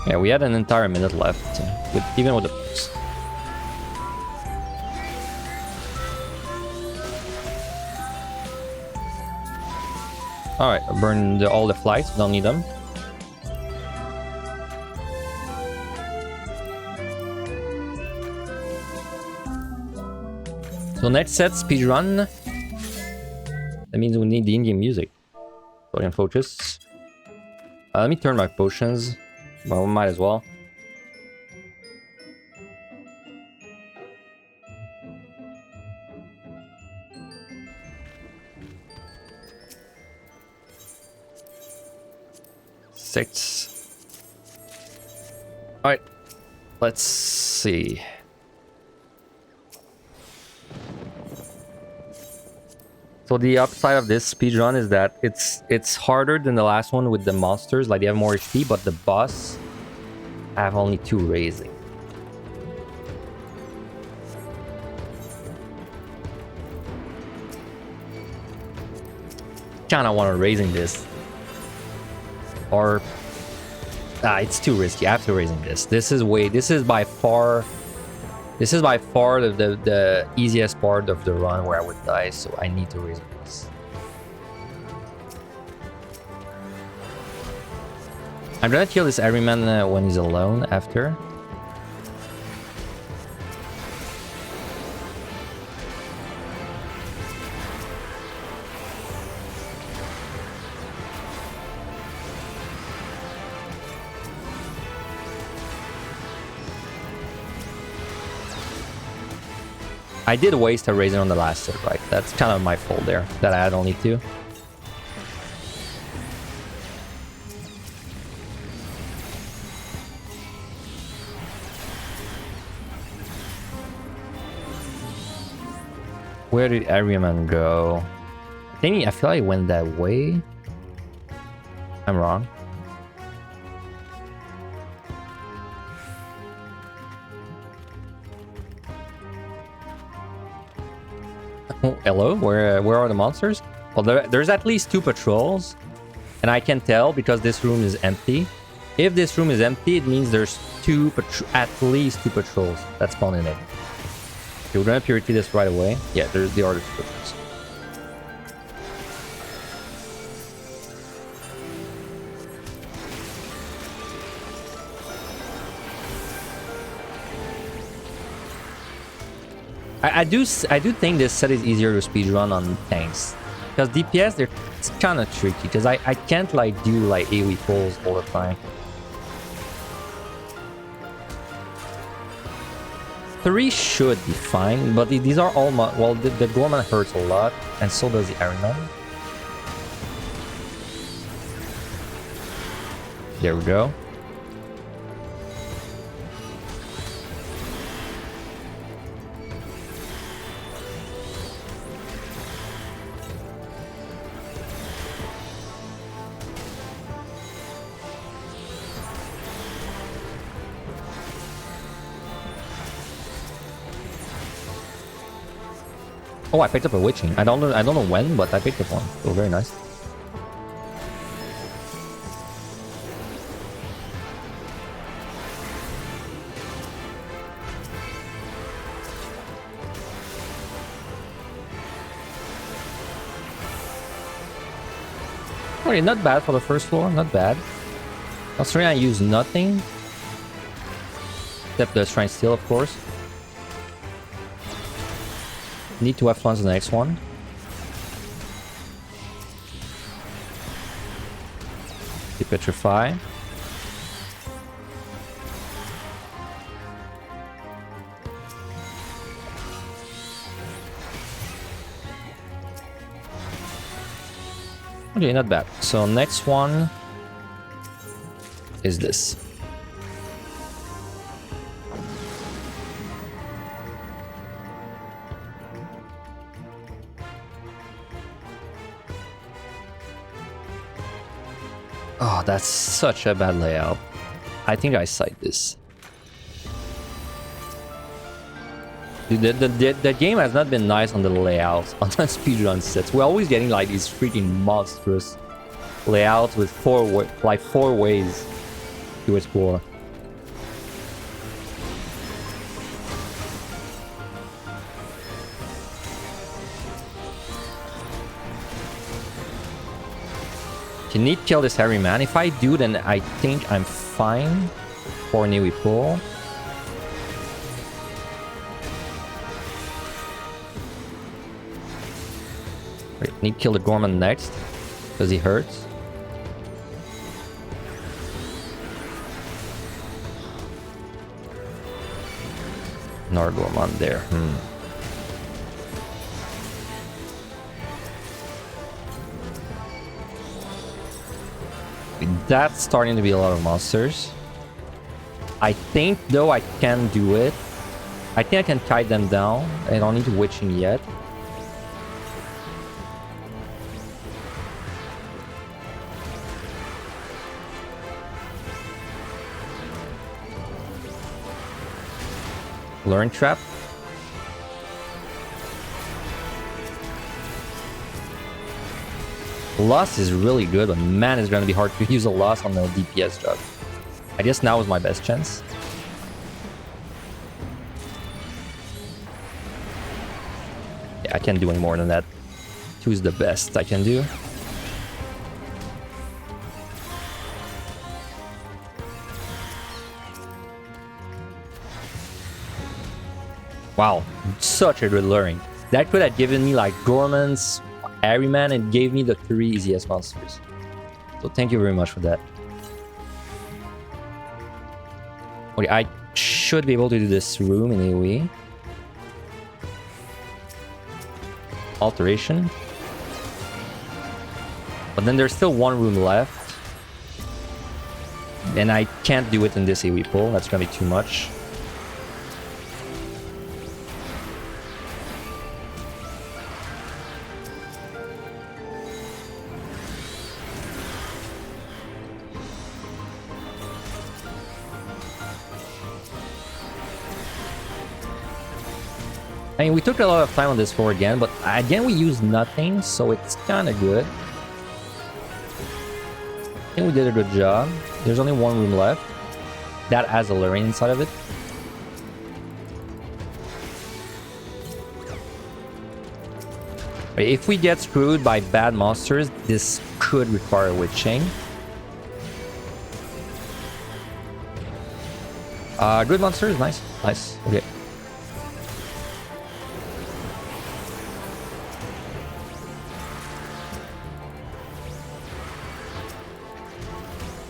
Yeah, we had an entire minute left, even with the books. Alright, I burned all the flights, don't need them. So next set, speedrun. That means we need the in-game music. So I can focus. Let me turn my potions. Well, we might as well. Alright, let's see. So the upside of this speedrun is that it's harder than the last one with the monsters, like they have more HP, but the boss have only 2 raising. Kinda wanna raising this. Or it's too risky. I have to raising this. This is by far This is by far the easiest part of the run where I would die, so I need to raise this. I'm gonna kill this everyman when he's alone after. I did waste a raisin on the last hit, right? That's kind of my fault there, that I don't need to. Where did everyman go? I feel like he went that way. I'm wrong. Oh, hello? Where are the monsters? Well, there's at least 2 patrols. And I can tell because this room is empty. If this room is empty, it means there's at least 2 patrols that spawn in it. Okay, we're gonna purity this right away. Yeah, there's the other 2 patrols. I do think this set is easier to speedrun on tanks. Because DPS, it's kind of tricky. Because I can't like do like AoE pulls all the time. 3 should be fine, but these are all... Well, the Gorman hurts a lot, and so does the Ironman. There we go. Oh, I picked up a witching. I don't know when, but I picked up one. Oh, very nice. Okay, not bad for the first floor. Not bad. Considering I use nothing except the Shrine Steel, of course. Need to have fun on the next one. Petrify. Okay, not bad. So next one is this. Oh, that's such a bad layout. I think I cite this. Dude, the game has not been nice on the layouts on the speedrun sets. We're always getting like these freaking monstrous layouts with 4 ways to explore. You need to kill this hairy man. If I do, then I think I'm fine for an AoE pull. Wait, need to kill the Gorman next because he hurts. Another Gorman there. That's starting to be a lot of monsters. I think, though, I can do it. I think I can kite them down. I don't need to witching yet. Learn trap. Loss is really good, but man, it's gonna be hard to use a loss on the DPS job. I guess now is my best chance. Yeah, I can't do any more than that. 2 is the best I can do. Wow, such a good luring. That could have given me like Gormans, Airyman, and gave me the 3 easiest monsters. So thank you very much for that. Okay, I should be able to do this room in AoE. Alteration. But then there's still 1 room left. And I can't do it in this AoE pool. That's gonna be too much. I mean, we took a lot of time on this floor again, but again we used nothing, so it's kind of good. I think we did a good job. There's only 1 room left. That has a luring inside of it. If we get screwed by bad monsters, this could require a witching. Good monsters, nice, nice, okay.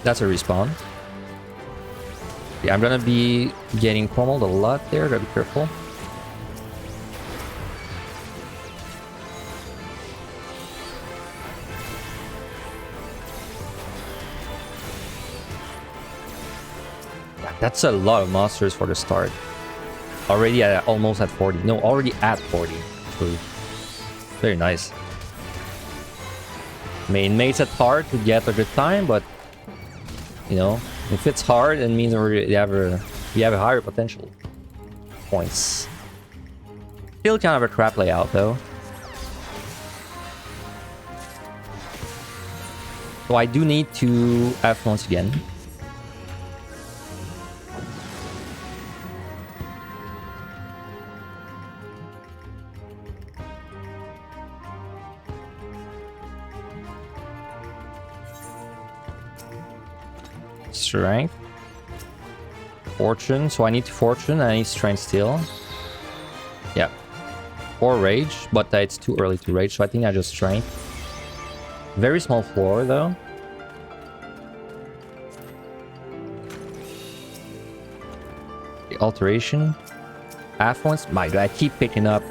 That's a respawn. Yeah, I'm gonna be getting pummeled a lot there, gotta be careful. Yeah, that's a lot of monsters for the start. Already at almost at 40. No, already at 40. Actually. Very nice. I mean, it makes it hard to get a good time, but you know, if it's hard, it means you have a higher potential points. Still kind of a crap layout though. So I do need to F once again. Strength. Fortune. So I need fortune and I need strength still. Yeah. Or rage, but it's too early to rage, so I think I just strength. Very small floor though. The alteration. Half once. My god, I keep picking up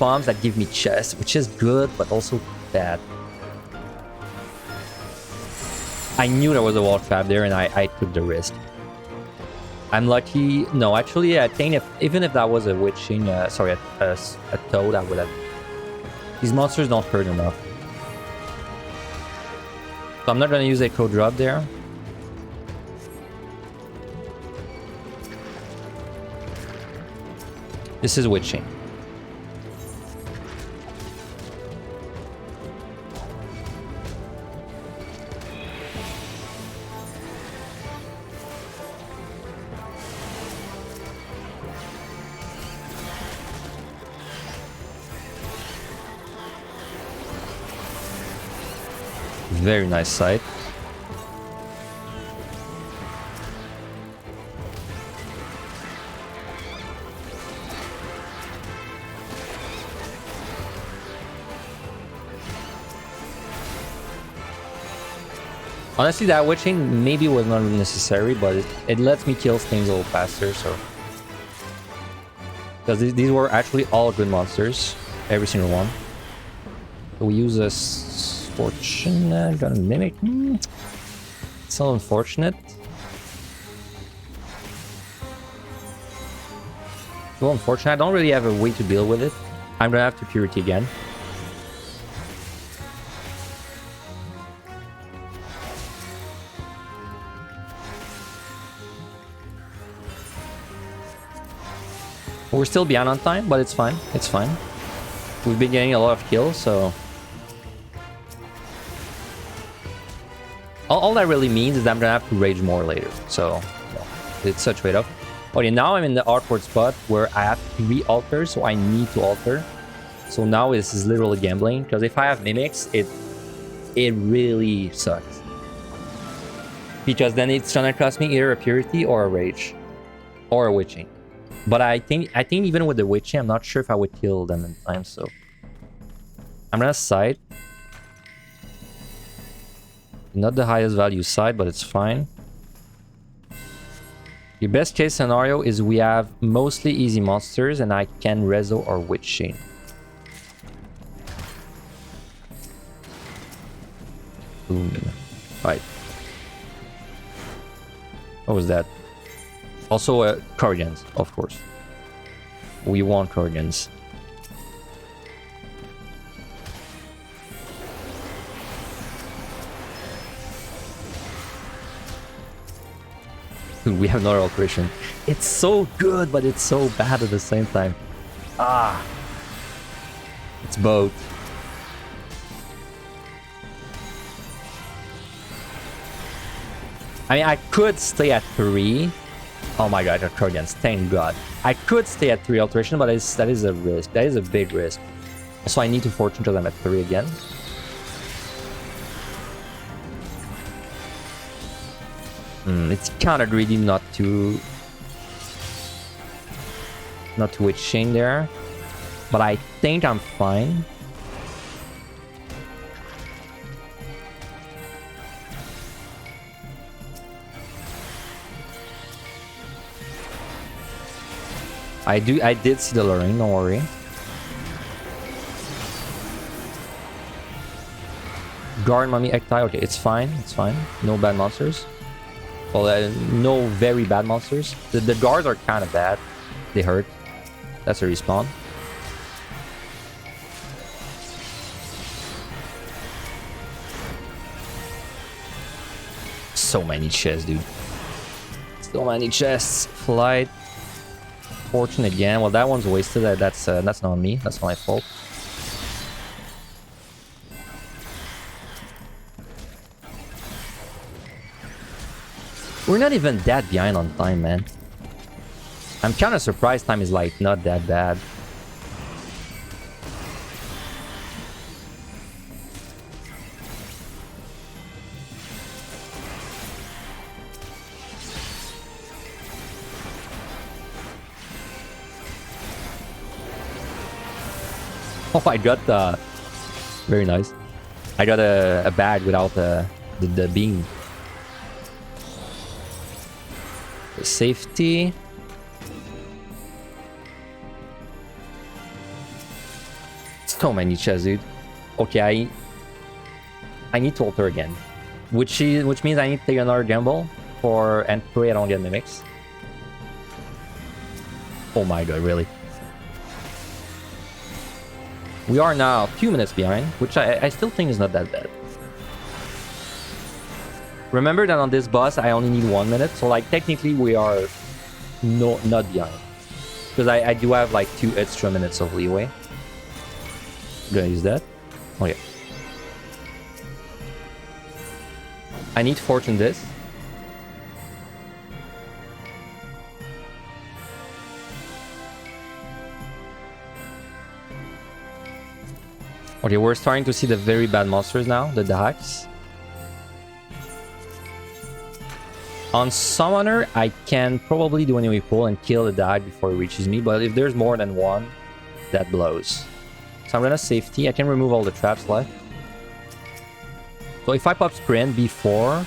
bombs that give me chest, which is good, but also bad. I knew there was a wall trap there, and I took the risk. I'm lucky. No, actually, I think even if that was a witching, a toad, I would have. These monsters don't hurt enough, so I'm not gonna use a code drop there. This is witching. Very nice sight. Honestly, that witching maybe was not necessary, but it lets me kill things a little faster, so... Because these were actually all good monsters. Every single one. So we use a fortune, gonna mimic. It's so unfortunate. So unfortunate. I don't really have a way to deal with it. I'm gonna have to purity again. We're still behind on time, but it's fine. It's fine. We've been getting a lot of kills, so... All that really means is that I'm gonna have to rage more later, so... Yeah, it's a trade-off. Okay, now I'm in the awkward spot where I have 3 altars, so I need to alter. So now this is literally gambling, because if I have mimics, it really sucks. Because then it's gonna cost me either a purity or a rage. Or a witching. But I think even with the witching, I'm not sure if I would kill them in time, so I'm gonna side. Not the highest value side, but it's fine. The best case scenario is we have mostly easy monsters and I can rezo or witch chain. Boom. Right. What was that? Also Corrigans, of course. We want Corrigans. We have another alteration. It's so good, but it's so bad at the same time. Ah. It's both. I mean, I could stay at 3. Oh my god, I got Corrigans. Thank god. I could stay at 3 alteration, but that is a risk. That is a big risk. So I need to fortune till I'm at 3 again. It's kind of greedy not to witch chain there, but I think I'm fine. I did see the luring, don't worry. Guard mummy ecti, okay, it's fine, no bad monsters. Well, no very bad monsters. The guards are kind of bad. They hurt. That's a respawn. So many chests, dude. So many chests. Flight. Fortune again. Well, that one's wasted. That's not me. That's my fault. We're not even that behind on time, man. I'm kind of surprised time is like not that bad. Oh, I got very nice. I got a bag without the beam. Safety. So many chests, dude. Okay, I need to alter again, which means I need to take another gamble and pray I don't get mimics. Oh my god, really? We are now 2 minutes behind, which I still think is not that bad. Remember that on this boss, I only need 1 minute, so like technically we are not behind. Because I do have like 2 extra minutes of leeway. I'm gonna use that. Okay. I need to fortune this. Okay, we're starting to see the very bad monsters now, the Dahaks. On Summoner, I can probably do an enemy pull and kill the Dahak before it reaches me, but if there's more than one, that blows. So I'm gonna safety. I can remove all the traps left. So if I pop sprint before,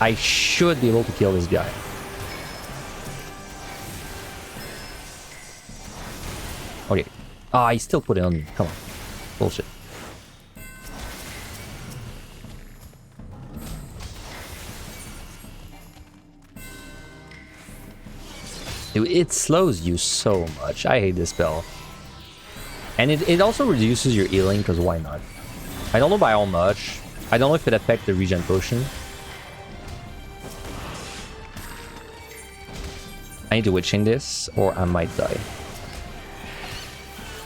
I should be able to kill this guy. Okay. Ah, I still put it on me. Come on. Bullshit. Dude, it slows you so much. I hate this spell. And it also reduces your healing, because why not? I don't know by how much. I don't know if it affects the regen potion. I need to witching this, or I might die.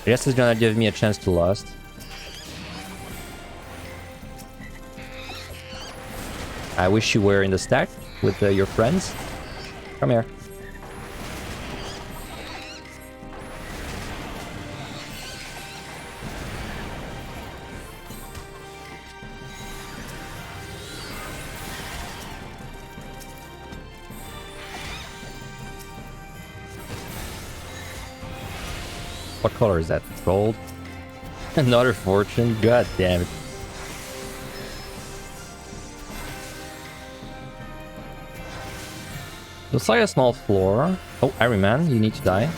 I guess it's gonna give me a chance to lust. I wish you were in the stack with your friends. Come here. What color is that? Gold. Another fortune. God damn it. Looks like a small floor. Oh, Ironman, you need to die.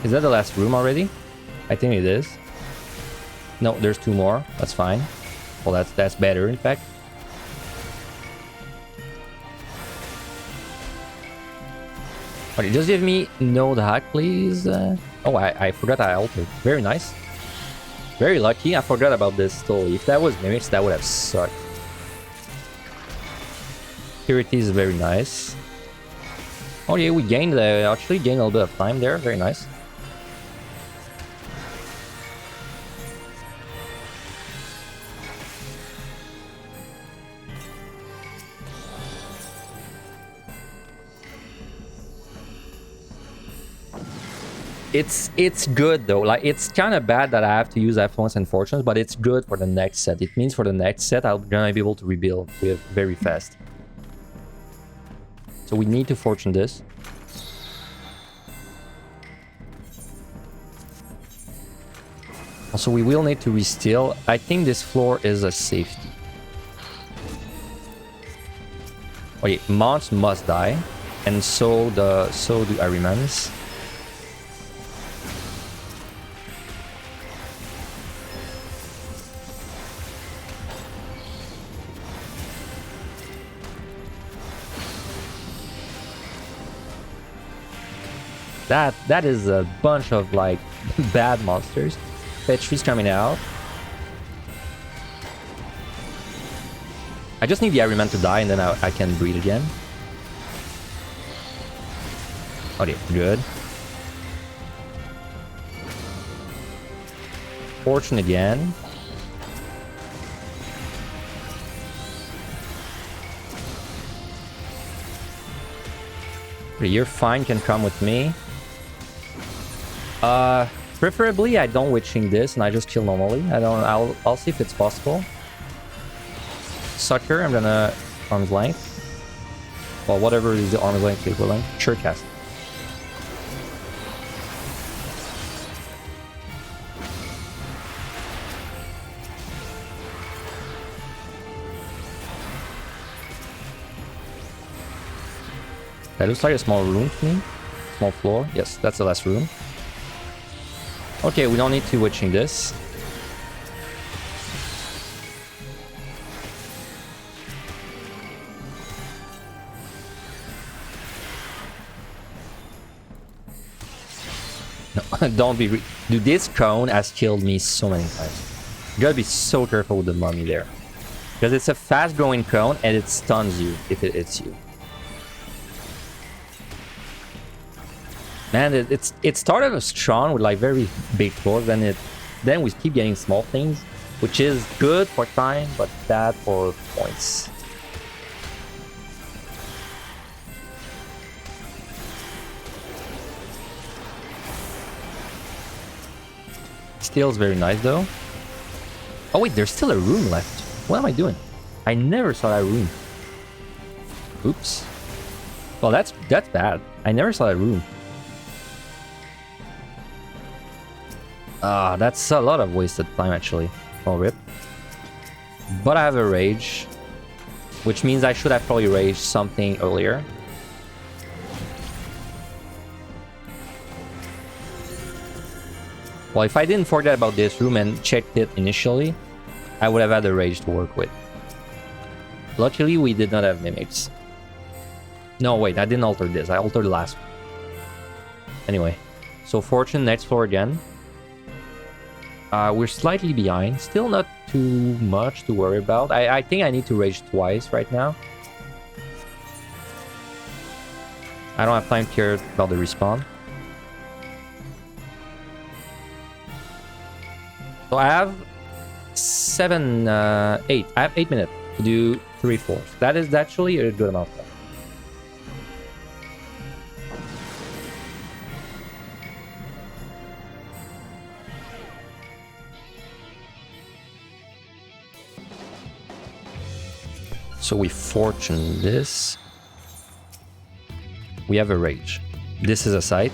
Is that the last room already? I think it is. No, there's 2 more. That's fine. Well, that's better, in fact. Okay, just give me no hack, please. Oh, I forgot I altered. Very nice. Very lucky. I forgot about this totally. If that was mimics, that would have sucked. Security is very nice. Oh yeah, we gained actually gained a little bit of time there. Very nice. It's good though. Like, it's kind of bad that I have to use Affluence and Fortunes, but it's good for the next set. It means for the next set I'm gonna be able to rebuild with very fast. So we need to fortune this. Also, we will need to resteal. I think this floor is a safety. Okay, Mons must die, and so do Arimans. That is a bunch of like bad monsters. Petri's coming out. I just need the Ironman to die and then I can breathe again. Okay, good. Fortune again. Okay, you're fine, can come with me. Preferably I don't witching this and I just kill normally. I'll see if it's possible. Sucker, I'm gonna arm's length. Well, whatever is the arm's length equivalent. Sure cast. That looks like a small room to me. Small floor. Yes, that's the last room. Okay, we don't need to witching this. No, don't be... Dude, this cone has killed me so many times. You gotta be so careful with the mummy there. Because it's a fast-growing cone and it stuns you if it hits you. Man, it started strong with like very big floors, then we keep getting small things, which is good for time, but bad for points. Still is very nice though. Oh wait, there's still a room left. What am I doing? I never saw that room. Oops. Well, that's bad. I never saw that room. That's a lot of wasted time actually. Oh, rip. But I have a rage, which means I should have probably raged something earlier. Well, if I didn't forget about this room and checked it initially, I would have had a rage to work with. Luckily, we did not have mimics. No, wait, I didn't alter this. I altered the last one. Anyway, so fortune, next floor again. We're slightly behind. Still not too much to worry about. I think I need to rage twice right now. I don't have time to care about the respawn. So I have 8. I have 8 minutes to do 3 floors. That is actually a good amount of time. So we fortune this. We have a rage. This is a site.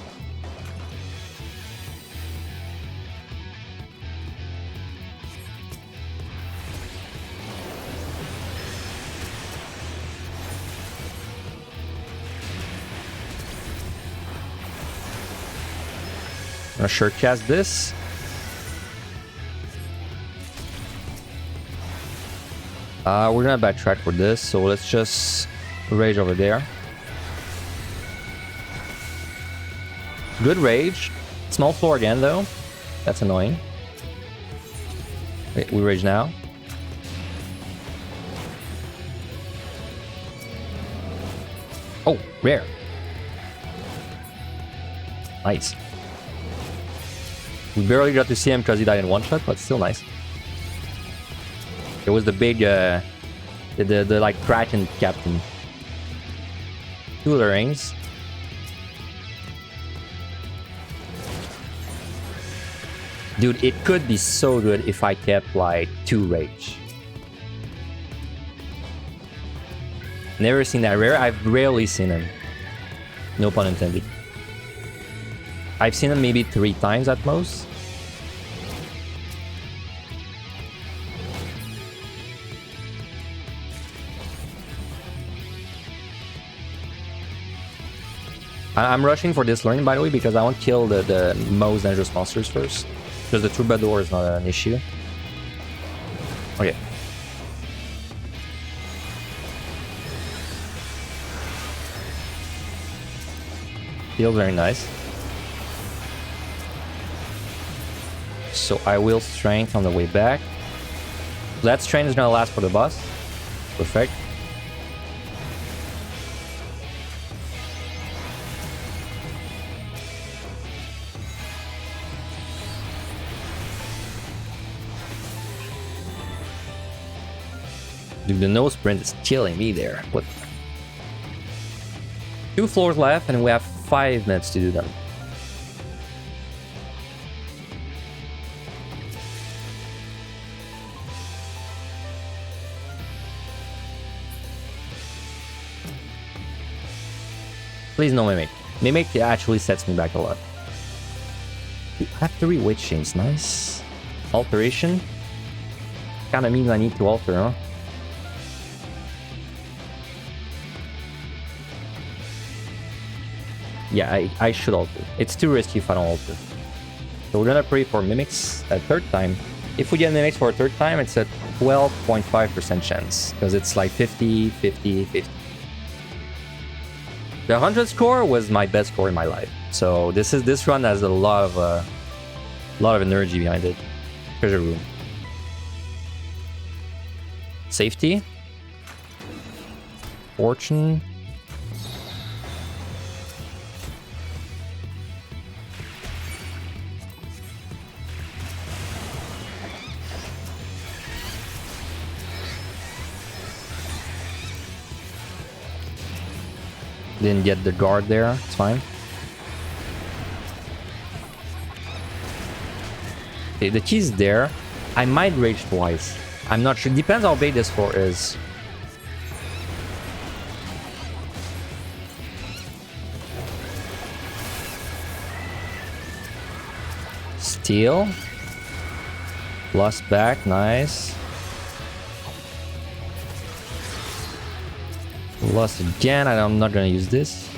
I'm gonna sure cast this. We're gonna backtrack for this, so let's just rage over there. Good rage. Small floor again though. That's annoying. Wait, we rage now. Oh, rare. Nice. We barely got to see him because he died in one shot, but still nice. It was the big, the like Kraken captain. 2 of the rings. Dude, it could be so good if I kept like 2 rage. Never seen that rare. I've rarely seen him. No pun intended. I've seen him maybe 3 times at most. I'm rushing for this learning, by the way, because I want to kill the most dangerous monsters first. Because the troubadour is not an issue. Okay. Feels very nice. So I will strength on the way back. That strength is gonna last for the boss. Perfect. Dude, the no sprint is killing me there. What? 2 floors left, and we have 5 minutes to do them. Please no Mimic. Mimic actually sets me back a lot. I have 3 Witch Chains, nice. Alteration. Kinda means I need to alter, huh? Yeah, I should alter. It's too risky if I don't alter. So we're gonna pray for Mimics a 3rd time. If we get Mimics for a 3rd time, it's a 12.5% chance. Because it's like 50, 50, 50. The 100 score was my best score in my life. So this run has a lot of energy behind it. Treasure room. Safety. Fortune. Didn't get the guard there, it's fine. Okay, the key's there. I might rage twice. I'm not sure. Depends how big this floor is. Steal. Lost back, nice. Lost again. I'm not gonna use this.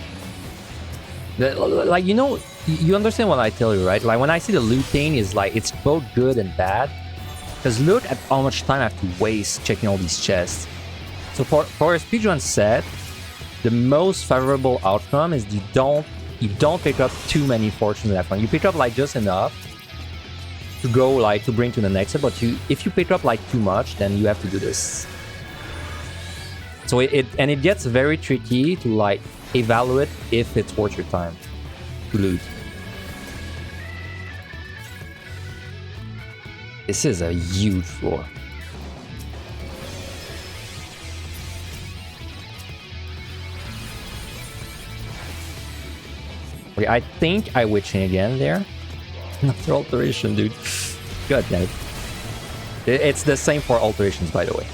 Like, you know, you understand what I tell you, right? Like, when I see the looting is like, it's both good and bad. Because look at how much time I have to waste checking all these chests. So for a speedrun set, the most favorable outcome is you don't pick up too many fortunes in that one. You pick up like just enough to go like to bring to the next set, but if you pick up like too much, then you have to do this. So it gets very tricky to like evaluate if it's worth your time to loot. This is a huge floor. Okay, I think I witching again there. Another alteration, dude. God damn it. It's the same for alterations, by the way.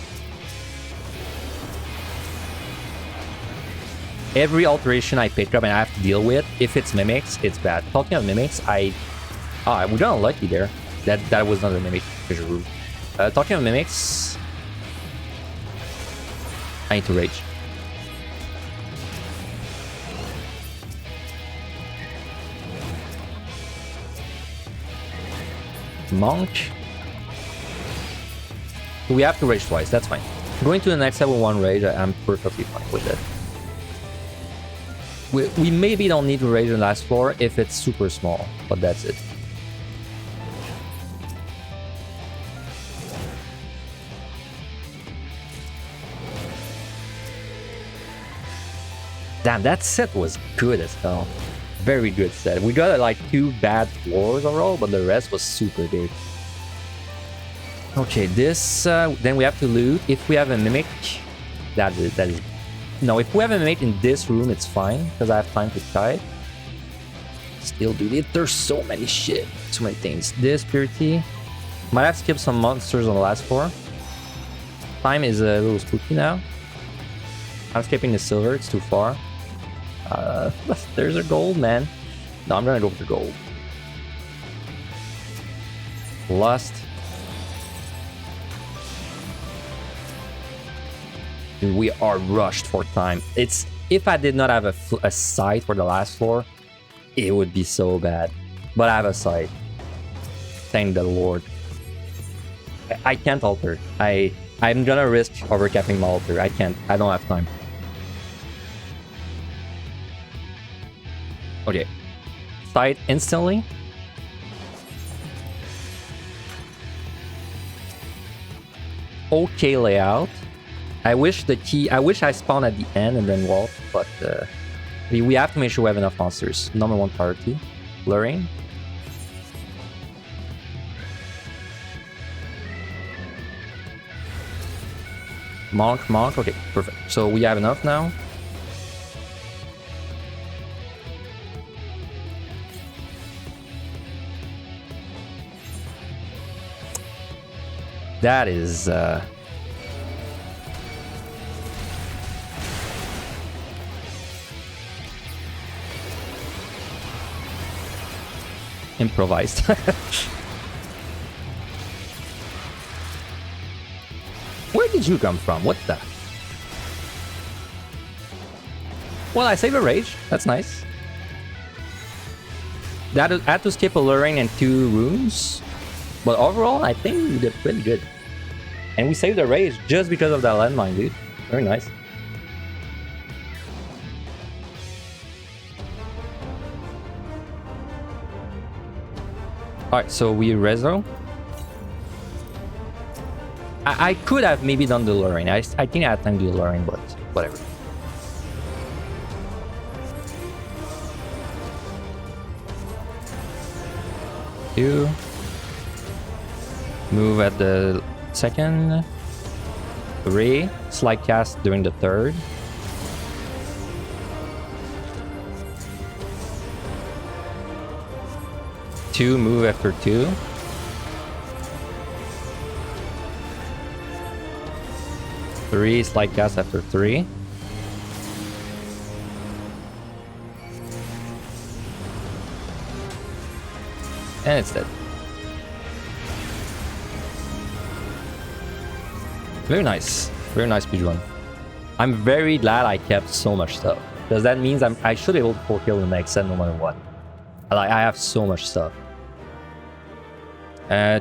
every alteration I pick up and I have to deal with, if it's mimics, it's bad. Talking of mimics, we got unlucky there. That was not a mimic. Talking of mimics, I need to rage. Monk. We have to rage twice, that's fine. Going to the next level 1 rage, I'm perfectly fine with it. We maybe don't need to rage the last floor if it's super small, but that's it. Damn, that set was good as hell. Very good set. We got like 2 bad floors overall, but the rest was super big. Okay, this, then we have to loot. If we have a mimic, that is... No, if we have a mimic in this room, it's fine, because I have time to try it. Still, dude, there's so many shit. So many things. This, purity. Might have skipped some monsters on the last floor. Time is a little spooky now. I'm skipping the silver, it's too far. There's a gold, man. No, I'm gonna go for gold. Lust. Dude, we are rushed for time. It's if I did not have a sight for the last floor, it would be so bad. But I have a sight. Thank the Lord. I can't alter. I'm gonna risk overcapping my alter. I can't. I don't have time. Okay. Sight instantly. Okay layout. I wish I spawned at the end and then walk, but we have to make sure we have enough monsters. Number 1 priority. Luring. Monk. Okay, perfect. So we have enough now. That is... improvised. Where did you come from? What the? Well, I saved a rage. That's nice. I had to skip a luring and 2 runes. But overall, I think we did pretty good. And we saved a rage just because of that landmine, dude. Very nice. Alright, so we rezo. I could have maybe done the luring. I think I had time to do the luring, but whatever. Two. Move at the 2nd. 3. Slide cast during the 3rd. Two, move after 2. Three, slide cast after 3. And it's dead. Very nice. Very nice speedrun. I'm very glad I kept so much stuff. Because that means I should be able to 4-kill the next set no matter what. Like, I have so much stuff.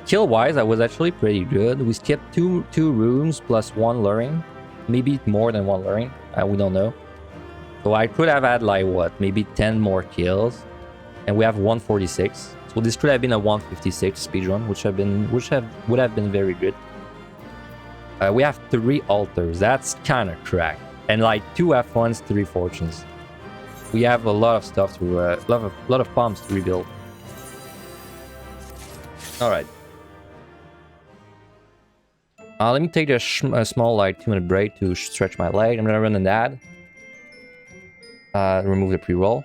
Kill-wise, I was actually pretty good. We skipped two rooms plus 1 luring. Maybe more than 1 luring. We don't know. So I could have had, like, what? Maybe 10 more kills. And we have 146. So this could have been a 156 speedrun, which would have been very good. We have 3 altars. That's kind of cracked. And, like, 2 F1s, 3 fortunes. We have a lot of stuff to... lot of pumps to rebuild. Alright. Let me take a small, like, 2-minute break to stretch my leg. I'm gonna run an ad. Remove the pre-roll.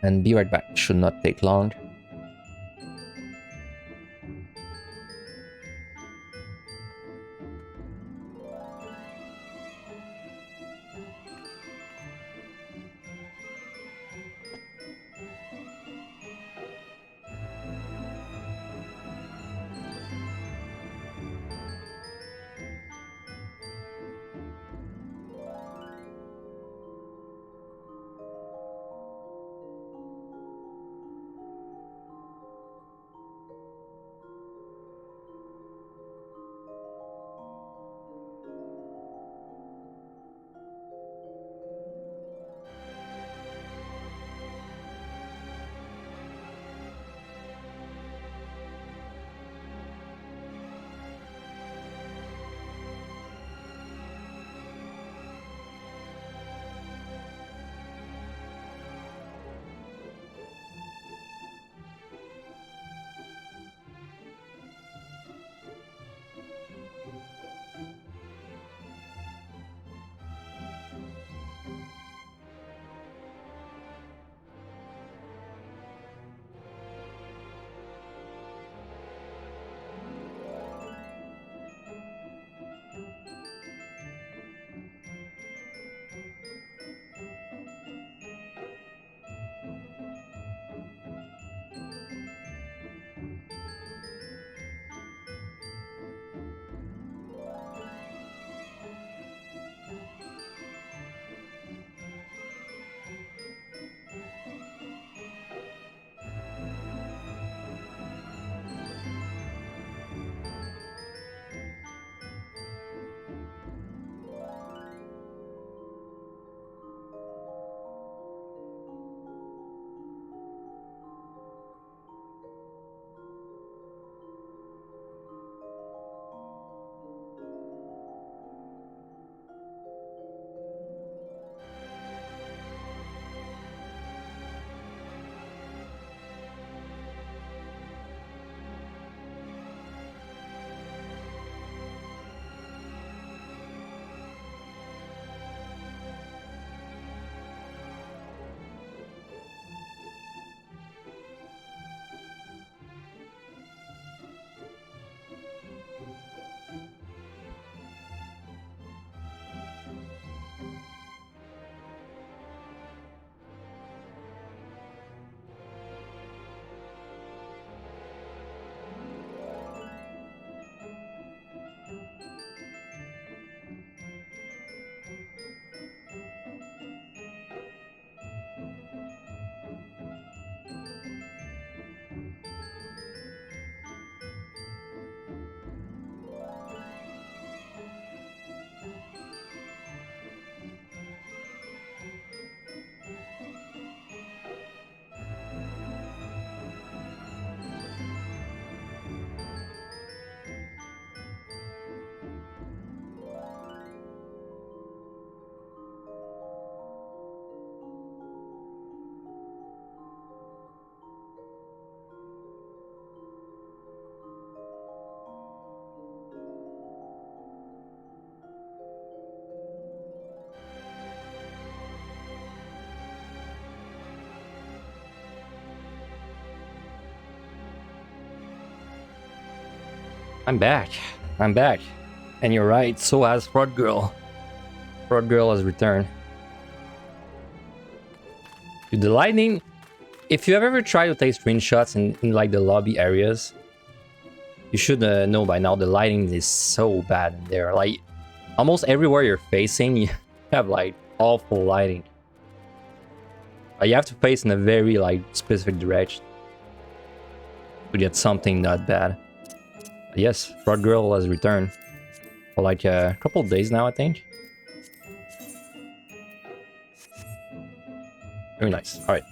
And be right back. Should not take long. I'm back. I'm back. And you're right, so has Fraud Girl. Fraud Girl has returned. Dude, the lighting... If you have ever tried to take screenshots in like the lobby areas, you should know by now the lighting is so bad in there. Like, almost everywhere you're facing, you have like awful lighting. You have to face in a very like specific direction to get something not bad. Yes, Fraud Girl has returned for like a couple of days now, I think. Very nice. All right.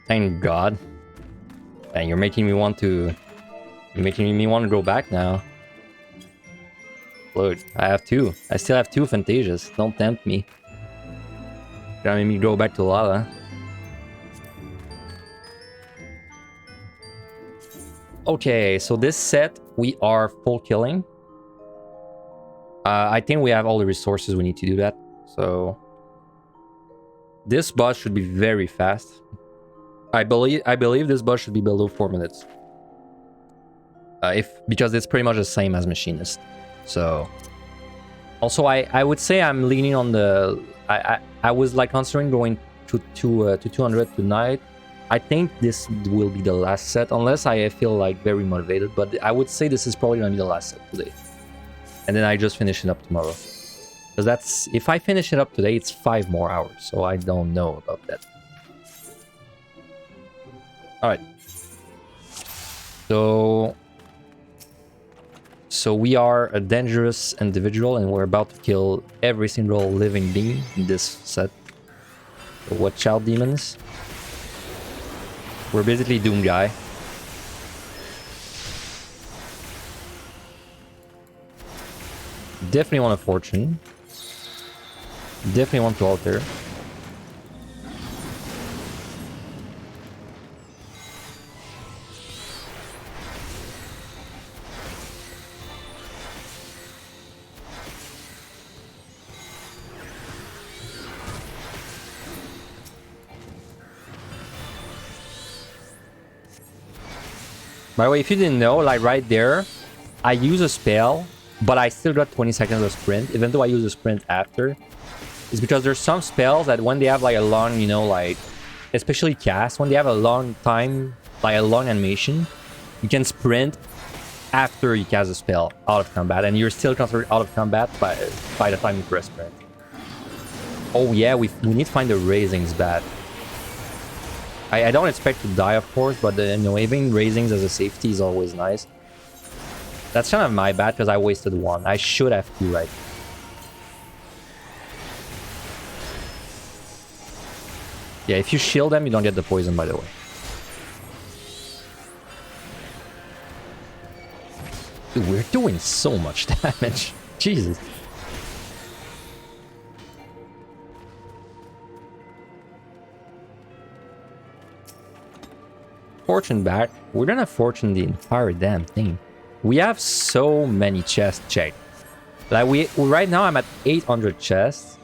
Thank God. And you're making me want to. You're making me want to go back now. Look, I have two. I still have two Fantasias. Don't tempt me. Gonna make me go back to Lala. Okay, so this set we are full killing. I think we have all the resources we need to do that. So this boss should be very fast. I believe this boss should be below 4 minutes. Because it's pretty much the same as Machinist. So also I would say I'm leaning on the I was like considering going to 200 tonight. I think this will be the last set unless I feel like very motivated, but I would say this is probably gonna be the last set today. And then I just finish it up tomorrow. Because that's, if I finish it up today, it's 5 more hours, so I don't know about that. Alright. So we are a dangerous individual and we're about to kill every single living being in this set. So watch out, demons. We're basically Doom Guy. Definitely want a Fortune. Definitely want to alter. By the way, if you didn't know, like right there, I use a spell, but I still got 20 seconds of sprint, even though I use a sprint after. It's because there's some spells that when they have like a long, you know, like, especially cast, when they have a long time, like a long animation, you can sprint after you cast a spell out of combat, and you're still considered out of combat by the time you press sprint. Oh yeah, we need to find the raisings bad. I don't expect to die, of course, but you know, having raisings as a safety is always nice. That's kind of my bad because I wasted one. I should have two, right? Yeah, if you shield them, you don't get the poison, by the way. Dude, we're doing so much damage. Jesus. Fortune back. We're gonna fortune the entire damn thing. We have so many chests checked. Like we right now I'm at 800 chests.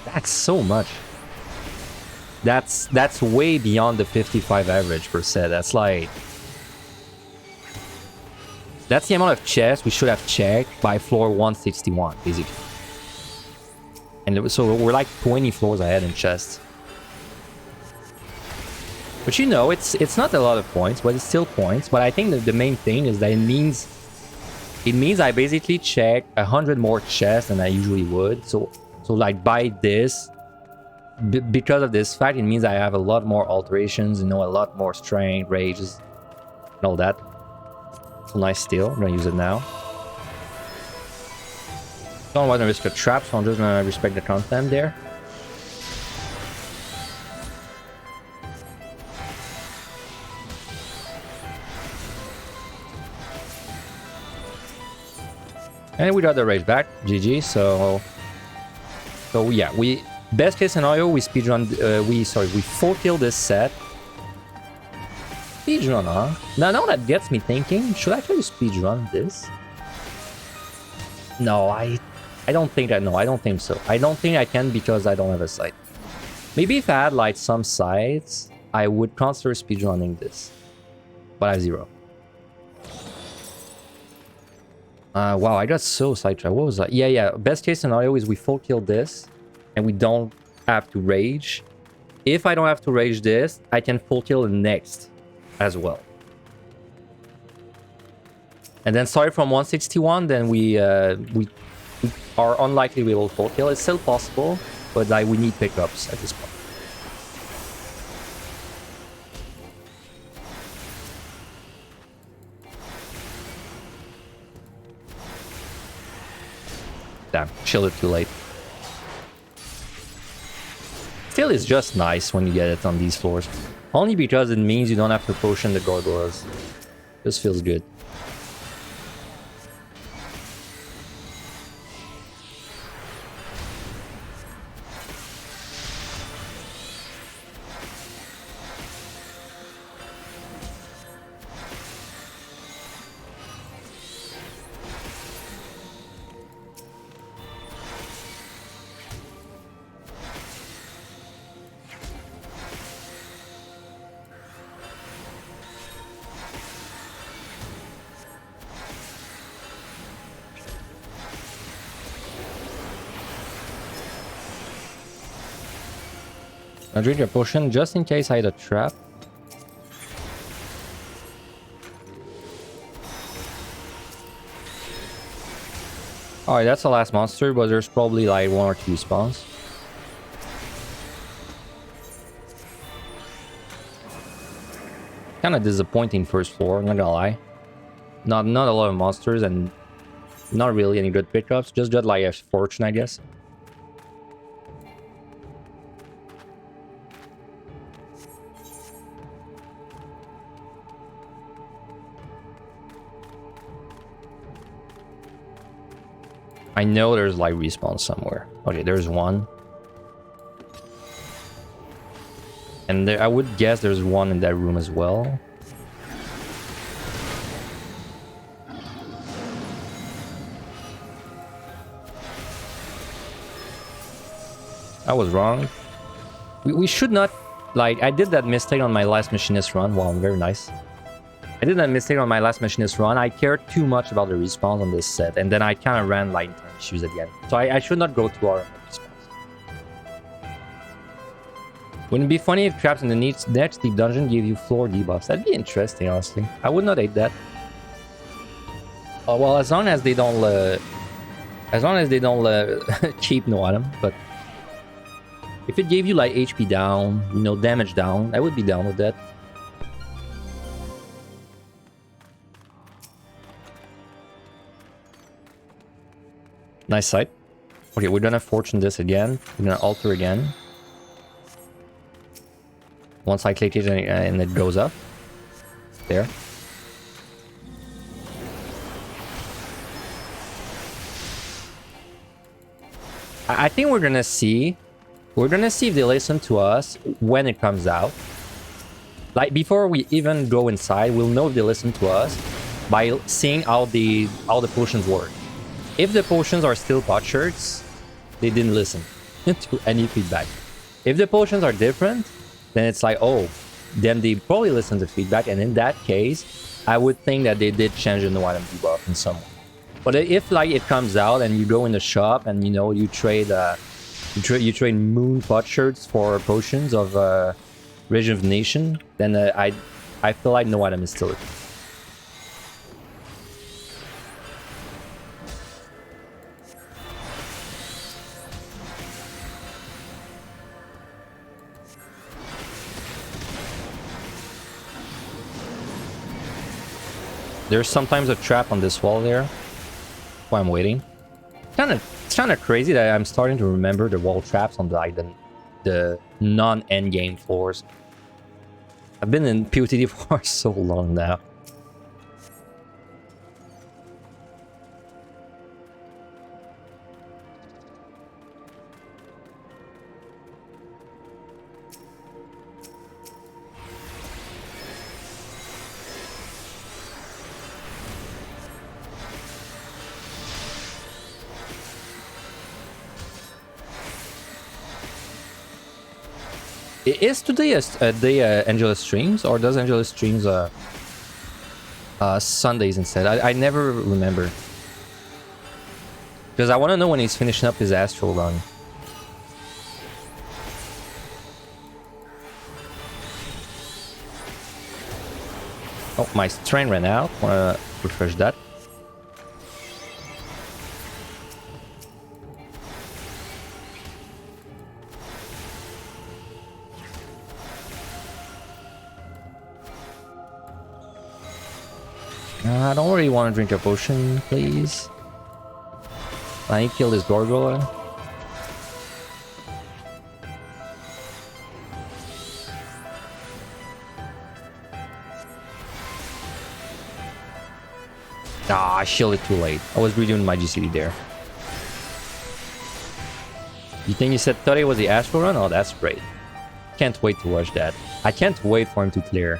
That's so much. That's way beyond the 55 average per set. That's like, that's the amount of chests we should have checked by floor 161, basically. And so we're like 20 floors ahead in chests. But you know, it's not a lot of points, but it's still points. But I think that the main thing is that it means I basically check 100 more chests than I usually would. So like by this, because of this fact, it means I have a lot more alterations, you know, a lot more strength, rages, and all that. So nice steal. I'm gonna use it now. Don't want to risk a trap, so I'm just gonna respect the content there. And we got the rage back, GG. So yeah, best case scenario, we speedrun. We full kill this set. Speedrun, huh? Now that gets me thinking. Should I actually speedrun this? No, I don't think I know. I don't think so. I don't think I can because I don't have a sight. Maybe if I had like some sights, I would consider speedrunning this. but I have 0. Wow, I got so sidetracked. What was that? Yeah. Best case scenario is we full kill this, and we don't have to rage. If I don't have to rage this, I can full kill the next as well. And then starting from 161, then we are unlikely we will full kill. It's still possible, but like we need pickups at this point. Damn, shielded too late. Still, it's just nice when you get it on these floors. Only because it means you don't have to potion the gargoyles. Just feels good. I'll drink a potion just in case I had a trap. Alright, that's the last monster, but there's probably like 1 or 2 spawns. Kind of disappointing first floor, not gonna lie. Not a lot of monsters and not really any good pickups. Just got like a fortune, I guess. I know there's like respawns somewhere. Okay, there's one. And there, I would guess there's one in that room as well. I was wrong. We should not... Like, I did that mistake on my last machinist run. Wow, very nice. I did that mistake on my last machinist run. I cared too much about the respawns on this set, and then I kind of ran like issues at the end. So I should not go to our respawns. Wouldn't it be funny if traps in the next deep dungeon gave you floor debuffs? That'd be interesting, honestly. I would not hate that. Well, as long as they don't, keep no item. But if it gave you like HP down, you know, damage down, I would be down with that. Nice sight. Okay, we're gonna fortune this again. We're gonna alter again. Once I click it and it goes up. There. I think we're gonna see. We're gonna see if they listen to us when it comes out. Like before we even go inside, we'll know if they listen to us by seeing how the potions work. If the potions are still potsherds, they didn't listen to any feedback. If the potions are different, then it's like, oh, then they probably listen to feedback, and in that case, I would think that they did change the no item debuff in some way. But if like it comes out and you go in the shop and you know you trade moon potsherds for potions of rejuvenation, then I feel like no item is still. There's sometimes a trap on this wall there. While I'm waiting. It's kind of crazy that I'm starting to remember the wall traps on the non-endgame floors. I've been in PotD for so long now. Is today a day Angelus streams, or does Angelus streams Sundays instead. I never remember. Because I want to know when he's finishing up his Astral run. Oh, my strength ran out. Want to refresh that. I don't really want to drink a potion, please. I need to kill this Gargoyle. Ah, I shielded too late. I was redoing my GCD there. You think you said 30 was the Astral run? Oh, that's great. Can't wait to watch that. I can't wait for him to clear.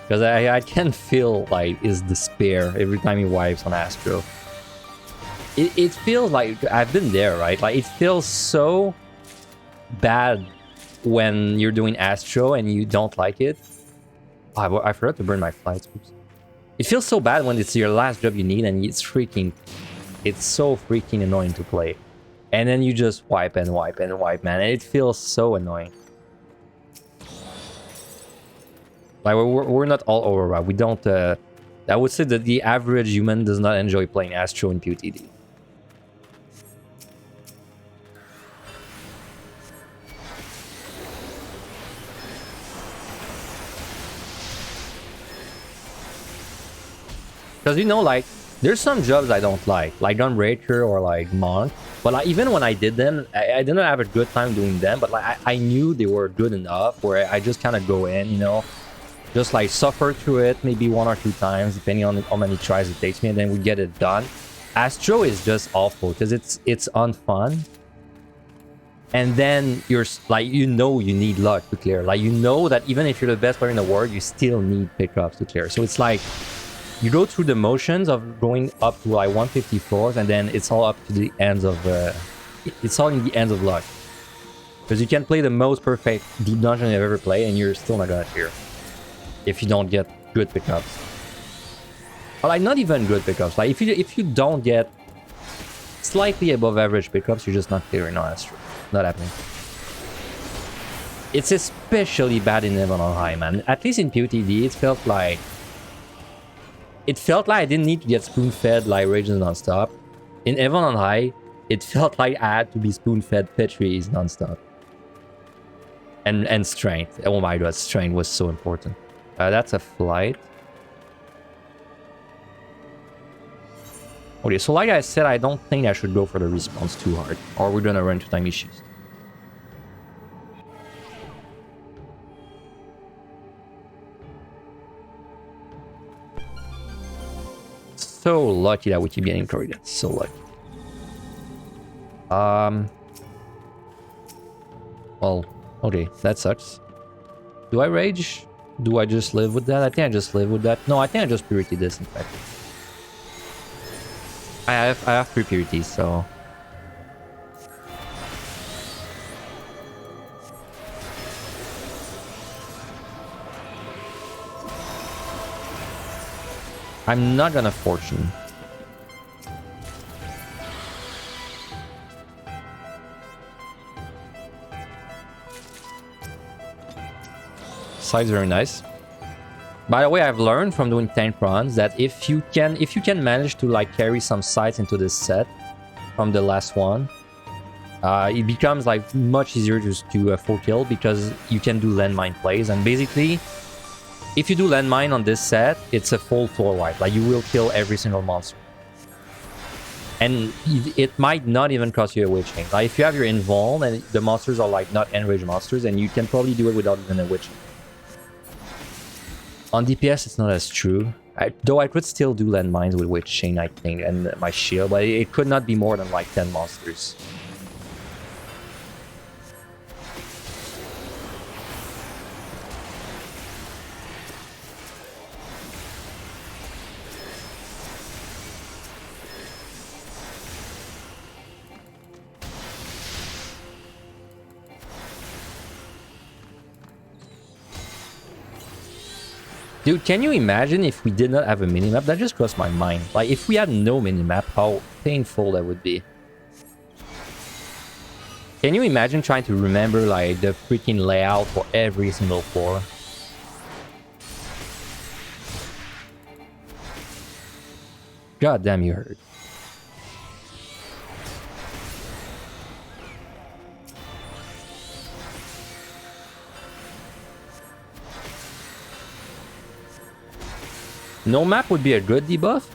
Because I can feel like his despair every time he wipes on Astro. It feels like I've been there, right? Like it feels so bad when you're doing Astro and you don't like it. Oh, I forgot to burn my flights. Oops. It feels so bad when it's your last job you need and it's so freaking annoying to play. And then you just wipe and wipe and wipe, man. And it feels so annoying. Like we're not all over, right? We don't. I would say that the average human does not enjoy playing Astro in PotD. Because you know, like there's some jobs I don't like Gunbreaker or like Monk. But like even when I did them, I didn't have a good time doing them. But like I knew they were good enough where I just kind of go in, you know. Just like suffer through it maybe 1 or 2 times depending on how many tries it takes me, and then we get it done. Astro is just awful because it's unfun, and then you're like, you know, you need luck to clear. Like you know that even if you're the best player in the world, you still need pickups to clear. So it's like you go through the motions of going up to like 150 floors, and then it's all up to the ends of it's all in the ends of luck, because you can play the most perfect deep dungeon you've ever played and you're still not gonna clear if you don't get good pickups. Or like not even good pickups. Like if you don't get slightly above average pickups, you're just not clearing on Astro. Not happening. It's especially bad in Heaven on High, man. At least in PotD, it felt like I didn't need to get spoon-fed like Rages non-stop. In Heaven on High, it felt like I had to be spoon-fed Petries non-stop. And strength. Oh my god, strength was so important. That's a flight. Okay, so like I said, I don't think I should go for the response too hard, or we're gonna run into time issues. So lucky that we keep getting targeted. So lucky. Well, okay, that sucks. Do I rage? Do I just live with that? I think I just live with that. No, I think I just purity this, in fact. I have 3 purities, so... I'm not gonna fortune. Side's very nice. By the way, I've learned from doing tank runs that if you can manage to like carry some sides into this set from the last one, it becomes like much easier just to full kill, because you can do landmine plays. And basically, if you do landmine on this set, it's a full floor wipe. Like you will kill every single monster, and it might not even cost you a witch chain. Like if you have your invuln and the monsters are like not enraged monsters, and you can probably do it without even a witch chain. On DPS, it's not as true. Though I could still do landmines with Witch Chain, I think, and my shield, but it could not be more than like 10 monsters. Dude, can you imagine if we did not have a minimap? That just crossed my mind. Like, if we had no minimap, how painful that would be. Can you imagine trying to remember, like, the freaking layout for every single floor? God damn, you hurt. No map would be a good debuff?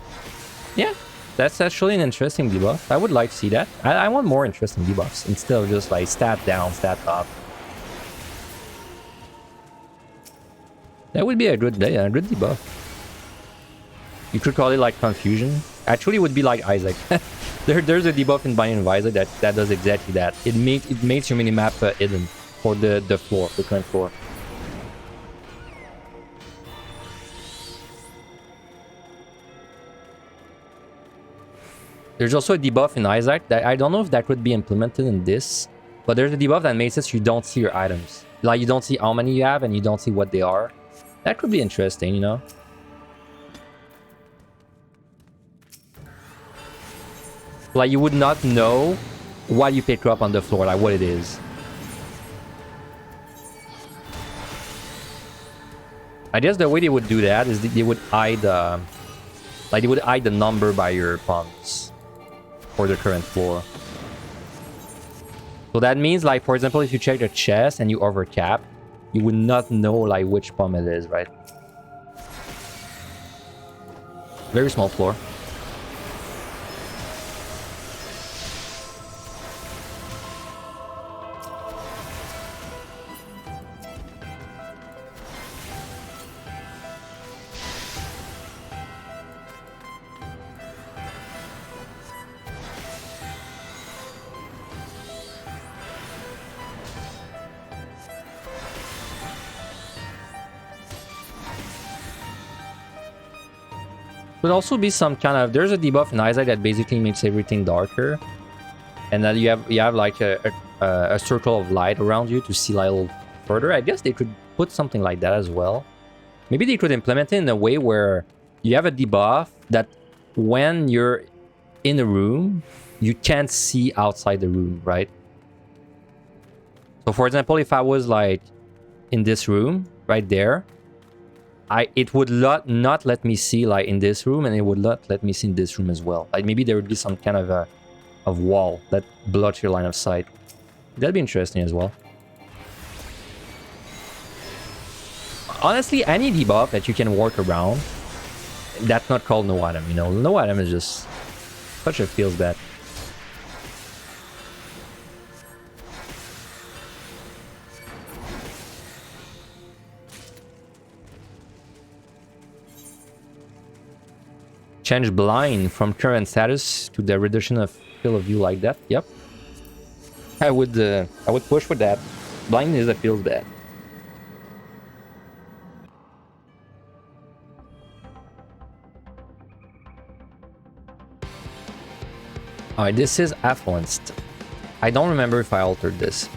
Yeah, that's actually an interesting debuff. I would like to see that. I want more interesting debuffs instead of just like stat down, stat up. That would be a good debuff. You could call it like confusion. Actually, it would be like Isaac. There's a debuff in Binding of Isaac that does exactly that. It makes your minimap hidden for the floor, the current floor. There's also a debuff in Isaac that I don't know if that would be implemented in this, but there's a debuff that makes it you don't see your items. Like, you don't see how many you have and you don't see what they are. That could be interesting, you know? Like, you would not know what you pick up on the floor, like what it is. I guess the way they would do that is they would hide, like, they would hide the number by your pumps for the current floor. So that means, like, for example, if you check the chest and you overcap, you would not know, like, which pump it is, right? Very small floor. Could also be some kind of... There's a debuff in Isaac that basically makes everything darker. And then you have like a circle of light around you to see like a little further. I guess they could put something like that as well. Maybe they could implement it in a way where you have a debuff that when you're in a room, you can't see outside the room, right? So for example, if I was like in this room right there, it would not let me see like in this room, and it would not let me see in this room as well. Like maybe there would be some kind of a wall that blocks your line of sight. That'd be interesting as well. Honestly, any debuff that you can work around, that's not called no item, you know? No item is just such a feels bad. Change blind from current status to the reduction of field of view like that. Yep. I would push for that. Blind is a feels bad. Alright, this is affluenced. I don't remember if I altered this.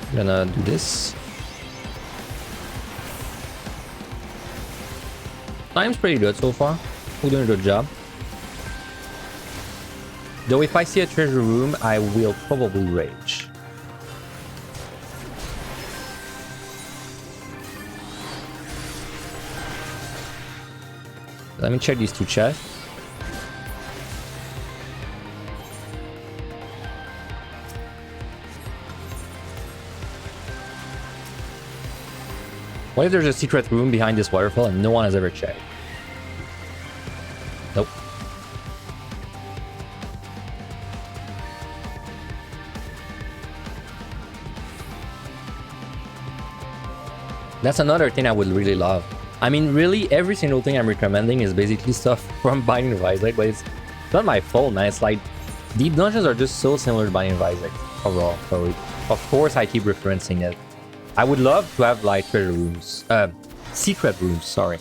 I'm gonna do this. Time's pretty good so far. We're doing a good job. Though if I see a treasure room, I will probably rage. Let me check these two chests. What if there's a secret room behind this waterfall and no one has ever checked? Nope. That's another thing I would really love. I mean, really, every single thing I'm recommending is basically stuff from Binding of Isaac, but it's not my fault, man. It's like, deep dungeons are just so similar to Binding of Isaac overall. So, of course, I keep referencing it. I would love to have, like, treasure rooms. Secret rooms, sorry.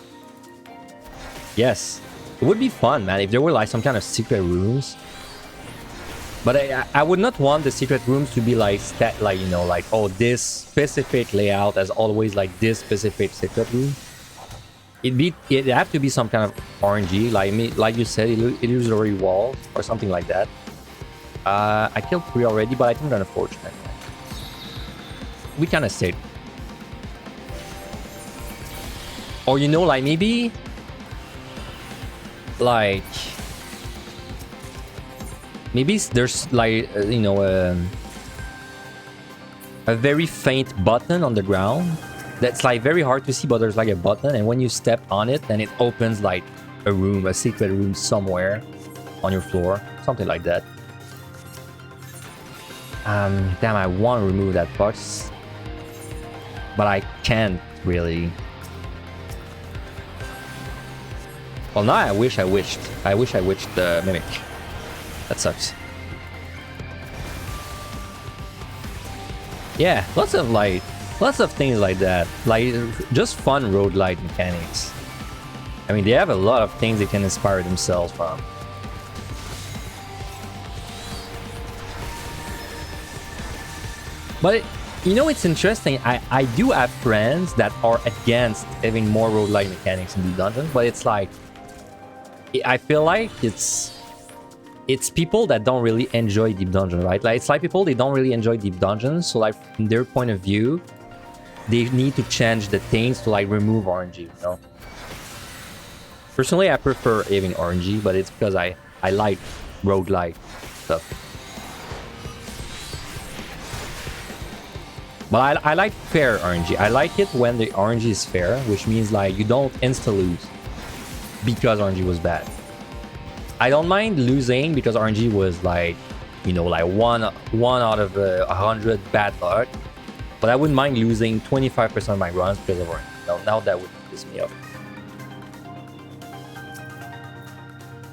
Yes. It would be fun, man, if there were, like, some kind of secret rooms. But I would not want the secret rooms to be like you know, like, oh, this specific layout as always, like this specific secret room. It'd have to be some kind of RNG, like you said, illusory walls or something like that. I killed 3 already, but I think they're unfortunate. We kind of stayed. Or, you know, like maybe like maybe there's like you know, a very faint button on the ground that's like very hard to see, but there's like a button, and when you step on it, then it opens like a room, a secret room somewhere on your floor, something like that. Damn, I want to remove that box, but I can't really. Well, now I wish I wished the Mimic. That sucks. Yeah, lots of things like that. Like, just fun roguelite mechanics. I mean, they have a lot of things they can inspire themselves from. But, you know, it's interesting. I do have friends that are against having more roguelite mechanics in the dungeons, but it's like, I feel like it's people that don't really enjoy deep dungeon, right? Like, it's like people, they don't really enjoy deep dungeons, so like from their point of view, they need to change the things to like remove RNG, you know? Personally, I prefer having RNG, but it's because I like roguelike stuff. But I like fair RNG. I like it when the RNG is fair, which means like you don't insta-lose because RNG was bad. I don't mind losing because RNG was like, you know, like one out of 100 bad luck. But I wouldn't mind losing 25% of my runs because of RNG. Now that would piss me off.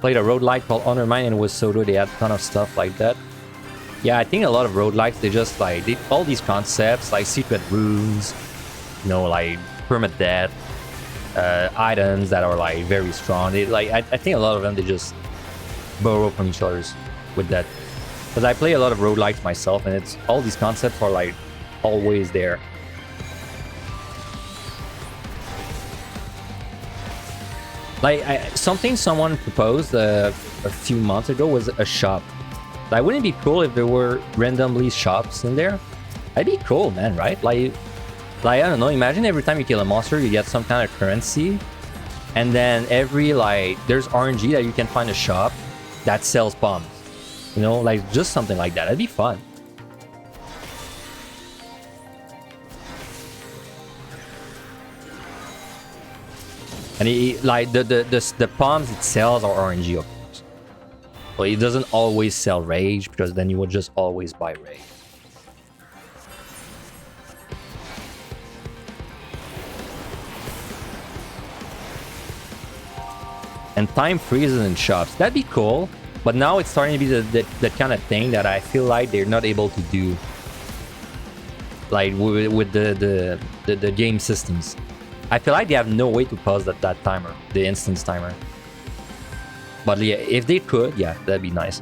Played a roguelike called Undermine and it was so good. They had a ton of stuff like that. Yeah, I think a lot of roguelikes, they just like, all these concepts like secret rooms, you know, like permadeath, items that are like very strong. They like, I think a lot of them, they just borrow from each other's with that. Because I play a lot of roguelikes myself, and it's all these concepts are like always there. Like something someone proposed a few months ago was a shop. Like, wouldn't it be cool if there were randomly shops in there? That'd be cool, man, right? Like I don't know, imagine every time you kill a monster, you get some kind of currency. And then every, like, there's RNG that you can find a shop that sells bombs. You know, like, just something like that. That'd be fun. And like, the bombs it sells are RNG, of course. But it doesn't always sell Rage, because then you would just always buy Rage. And time freezes in shops. That'd be cool. But now it's starting to be the kind of thing that I feel like they're not able to do. Like with the game systems. I feel like they have no way to pause that timer, the instance timer. But yeah, if they could, yeah, that'd be nice.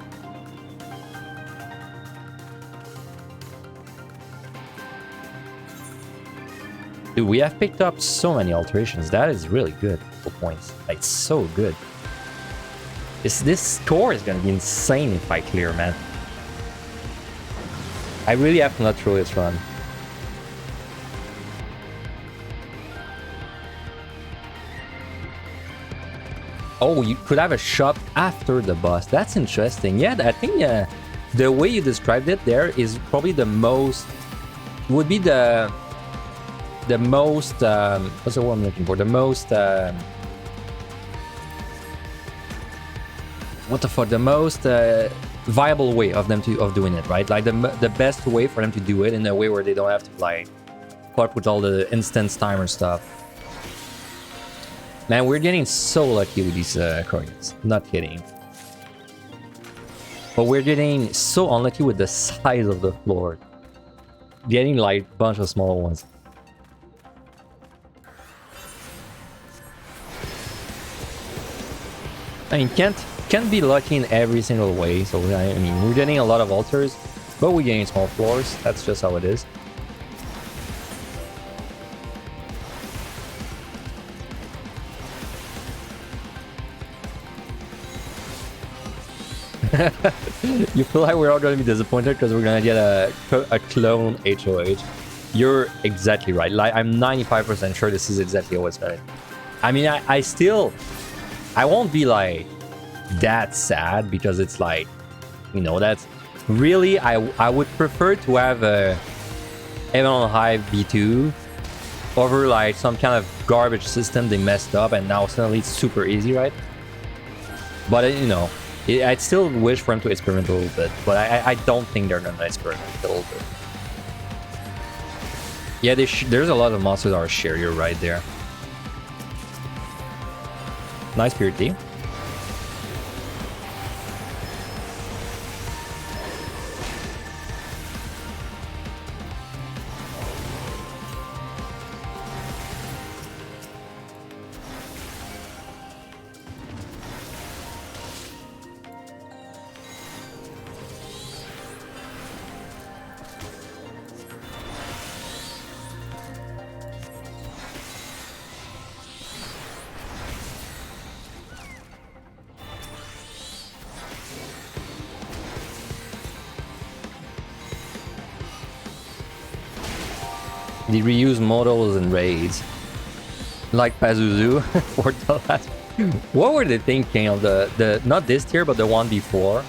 Dude, we have picked up so many alterations. That is really good for points. Like, so good. This score is gonna be insane if I clear, man. I really have to not throw this run. Oh, you could have a shop after the boss. That's interesting. Yeah, I think the way you described it there is probably the most... Would be the most... what's the word I'm looking for? The most... what the fuck? The most viable way of them of doing it, right? Like the best way for them to do it in a way where they don't have to like put up with all the instance timer stuff. Man, we're getting so lucky with these coins. Not kidding. But we're getting so unlucky with the size of the floor. Getting like a bunch of small ones. I mean, can't can't be lucky in every single way. So I mean, we're getting a lot of altars, but we're getting small floors. That's just how it is. You feel like we're all going to be disappointed because we're going to get a clone HOH. You're exactly right. Like, I'm 95% sure this is exactly what's going to. I mean, I won't be like that sad because it's like, you know, that's really, I would prefer to have a Heaven on High V2 over like some kind of garbage system they messed up and now suddenly it's super easy, right? But you know, I'd still wish for them to experiment a little bit, but I don't think they're gonna experiment a little bit. Yeah, there's a lot of monsters that are shared, you're right there. Nice PotD. They reuse models and raids, like Pazuzu for the last. What were they thinking of the not this tier but the one before,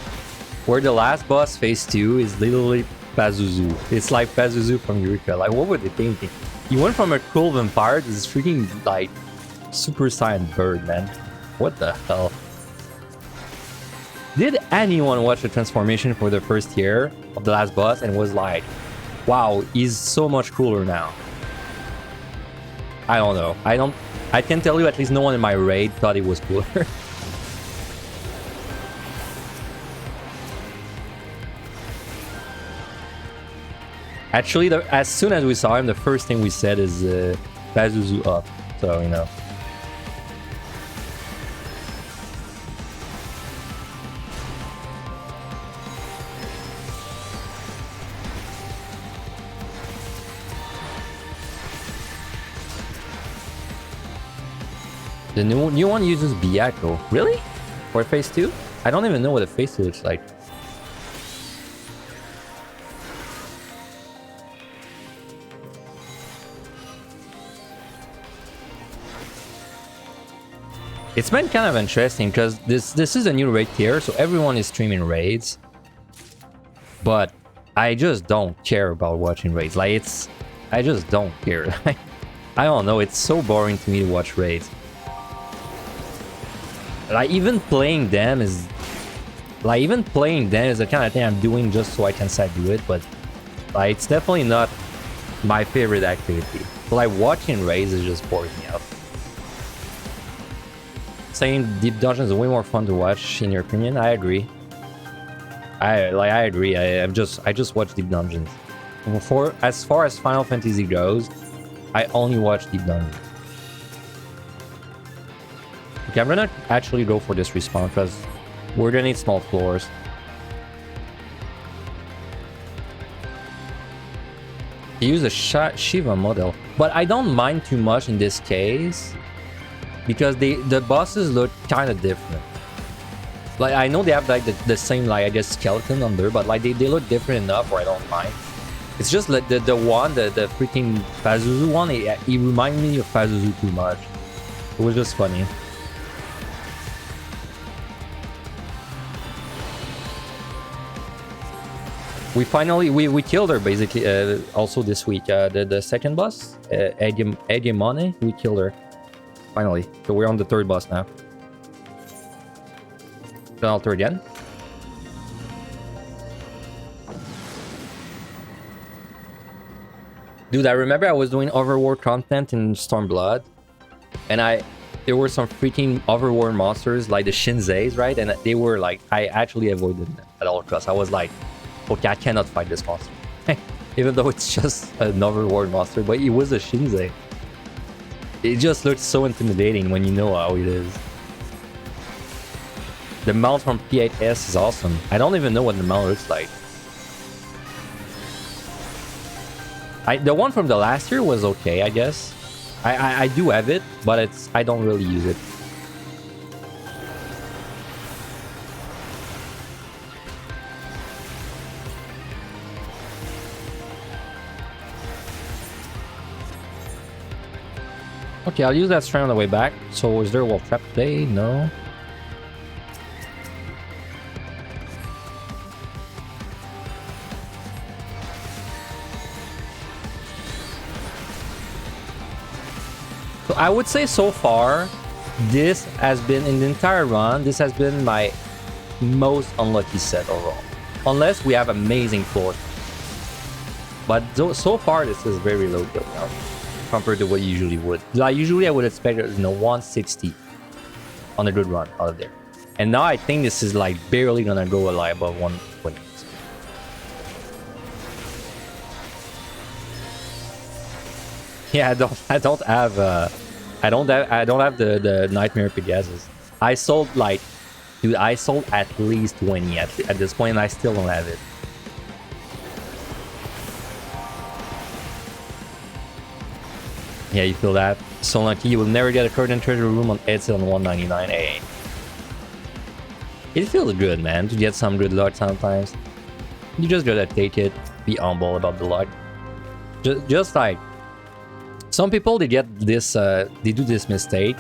where the last boss phase 2 is literally Pazuzu. It's like Pazuzu from Eureka. Like, what were they thinking? You went from a cool vampire to this freaking like Super Saiyan bird, man. What the hell? Did anyone watch the transformation for the first tier of the last boss and was like, wow, he's so much cooler now? I don't know. I can tell you at least no one in my raid thought he was cooler. Actually, as soon as we saw him, the first thing we said is Pazuzu up. So, you know. The new one uses Byaku. Really? For phase 2? I don't even know what a phase 2 looks like. It's been kind of interesting because this is a new raid tier, so everyone is streaming raids. But I just don't care about watching raids. Like, I just don't care. I don't know, it's so boring to me to watch raids. Like, even playing them is the kind of thing I'm doing just so I can say I do it, but like, it's definitely not my favorite activity. But like, watching raids is just boring me out. Saying deep dungeons is way more fun to watch, in your opinion? I agree. I agree. I just watch deep dungeons. As far as Final Fantasy goes, I only watch deep dungeons. Okay, I'm gonna actually go for this respawn because we're gonna need small floors. They use a Shiva model, but I don't mind too much in this case because the bosses look kind of different. Like, I know they have like the same, like, I guess, skeleton on there, but like they look different enough where I don't mind. It's just like the freaking Pazuzu one, it reminded me of Pazuzu too much. It was just funny. We finally we killed her basically also this week. The second boss, Egemone, we killed her finally. So we're on the third boss now. The altar again. Dude, I remember I was doing Overworld content in Stormblood, and there were some freaking Overworld monsters like the Shinzeis, right? And they were like, I actually avoided them at all costs. I was like, okay, I cannot fight this monster. Even though it's just an Overworld monster, but it was a Shinzei. It just looks so intimidating when you know how it is. The mount from P8S is awesome. I don't even know what the mount looks like. The one from the last year was okay, I guess. I do have it, but I don't really use it. Okay, I'll use that strand on the way back. So is there a wolf trap today? No. So I would say so far, this has been, in the entire run, this has been my most unlucky set overall. Unless we have amazing floors. But so far, this is very low kill count compared to what you usually would. Like, usually I would expect, 160 on a good run out of there. And now I think this is like barely gonna go like above 120. Yeah, I don't have the Nightmare Pegasus. I sold like, dude, I sold at least 20 at this point, and I still don't have it. Yeah, you feel that? So lucky you will never get a curtain treasure room on Etsy on 199. Hey. It feels good, man, to get some good luck sometimes. You just gotta take it, be humble about the luck. Just like, some people, they get this, they do this mistake.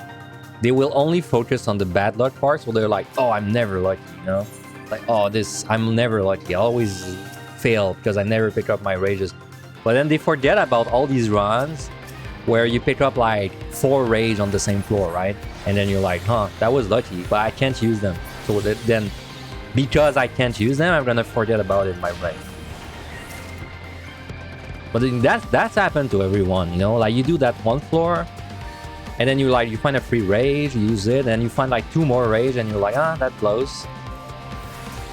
They will only focus on the bad luck part, so they're like, oh, I'm never lucky, you know? Like, oh, I'm never lucky. I always fail because I never pick up my rages. But then they forget about all these runs where you pick up like 4 rage on the same floor, right? And then you're like, huh, that was lucky, but I can't use them. So then, because I can't use them, I'm gonna forget about it in my brain. But that's happened to everyone, you know? Like, you do that one floor, and then you find a free rage, you use it, and you find like 2 more rage, and you're like, ah, that blows.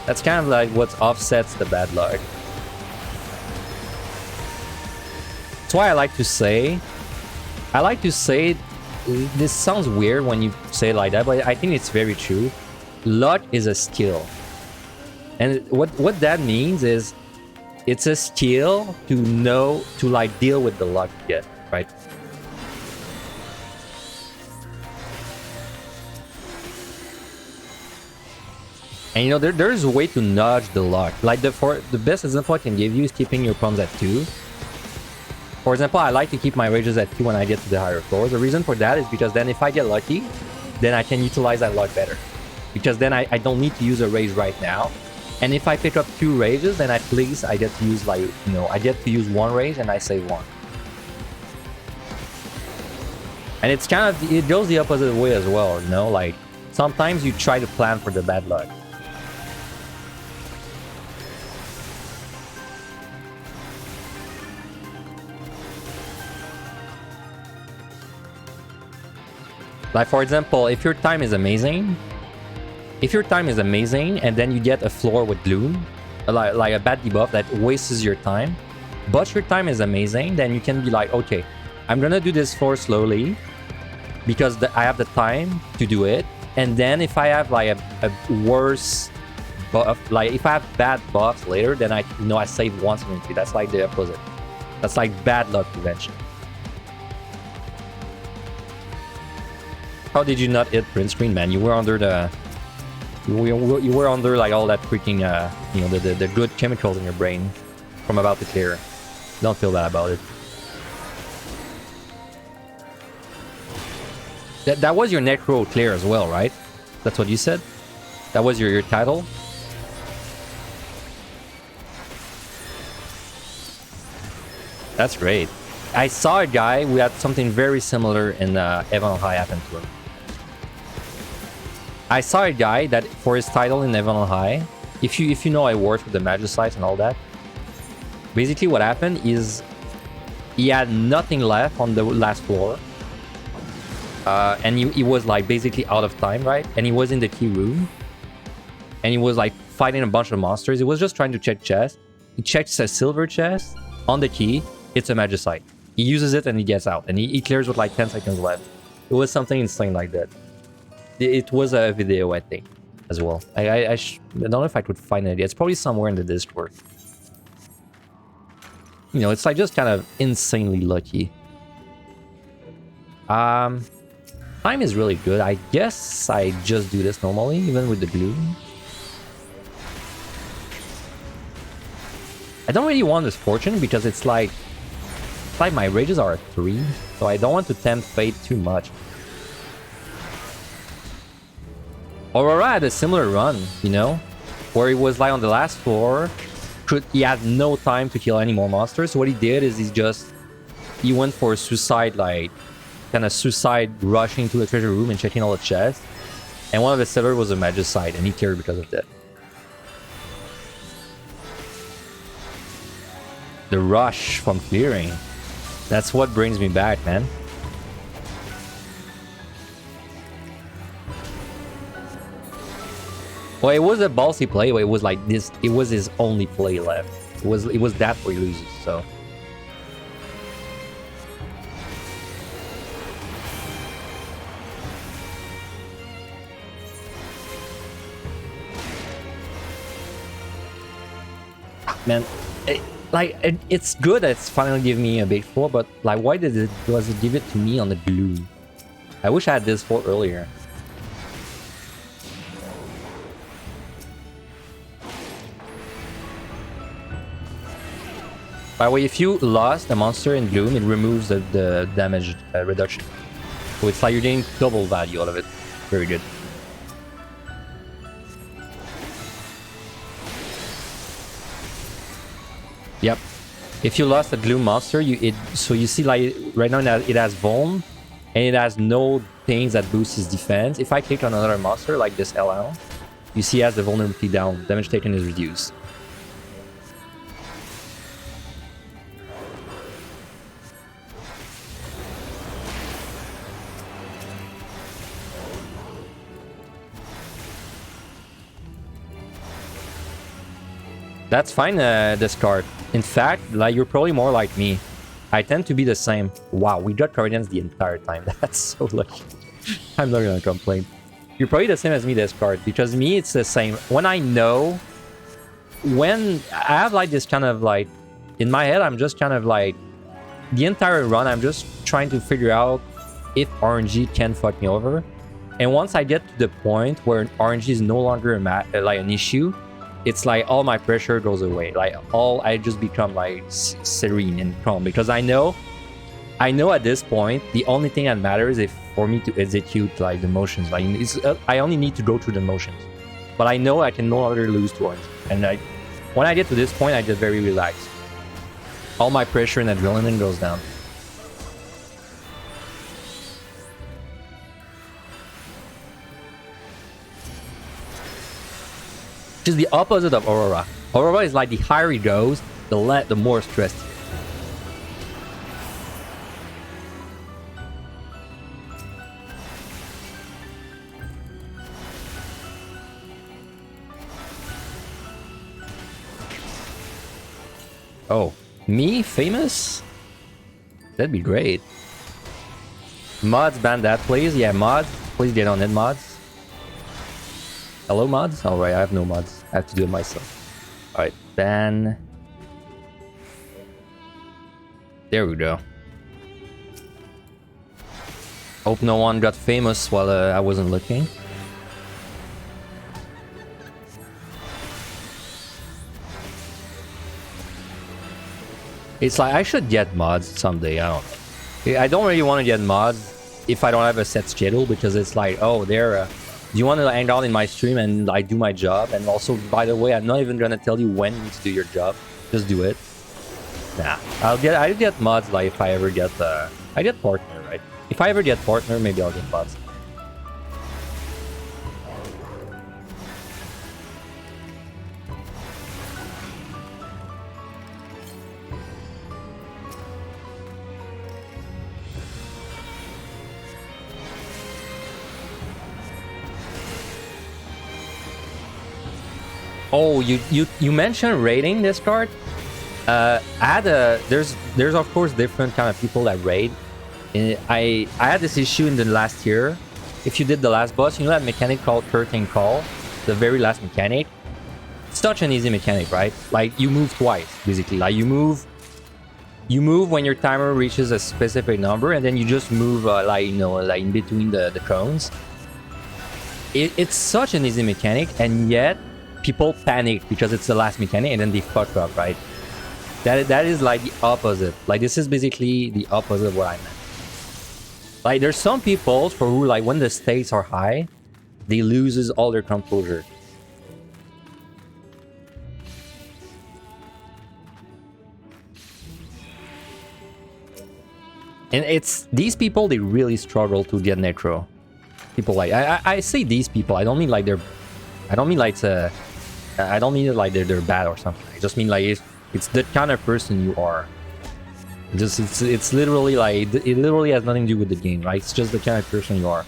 That's kind of like what offsets the bad luck. That's why I like to say, this sounds weird when you say it like that, but I think it's very true. Luck is a skill. And what that means is, it's a skill to know, to like deal with the luck you get, right? And you know, there's a way to nudge the luck. Like the best example I can give you is keeping your pawns at 2. For example, I like to keep my rages at 2 when I get to the higher floors. The reason for that is because then if I get lucky, then I can utilize that luck better. Because then I don't need to use a rage right now. And if I pick up 2 rages, then at least I get to use like, you know, I get to use 1 rage and I save 1. And it's kind of, it goes the opposite way as well, you know? Like, sometimes you try to plan for the bad luck. Like, for example, if your time is amazing, and then you get a floor with gloom, like a bad debuff that wastes your time, but your time is amazing, then you can be like, okay, I'm gonna do this floor slowly because I have the time to do it. And then if I have like a worse buff, like if I have bad buffs later, then I save 173. That's like the opposite. That's like bad luck prevention. How did you not hit print screen, man? You were under the... You were under like all that freaking, you know, the good chemicals in your brain from about to clear. Don't feel bad about it. That was your necro clear as well, right? That's what you said? That was your title? That's great. I saw a guy who had something very similar in Evan High happen to him. I saw a guy that for his title in Evan High, if you know I worked with the Magicites and all that, basically what happened is he had nothing left on the last floor. And he was like basically out of time, right? And he was in the key room. And he was like fighting a bunch of monsters. He was just trying to check chests. He checks a silver chest on the key. It's a Magicite. He uses it and he gets out. And he clears with like 10 seconds left. It was something insane like that. It was a video, I think. as well. I don't know if I could find it. It's probably somewhere in the Discord. You know, it's like just kind of insanely lucky. Time is really good. I guess I just do this normally, even with the glue. I don't really want this fortune because it's like my rages are at 3, so I don't want to tempt fate too much. Aurora had a similar run, you know, where he was like on the last floor. He had no time to kill any more monsters. So what he did is he went for a suicide, like kind of suicide rushing to the treasure room and checking all the chests. And one of the sellers was a magicite, and he killed because of that. The rush from clearing. That's what brings me back, man. Well, it was a ballsy play, but it was like this. It was his only play left. It was that where he loses. So. Man, it's good that it's finally giving me a big 4, but like, why does it give it to me on the glue? I wish I had this 4 earlier. By the way, if you lost a monster in Gloom, it removes the damage reduction. So it's like you're getting double value out of it. Very good. Yep. If you lost a Gloom monster, so you see like right now it has Vuln, and it has no things that boost his defense. If I click on another monster like this LL, you see it has the vulnerability down. Damage taken is reduced. That's fine, discard. In fact, like, you're probably more like me. I tend to be the same. Wow, we got Guardians the entire time. That's so lucky. I'm not gonna complain. You're probably the same as me, discard, because me, it's the same. When I have like this kind of like, in my head, I'm just kind of like, the entire run, I'm just trying to figure out if RNG can fuck me over. And once I get to the point where RNG is no longer like an issue, it's like all my pressure goes away. Like I just become like serene and calm, because I know at this point the only thing that matters is for me to execute like the motions. Like I only need to go through the motions, but I know I can no longer lose to RNG. And when I get to this point, I get very relaxed. All my pressure and adrenaline goes down. Which is the opposite of Aurora. Aurora is like the higher he goes, the more stressed. Oh, me famous? That'd be great. Mods ban that, please. Yeah, mods, please get on it, mods. Hello, mods? Alright, I have no mods. I have to do it myself. Alright, ban. There we go. Hope no one got famous while I wasn't looking. It's like I should get mods someday. I don't know. I don't really want to get mods if I don't have a set schedule, because it's like, oh, they're... do you want to hang out in my stream and I do my job? And also, by the way, I'm not even gonna tell you when you need to do your job. Just do it. Nah, I'll get mods like if I ever get I get partner, right? If I ever get partner, maybe I'll get mods. Oh, you mentioned raiding this card. There's of course different kind of people that raid. I had this issue in the last year. If you did the last boss, you know that mechanic called Curtain Call. the very last mechanic, it's such an easy mechanic, right? Like you move twice, basically. Like you move when your timer reaches a specific number, and then you just move like, you know, like in between the cones. It's such an easy mechanic, and yet people panic because it's the last mechanic, and then they fuck up, right? That is like the opposite. Like this is basically the opposite of what I meant. Like there's some people for who, like, when the stakes are high, they loses all their composure. And it's these people, they really struggle to get necro. People like I say these people, I don't mean like they're, I don't mean like I don't mean like they're bad or something. I just mean like it's the kind of person you are. Just it's literally like it literally has nothing to do with the game, right? It's just the kind of person you are.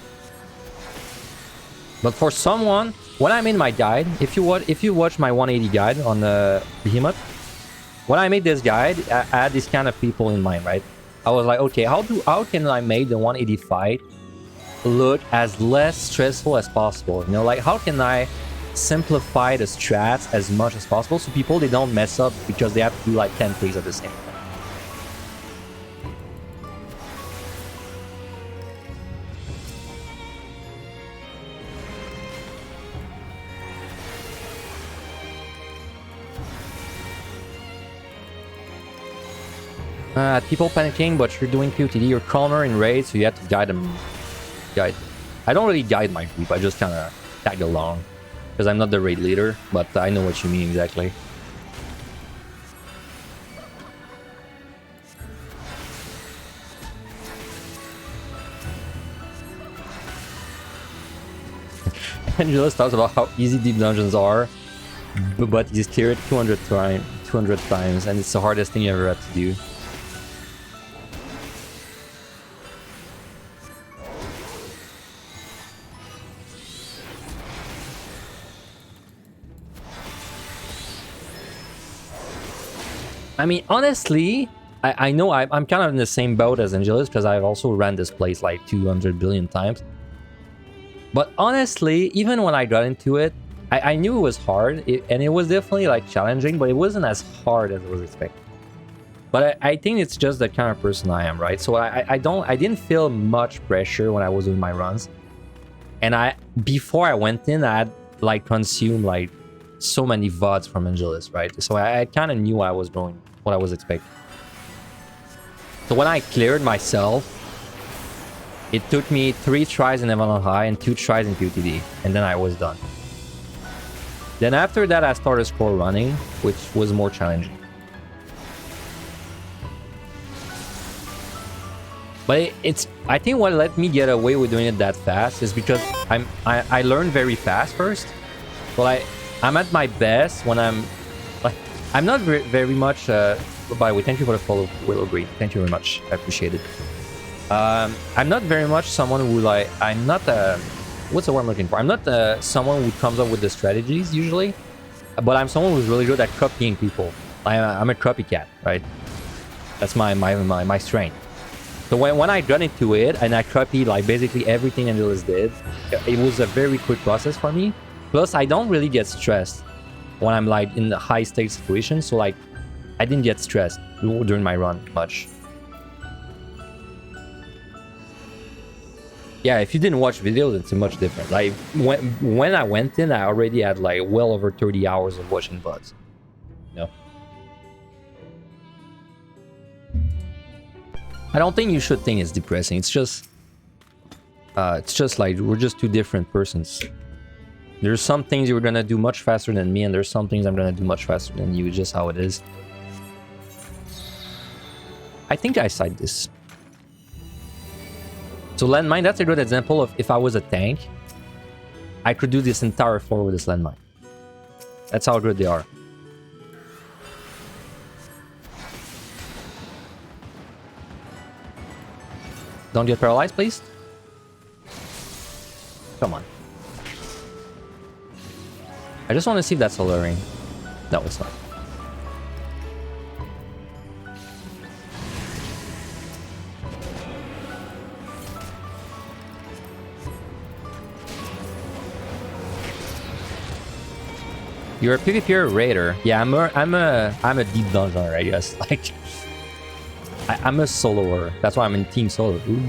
But for someone, when I made my guide, if you watch my 180 guide on the Behemoth, when I made this guide, I had these kind of people in mind, right? I was like, okay, how can I make the 180 fight look as less stressful as possible? You know, like how can I simplify the strats as much as possible so people, they don't mess up because they have to do like 10 things at the same time. People panicking, but you're doing POTD, you're calmer in Wraith, so you have to guide them. I don't really guide my group, I just kind of tag along. Because I'm not the raid leader, but I know what you mean exactly. Angelus talks about how easy deep dungeons are, but he's cleared 200 times, and it's the hardest thing you ever had to do. I mean, honestly, I know I'm kind of in the same boat as Angelus because I've also ran this place like 200 billion times. But honestly, even when I got into it, I knew it was hard, and it was definitely like challenging, but it wasn't as hard as I was expecting. But I think it's just the kind of person I am, right? So I didn't feel much pressure when I was doing my runs. And before I went in, I had like consumed like so many VODs from Angelus, right? So I kind of knew I was doing what I was expecting. So when I cleared myself, it took me 3 tries in Avalon High and 2 tries in POTD, and then I was done. Then after that, I started score running, which was more challenging. But I think what let me get away with doing it that fast is because I learned very fast first. Well, I'm at my best when I'm not very much. By the way, thank you for the follow, Willow Green. Thank you very much. I appreciate it. I'm not very much someone who like. I'm not what's the word I'm looking for? I'm not someone who comes up with the strategies usually, but I'm someone who's really good at copying people. I'm a copycat, right? That's my strength. So when I got into it and I copied like basically everything Angelus did, it was a very quick process for me. Plus, I don't really get stressed when I'm like in the high stakes situation. So like, I didn't get stressed during my run much. Yeah, if you didn't watch videos, it's much different. Like when I went in, I already had like well over 30 hours of watching VODs. You know? I don't think you should think it's depressing. It's just like we're just two different persons. There's some things you're gonna do much faster than me, and there's some things I'm gonna do much faster than you. Just how it is. I think I cite this. So landmine, that's a good example of if I was a tank, I could do this entire floor with this landmine. That's how good they are. Don't get paralyzed, please. Come on. I just want to see if that's alluring. No, it's not. You're a PvP or a raider? Yeah, I'm a deep dungeon, I guess. Like, I'm a soloer. That's why I'm in team solo. Ooh.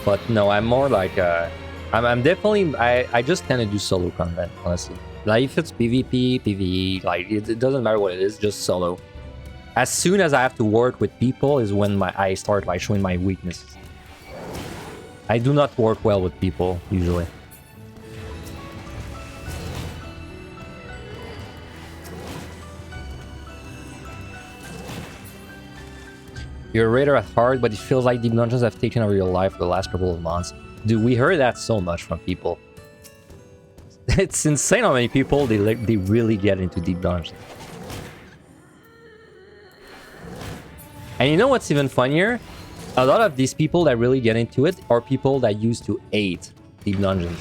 But no, I'm more like I'm definitely I just tend to do solo content, honestly. Like if it's PvP, PvE, like it doesn't matter what it is, just solo. As soon as I have to work with people is when I start like showing my weaknesses. I do not work well with people usually. You're a raider at heart, but it feels like deep dungeons have taken over your life for the last couple of months. Dude, we heard that so much from people. It's insane how many people they really get into deep dungeons. And you know what's even funnier? A lot of these people that really get into it are people that used to hate deep dungeons.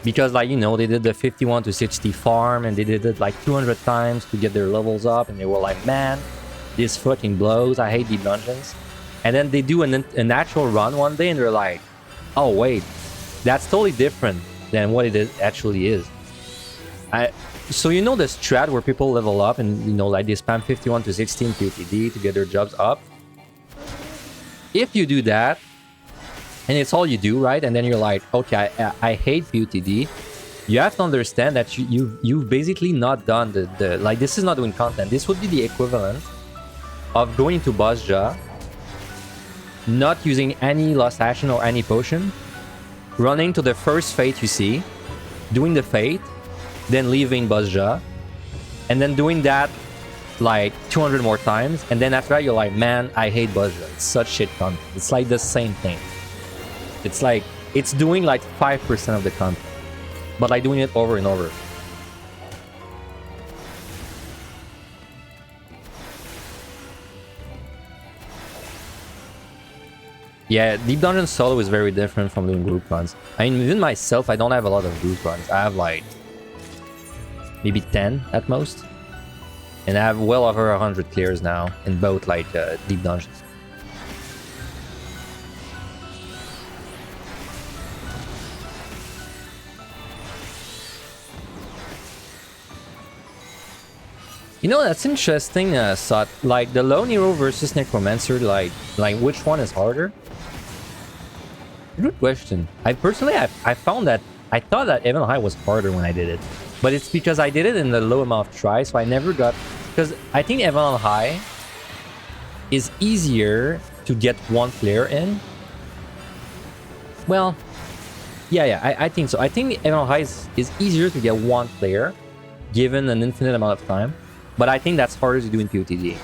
Because, like, you know, they did the 51 to 60 farm and they did it like 200 times to get their levels up, and they were like, man, this fucking blows, I hate deep dungeons. And then they do a natural run one day and they're like, oh wait, that's totally different than what it actually is. So you know the strat where people level up and, you know, like they spam 51 to 16 PotD to get their jobs up? If you do that, and it's all you do, right? And then you're like, okay, I hate PotD. You have to understand that you've basically not done the like, this is not doing content. This would be the equivalent of going to boss jaw, not using any lost action or any potion, running to the first fate you see, doing the fate, then leaving boss jaw, and then doing that like 200 more times, and then after that you're like, man, I hate boss jaw. It's such shit content. It's like the same thing. It's like, it's doing like 5% of the content, but like doing it over and over. Yeah, Deep Dungeon solo is very different from doing group runs. I mean, even myself, I don't have a lot of group runs. I have like maybe 10 at most. And I have well over 100 clears now in both like Deep Dungeons. You know, that's interesting, Sot. Like the Lone Hero versus Necromancer, like which one is harder? Good question. I personally found that I thought that Evan High was harder when I did it, but it's because I did it in the low amount of tries, so I never got, because I think Evan High is easier to get one flare in. Well, yeah, I think so. I think Evan High is easier to get one flare given an infinite amount of time, but I think that's harder to do in PotD.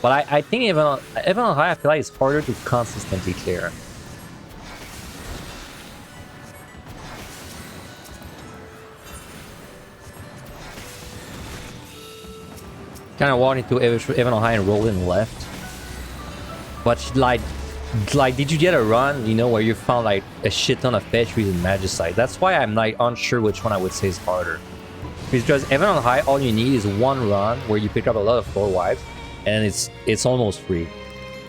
But I think Evan High, I feel like it's harder to consistently clear. Kind of walked into Evan High and rolled in left. But like, did you get a run, you know, where you found like a shit ton of pastries and magicite? That's why I'm like unsure which one I would say is harder. Because Evan High, all you need is one run where you pick up a lot of floor wipes, and it's almost free.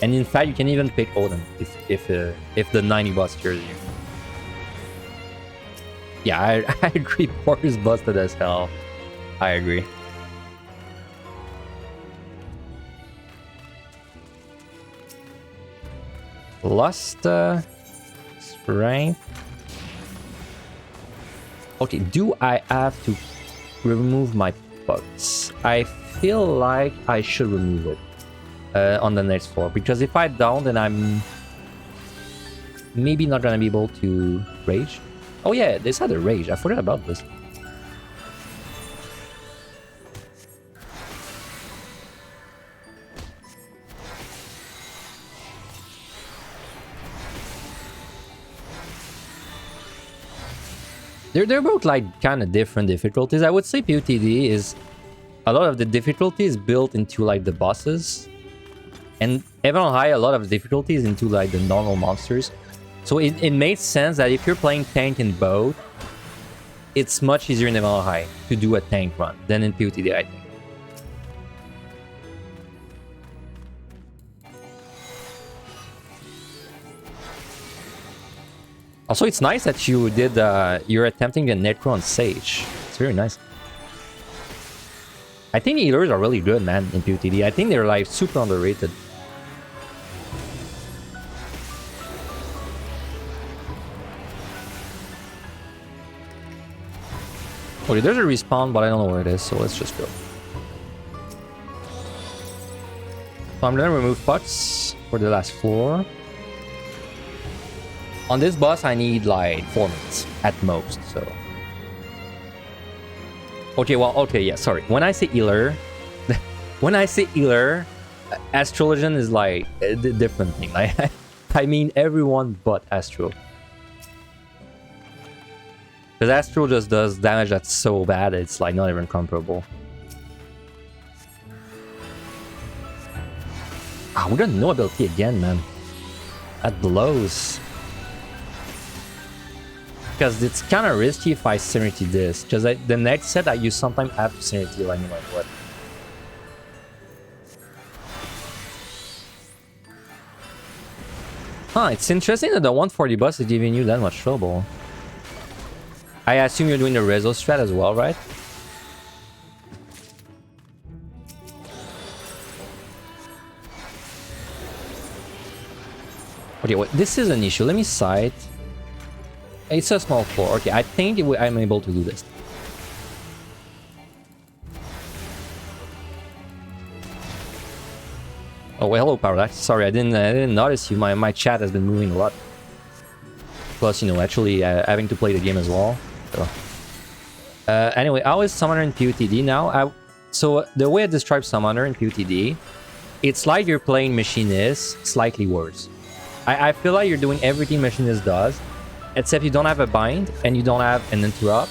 And in fact, you can even pick Odin if the 90 boss cures you. Yeah, I agree. Pork is busted as hell. I agree. Lost strength. Okay, do I have to remove my pots? I feel like I should remove it on the next floor, because if I don't, then I'm maybe not gonna be able to rage. Oh yeah, this had a rage. I forgot about this. They're both like kind of different difficulties. I would say PotD is a lot of the difficulty is built into like the bosses, and Evan High, a lot of difficulties into like the normal monsters. So it makes sense that if you're playing tank in both, it's much easier in Evan High to do a tank run than in PotD, I think. Also, it's nice that you did, you're attempting a Necro on Sage. It's very nice. I think the healers are really good, man, in PotD. I think they're like super underrated. Okay, there's a respawn, but I don't know where it is, so let's just go. So I'm gonna remove pots for the last floor. On this boss, I need like 4 minutes at most, so... Okay, well, okay, yeah, sorry. When I say healer... when I say healer, Astrologian is like a different thing. Like, I mean everyone but Astro. Because Astro just does damage that's so bad, it's like not even comparable. Ah, we got no ability again, man. That blows. Because it's kind of risky if I Serenity this. Because the next set I use sometimes have to Serenity like no matter what. Huh, it's interesting that the 140 bus is giving you that much trouble. I assume you're doing the Rezo strat as well, right? Okay, what? This is an issue. Let me sight. It's a small floor. Okay, I think I'm able to do this. Oh, well, hello, Parallax. Sorry, I didn't notice you. My chat has been moving a lot. Plus, you know, actually having to play the game as well. So. Anyway, I was Summoner in PotD now. So the way I describe Summoner in PotD, it's like you're playing Machinist, slightly worse. I feel like you're doing everything Machinist does, except you don't have a bind and you don't have an interrupt.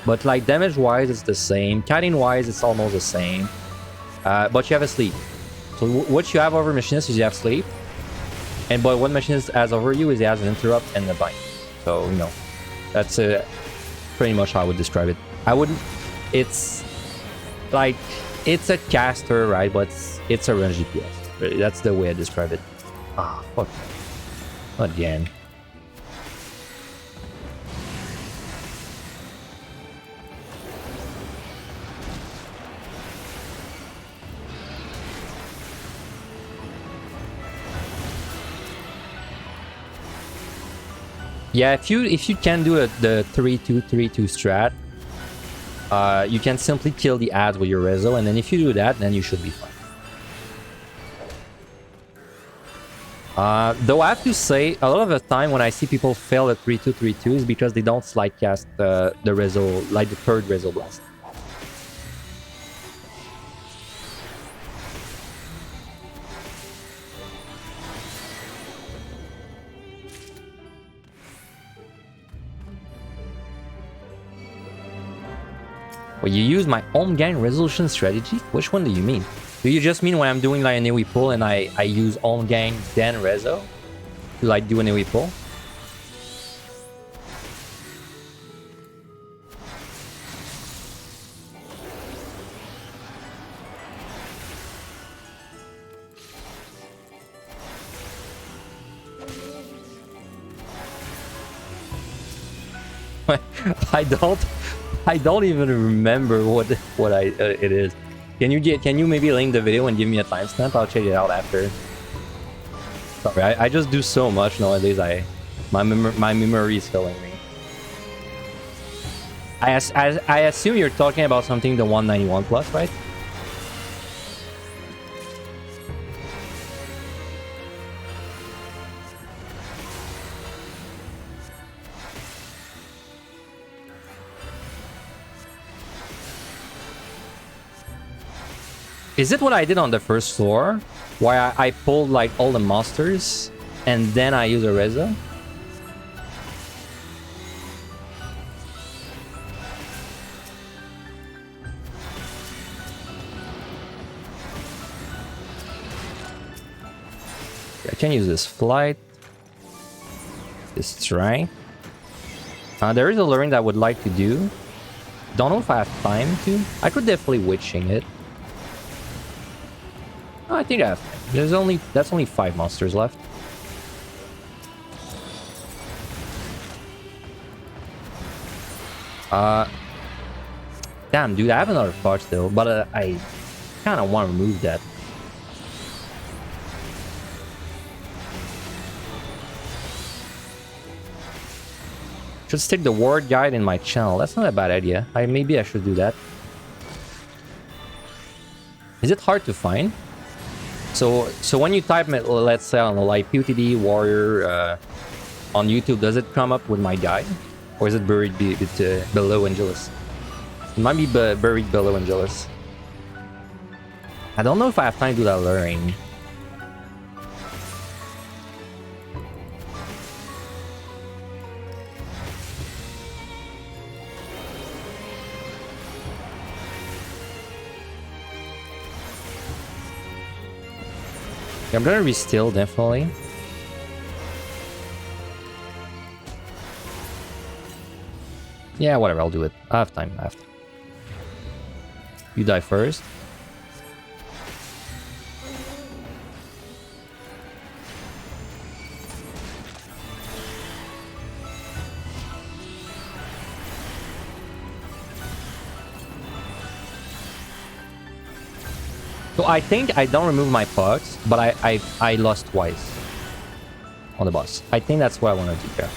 But like damage-wise, it's the same. Kiting-wise, it's almost the same. But you have a sleep. So what you have over Machinist is you have sleep. And but what Machinist has over you is he has an interrupt and a bind. So, you know, that's pretty much how I would describe it. I wouldn't... It's... Like, it's a caster, right? But it's a range DPS. That's the way I describe it. Ah, fuck. Again. Yeah, if you can do the 3-2-3-2 strat, you can simply kill the ads with your Rezo, and then if you do that, then you should be fine. Though I have to say, a lot of the time when I see people fail at 3-2-3-2 is because they don't slide cast the Rezo, like the third Rezo blast. Well, you use my home gang resolution strategy? Which one do you mean? Do you just mean when I'm doing like an AoE pull and I use home gang then Rezo to like do an AoE pull? I don't even remember what it is. Can you maybe link the video and give me a timestamp? I'll check it out after. Sorry, I just do so much nowadays. My memory is failing me. I assume you're talking about something the 191 plus, right? Is it what I did on the first floor? Where I pulled like all the monsters and then I use a Rezo? I can use this flight. This strength. There is a learning that I would like to do. Don't know if I have time to. I could definitely witching it. Oh, I think I have. That's only 5 monsters left. Damn, dude, I have another PotD though, but I kind of want to remove that. Should stick the ward guide in my channel. That's not a bad idea. Maybe I should do that. Is it hard to find? So when you type, let's say, on like PotD warrior on YouTube, does it come up with my guide, or is it buried below Angelus? It might be buried below Angelus. I don't know if I have time to do that luring. Yeah, I'm gonna restill, definitely. Yeah, whatever, I'll do it. I have time, You die first. So I think I don't remove my PotD, but I lost twice on the boss. I think that's what I want to do here.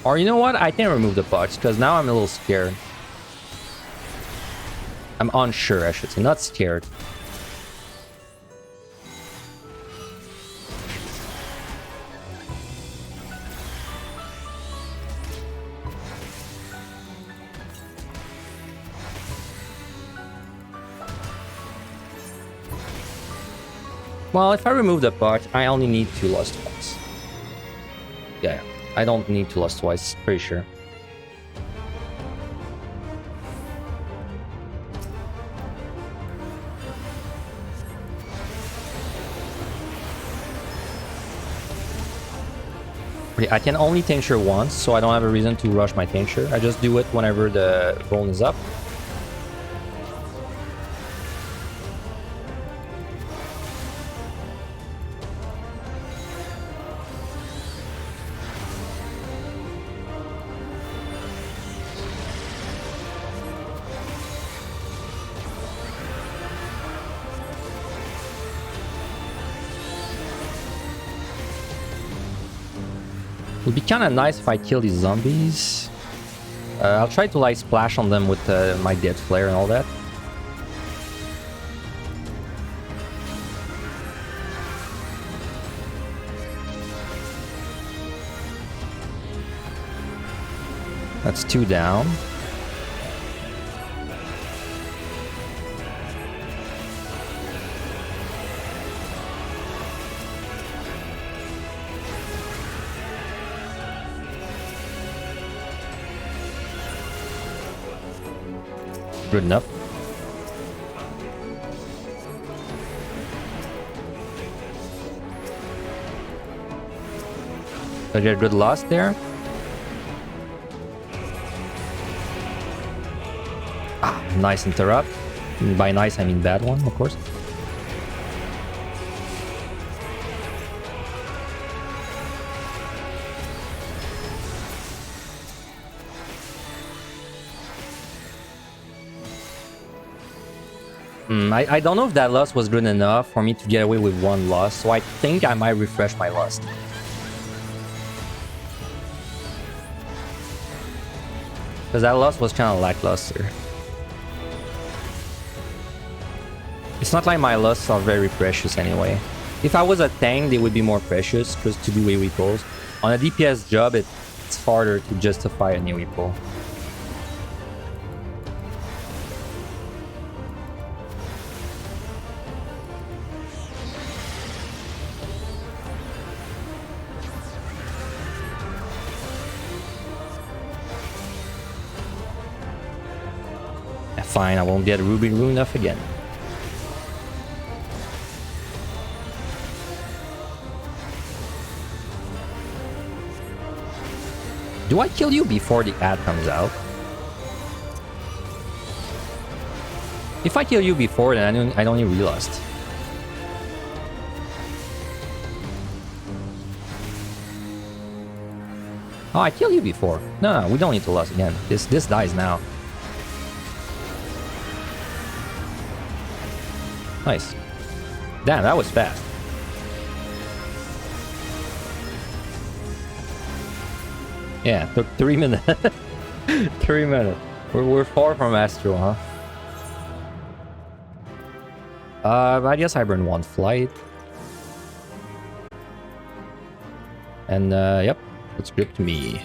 Or you know what? I can remove the PotD because now I'm a little scared. I'm unsure, I should say, not scared. Well, if I remove the PotD, I only need 2 lost twice. Yeah. I don't need to lose twice, pretty sure. Okay, I can only tincture once, so I don't have a reason to rush my tincture. I just do it whenever the bone is up. It would be kind of nice if I kill these zombies. I'll try to like splash on them with my dead flare and all that. That's 2 down. Good enough. So I get a good loss there. Ah, nice interrupt. And by nice, I mean bad one, of course. I don't know if that loss was good enough for me to get away with 1 loss, so I think I might refresh my loss. Because that loss was kind of lackluster. It's not like my losses are very precious anyway. If I was a tank, they would be more precious, because to do AoE pulls. On a DPS job, it's harder to justify an AoE pull. fine, I won't get Ruby Rune off again. Do I kill you before the ad comes out? If I kill you before, then I don't need relust. Oh, I killed you before. No, we don't need to lust again. This dies now. Nice. Damn, that was fast. Yeah, took 3 minutes. 3 minutes. We're far from Astro, huh? I guess I burn 1 flight. And yep, looks good to me.